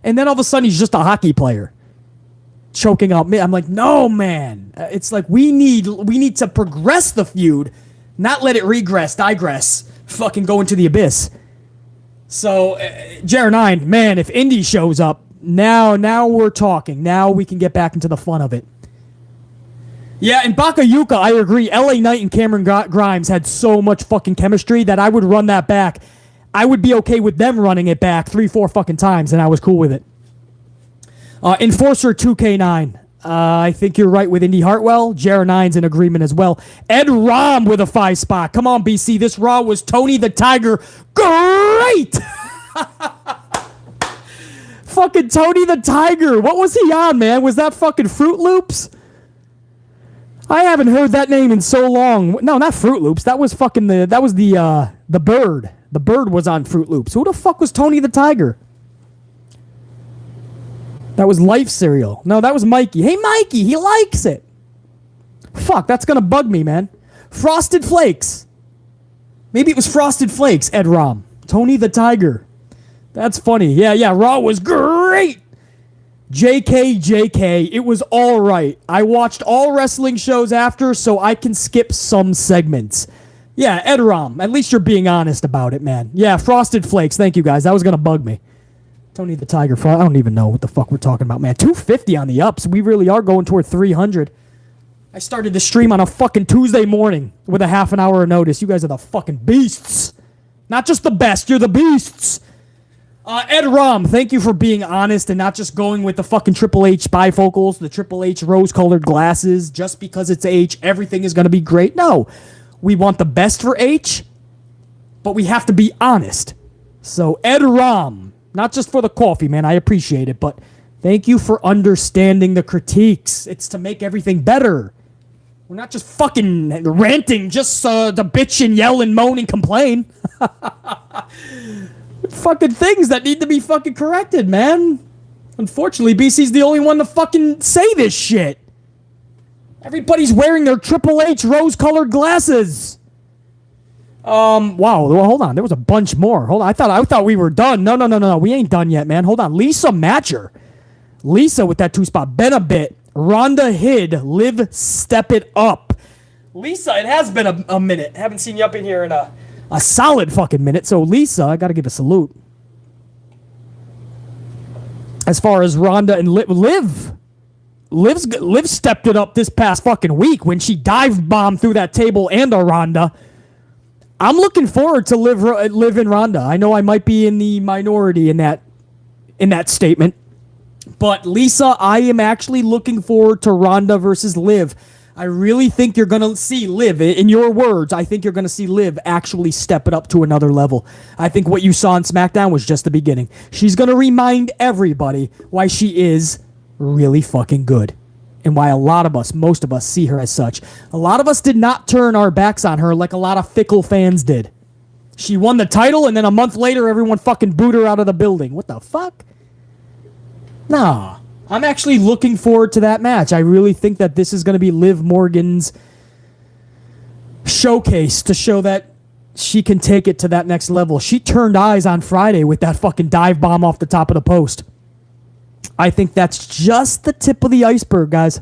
and then all of a sudden he's just a hockey player. Choking out me. I'm like, no, man. It's like we need to progress the feud, not let it digress, fucking go into the abyss. So, JR9, man, if Indy shows up, now we're talking. Now we can get back into the fun of it. Yeah, and Bakayuka, I agree. LA Knight and Cameron Grimes had so much fucking chemistry that I would run that back. I would be okay with them running it back 3-4 fucking times, and I was cool with it. Enforcer 2K9. I think you're right with Indy Hartwell. JR9's in agreement as well. Ed Rom with a 5 spot. Come on, BC. This Raw was Tony the Tiger. Great! Fucking Tony the Tiger. What was he on, man? Was that fucking Fruit Loops? I haven't heard that name in so long. No, not Fruit Loops. That was fucking the bird. The bird was on Fruit Loops. Who the fuck was Tony the Tiger? That was Life cereal. No, that was Mikey. Hey, Mikey, he likes it. Fuck, that's gonna bug me, man. Frosted Flakes. Maybe it was Frosted Flakes, Ed Rom. Tony the Tiger. That's funny. Yeah, Raw was great. JK, it was all right. I watched all wrestling shows after, so I can skip some segments. Yeah, Ed Rom, at least you're being honest about it, man. Yeah, Frosted Flakes, thank you guys. That was going to bug me. Tony the Tiger, I don't even know what the fuck we're talking about, man. 250 on the ups. We really are going toward 300. I started the stream on a fucking Tuesday morning with a half an hour of notice. You guys are the fucking beasts. Not just the best, you're the beasts. Ed Rom, thank you for being honest and not just going with the fucking Triple H bifocals, the Triple H rose-colored glasses. Just because it's H, everything is going to be great. No, we want the best for H, but we have to be honest. So Ed Rom, not just for the coffee, man, I appreciate it, but thank you for understanding the critiques. It's to make everything better. We're not just fucking ranting just to bitch and yell and moan and complain. Fucking things that need to be fucking corrected, man. Unfortunately, BC's the only one to fucking say this shit. Everybody's wearing their Triple H rose-colored glasses. Wow. Well, hold on. There was a bunch more. Hold on. I thought we were done. No. We ain't done yet, man. Hold on. Lisa Matcher. Lisa with that 2-spot. Been a bit. Rhonda Hid. Liv Step It Up. Lisa, it has been a minute. Haven't seen you up in here in a solid fucking minute. So, Lisa, I got to give a salute. As far as Rhonda and Liv stepped it up this past fucking week when she dive bombed through that table and a Rhonda. I'm looking forward to Liv and Rhonda. I know I might be in the minority in that statement. But, Lisa, I am actually looking forward to Rhonda versus Liv. I really think you're going to see Liv, in your words, I think you're going to see Liv actually step it up to another level. I think what you saw on SmackDown was just the beginning. She's going to remind everybody why she is really fucking good. And why a lot of us, most of us, see her as such. A lot of us did not turn our backs on her like a lot of fickle fans did. She won the title, and then a month later, everyone fucking booed her out of the building. What the fuck? Nah. I'm actually looking forward to that match. I really think that this is going to be Liv Morgan's showcase to show that she can take it to that next level. She turned eyes on Friday with that fucking dive bomb off the top of the post. I think that's just the tip of the iceberg, guys.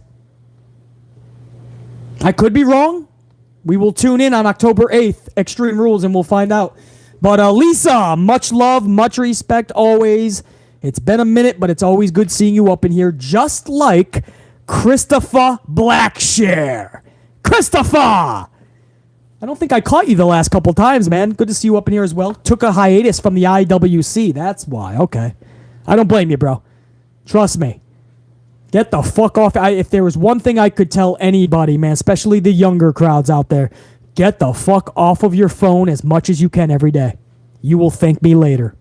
I could be wrong. We will tune in on October 8th, Extreme Rules, and we'll find out. But Lisa, much love, much respect always. It's been a minute, but it's always good seeing you up in here, just like Christopher Blackshare. Christopher! I don't think I caught you the last couple times, man. Good to see you up in here as well. Took a hiatus from the IWC. That's why. Okay. I don't blame you, bro. Trust me. Get the fuck off. If there was one thing I could tell anybody, man, especially the younger crowds out there, get the fuck off of your phone as much as you can every day. You will thank me later.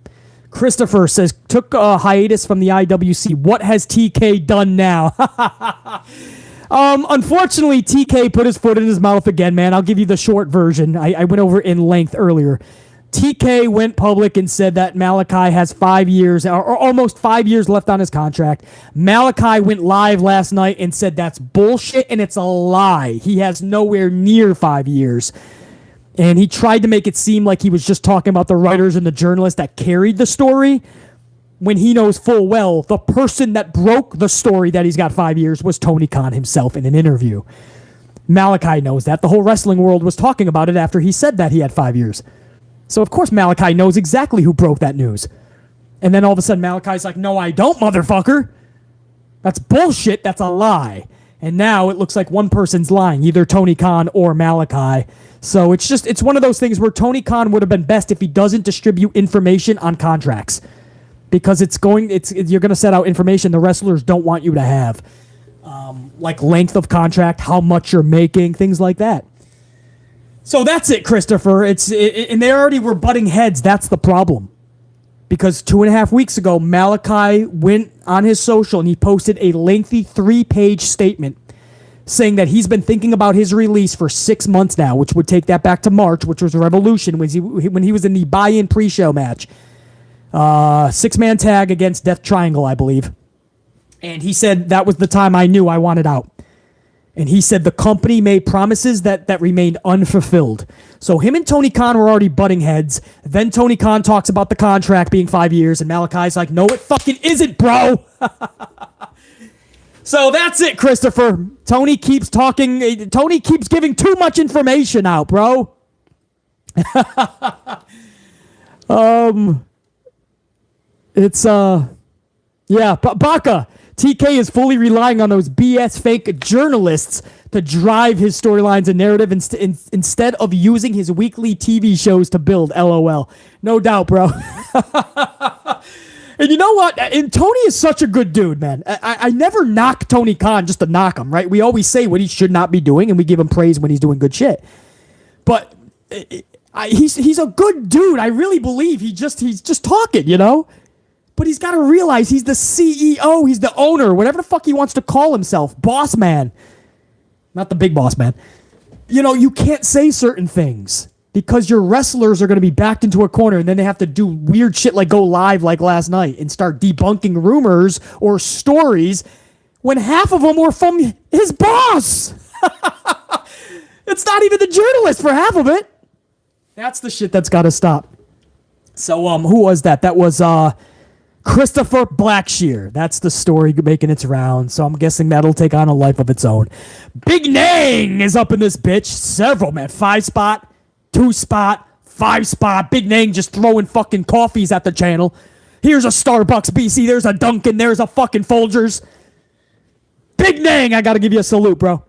Christopher says, took a hiatus from the IWC. What has TK done now? Unfortunately, TK put his foot in his mouth again, man. I'll give you the short version. I went over in length earlier. TK went public and said that Malakai has 5 years, or almost 5 years left on his contract. Malakai went live last night and said that's bullshit and it's a lie. He has nowhere near 5 years. And he tried to make it seem like he was just talking about the writers and the journalists that carried the story, when he knows full well the person that broke the story that he's got 5 years was Tony Khan himself in an interview. Malakai knows that. The whole wrestling world was talking about it after he said that he had 5 years. So, of course, Malakai knows exactly who broke that news. And then all of a sudden, Malakai's like, no, I don't, motherfucker. That's bullshit. That's a lie. And now it looks like one person's lying, either Tony Khan or Malakai. So it's one of those things where Tony Khan would have been best if he doesn't distribute information on contracts. Because you're going to set out information the wrestlers don't want you to have. Like length of contract, how much you're making, things like that. So that's it, Christopher. And they already were butting heads. That's the problem. Because 2.5 weeks ago, Malakai went on his social and he posted a lengthy 3-page statement saying that he's been thinking about his release for 6 months now, which would take that back to March, which was Revolution, when he was in the buy-in pre-show match. 6-man tag against Death Triangle, I believe. And he said that was the time I knew I wanted out. And he said the company made promises that remained unfulfilled. So him and Tony Khan were already butting heads. Then Tony Khan talks about the contract being 5 years, and Malakai's like, no, it fucking isn't, bro. So that's it, Christopher. Tony keeps talking. Tony keeps giving too much information out, bro. Baka. TK is fully relying on those BS fake journalists to drive his storylines and narrative instead of using his weekly TV shows to build. LOL. No doubt, bro. And you know what? And Tony is such a good dude, man. I never knock Tony Khan just to knock him, right? We always say what he should not be doing, and we give him praise when he's doing good shit. But he's a good dude. I really believe he's just talking, you know? But he's got to realize he's the CEO. He's the owner, whatever the fuck he wants to call himself. Boss man. Not the big boss man. You know, you can't say certain things because your wrestlers are going to be backed into a corner and then they have to do weird shit like go live like last night and start debunking rumors or stories when half of them were from his boss. It's not even the journalist for half of it. That's the shit that's got to stop. So, who was that? That was, Christopher Blackshear. That's the story making its round, so I'm guessing that'll take on a life of its own. Big Nang is up in this bitch. Several, man. 5-spot, 2-spot, 5-spot. Big Nang just throwing fucking coffees at the channel. Here's a Starbucks, BC. There's a Dunkin'. There's a fucking Folgers. Big Nang, I gotta give you a salute, bro.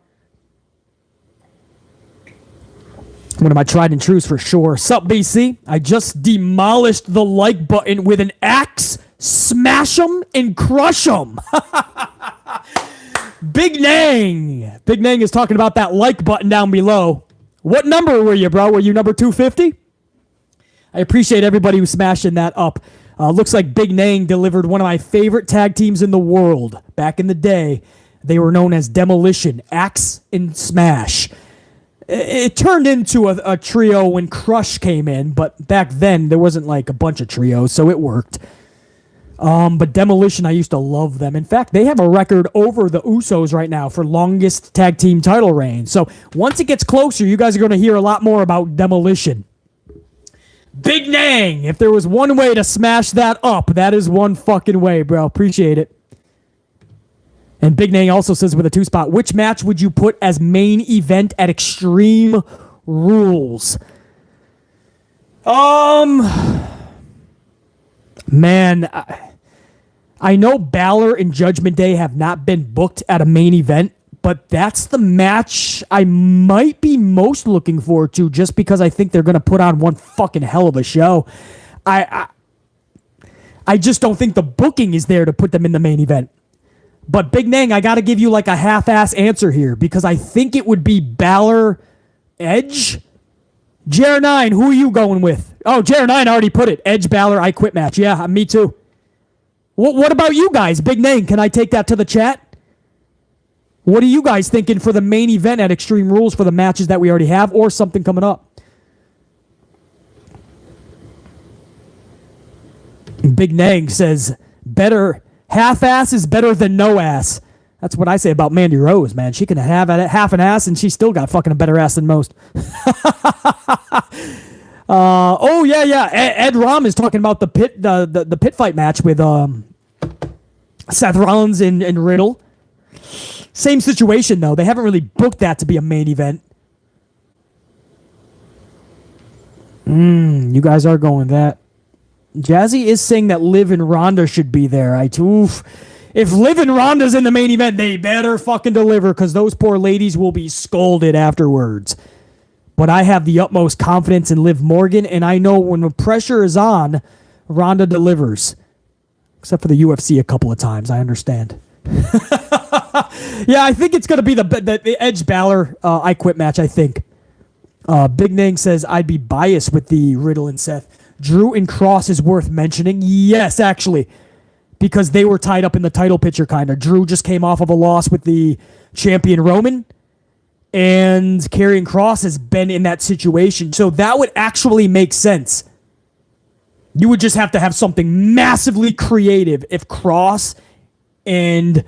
One of my tried and trues for sure. Sup, BC? I just demolished the like button with an axe. Smash them and crush them. Big Nang. Big Nang is talking about that like button down below. What number were you, bro? Were you number 250? I appreciate everybody who's smashing that up. Looks like Big Nang delivered one of my favorite tag teams in the world. Back in the day, they were known as Demolition, Axe, and Smash. It turned into a trio when Crush came in, but back then there wasn't like a bunch of trios, so it worked. But Demolition, I used to love them. In fact, they have a record over the Usos right now for longest tag team title reign. So once it gets closer, you guys are going to hear a lot more about Demolition. Big Nang, if there was one way to smash that up, that is one fucking way, bro. Appreciate it. And Big Nang also says with a 2-spot, which match would you put as main event at Extreme Rules? Man, I know Balor and Judgment Day have not been booked at a main event, but that's the match I might be most looking forward to just because I think they're going to put on one fucking hell of a show. I just don't think the booking is there to put them in the main event. But Big Nang, I got to give you like a half-ass answer here because I think it would be Balor Edge. JR9, who are you going with? Oh, JR9 already put it. Edge, Balor, I quit match. Yeah, me too. What about you guys? Big Nang, can I take that to the chat? What are you guys thinking for the main event at Extreme Rules for the matches that we already have or something coming up? Big Nang says, better half-ass is better than no ass. That's what I say about Mandy Rose, man. She can have half an ass, and she still got fucking a better ass than most. Ed Rom is talking about the pit fight match with Seth Rollins and Riddle. Same situation, though. They haven't really booked that to be a main event. You guys are going that. Jazzy is saying that Liv and Ronda should be there. If Liv and Ronda's in the main event, they better fucking deliver because those poor ladies will be scolded afterwards. But I have the utmost confidence in Liv Morgan, and I know when the pressure is on, Ronda delivers. Except for the UFC a couple of times, I understand. Yeah, I think it's going to be the Edge Balor I Quit match, I think. Big Nang says, I'd be biased with the Riddle and Seth. Drew and Cross is worth mentioning. Yes, actually, because they were tied up in the title picture, kind of. Drew just came off of a loss with the champion Roman, and Karrion Kross has been in that situation. So that would actually make sense. You would just have to have something massively creative if Kross and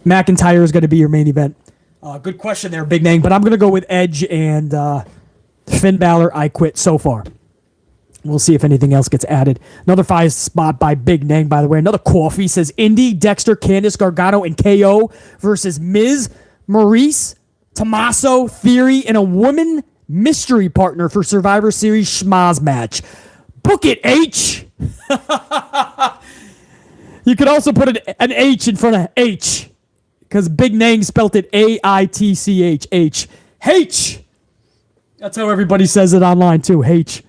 McIntyre is going to be your main event. Good question there, Big Nang, but I'm going to go with Edge and Finn Balor. I quit so far. We'll see if anything else gets added. Another 5 spot by Big Nang, by the way. Another coffee says Indy, Dexter, Candice, Gargano, and KO versus Miz, Maurice, Tommaso, Theory, and a woman mystery partner for Survivor Series schmaz match. Book it, H. You could also put an H in front of H because Big Nang spelt it AITCH. H. That's how everybody says it online too. H.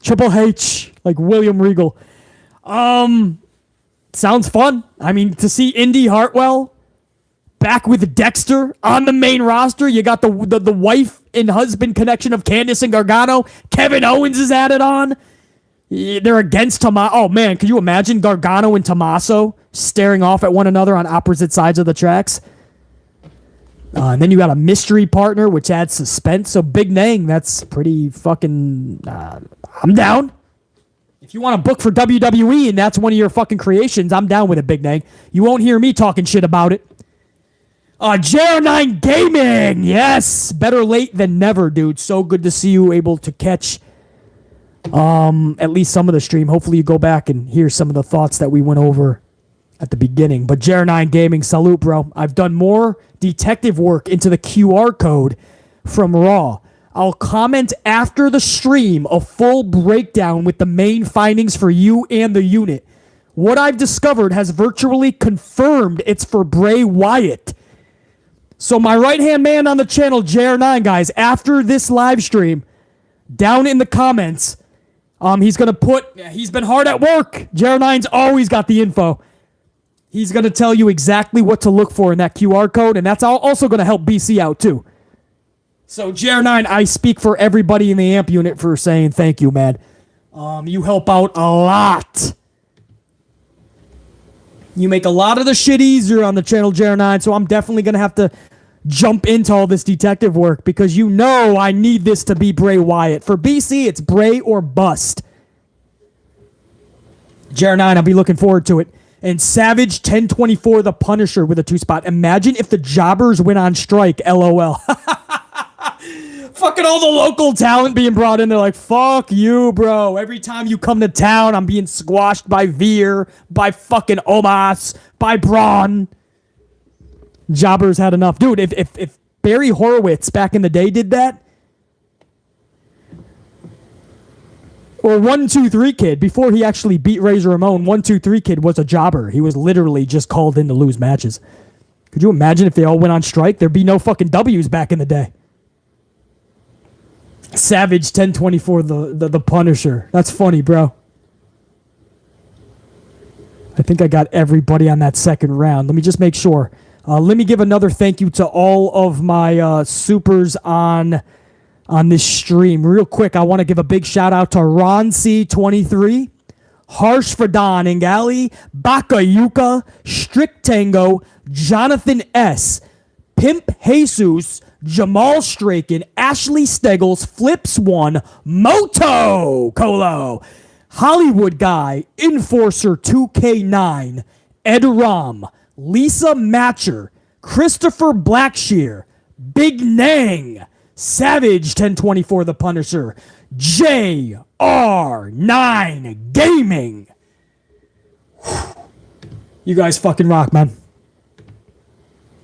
Triple H, like William Regal. Sounds fun. I mean, to see Indy Hartwell back with Dexter on the main roster. You got the wife and husband connection of Candice and Gargano. Kevin Owens is added on. They're against Tommaso. Oh, man, could you imagine Gargano and Tommaso staring off at one another on opposite sides of the tracks? And then you got a mystery partner, which adds suspense. So Big Nang, that's pretty fucking... I'm down. If you want to book for WWE and that's one of your fucking creations, I'm down with it, Big Nang. You won't hear me talking shit about it. JR9 Gaming. Yes. Better late than never, dude. So good to see you able to catch at least some of the stream. Hopefully you go back and hear some of the thoughts that we went over at the beginning. But JR9 Gaming, salute, bro. I've done more detective work into the QR code from Raw. I'll comment after the stream a full breakdown with the main findings for you and the unit. What I've discovered has virtually confirmed it's for Bray Wyatt. So my right-hand man on the channel, JR9, guys, after this live stream, down in the comments, he's going to put, he's been hard at work. JR9's always got the info. He's going to tell you exactly what to look for in that QR code, and that's also going to help BC out, too. So, JR9, I speak for everybody in the AMP unit for saying thank you, man. You help out a lot. You make a lot of the shit easier on the channel, JR9, so I'm definitely going to have to jump into all this detective work because you know I need this to be Bray Wyatt. For BC, it's Bray or bust. JR9, I'll be looking forward to it. And Savage 1024, the Punisher with a 2-spot. Imagine if the jobbers went on strike, LOL. Fucking all the local talent being brought in. They're like, fuck you, bro. Every time you come to town, I'm being squashed by Veer, by fucking Omos, by Braun. Jobbers had enough. Dude, if Barry Horowitz back in the day did that, or 1-2-3 Kid, before he actually beat Razor Ramon, 1-2-3 Kid was a jobber. He was literally just called in to lose matches. Could you imagine if they all went on strike? There'd be no fucking W's back in the day. Savage 1024, the Punisher. That's funny, bro. I think I got everybody on that second round. Let me just make sure. Let me give another thank you to all of my supers on this stream. Real quick, I want to give a big shout out to Ron C23, Harsh Fadan, Ingali, Bakayuka, Strict Tango, Jonathan S, Pimp Jesus, Jamal Straken, Ashley Steggles, Flips1, Moto Colo, Hollywood Guy, Enforcer 2K9, Ed Rom, Lisa Matcher, Christopher Blackshear, Big Nang, Savage 1024 the Punisher, JR9 Gaming. You guys fucking rock, man.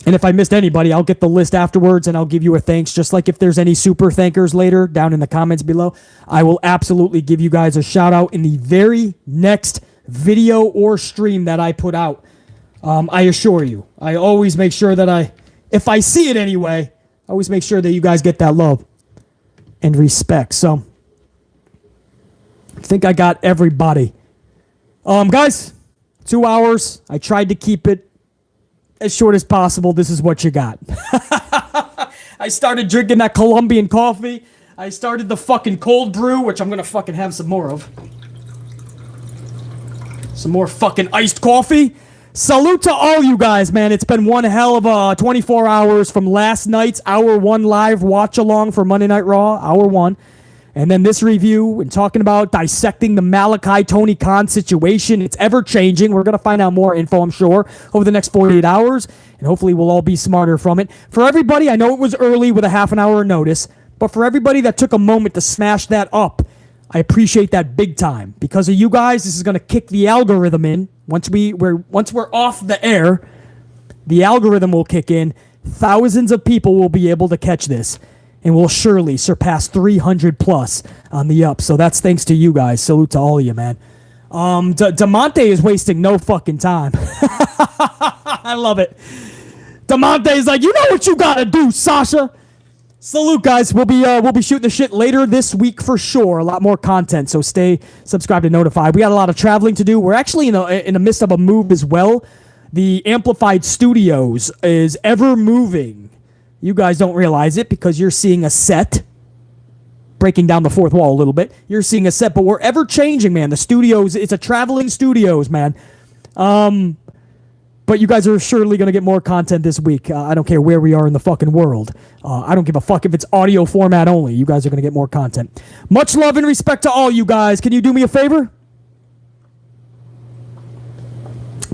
And if I missed anybody, I'll get the list afterwards and I'll give you a thanks. Just like if there's any super thankers later down in the comments below, I will absolutely give you guys a shout out in the very next video or stream that I put out. I assure you. I always make sure that if I see it anyway, I always make sure that you guys get that love and respect. So, I think I got everybody. Guys, 2 hours. I tried to keep it as short as possible. This is what you got. I started drinking that Colombian coffee. I started the fucking cold brew, which I'm gonna fucking have some more of. Some more fucking iced coffee. Salute to all you guys, man. It's been one hell of a 24 hours from last night's Hour 1 live watch-along for Monday Night Raw, Hour 1. And then this review and talking about dissecting the Malakai Tony Khan situation. It's ever-changing. We're going to find out more info, I'm sure, over the next 48 hours. And hopefully we'll all be smarter from it. For everybody, I know it was early with a half an hour notice. But for everybody that took a moment to smash that up, I appreciate that big time. Because of you guys, this is going to kick the algorithm in. Once we're off the air, the algorithm will kick in. Thousands of people will be able to catch this. And will surely surpass 300 plus on the up. So that's thanks to you guys. Salute to all of you, man. DeMonte is wasting no fucking time. I love it. DeMonte is like, you know what you gotta do, Sasha. Salute, guys. We'll be shooting the shit later this week for sure. A lot more content, so stay subscribed and notified. We got a lot of traveling to do. We're actually in the midst of a move as well. The Amplified Studios is ever moving. You guys don't realize it because you're seeing a set. Breaking down the fourth wall a little bit. You're seeing a set, but we're ever changing, man. The studios, it's a traveling studios, man. But you guys are surely going to get more content this week. I don't care where we are in the fucking world. I don't give a fuck if it's audio format only. You guys are going to get more content. Much love and respect to all you guys. Can you do me a favor?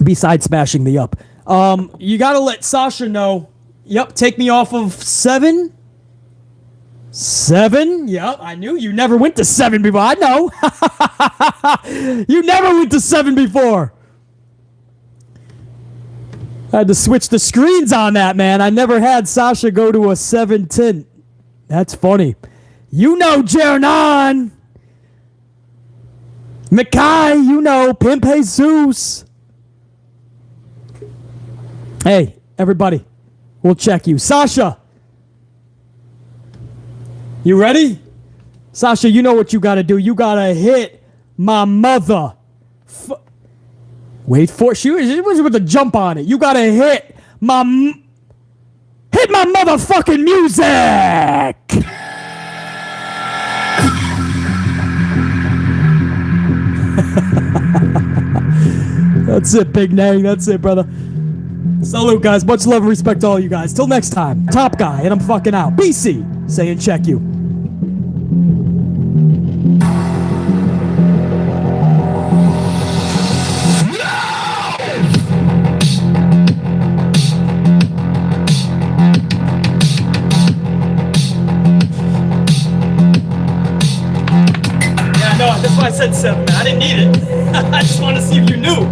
Besides smashing the up. You got to let Sasha know. Yep, take me off of 7. 7? Yep, I knew you never went to 7 before. I know. You never went to 7 before. I had to switch the screens on that, man. I never had Sasha go to a 7 tint. That's funny. You know, Jernan. Makai, you know, Pimp Jesus. Hey, everybody. We'll check you. Sasha. You ready? Sasha, you know what you got to do. You got to hit my mother. Wait for it. She was with the jump on it. You got to hit my motherfucking music. That's it, Big Nang. That's it, brother. Salute, guys. Much love and respect to all you guys. Till next time, Top Guy, and I'm fucking out. BC, saying check you. Yeah, no, that's why I said 7, man. I didn't need it. I just wanted to see if you knew.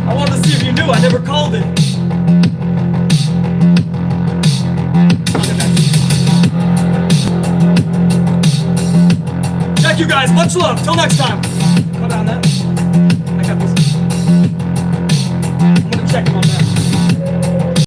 I wanted to see if you knew. I never called it. Thank you guys. Much love. Till next time. Cut down that. I got this. I'm going to check him on that.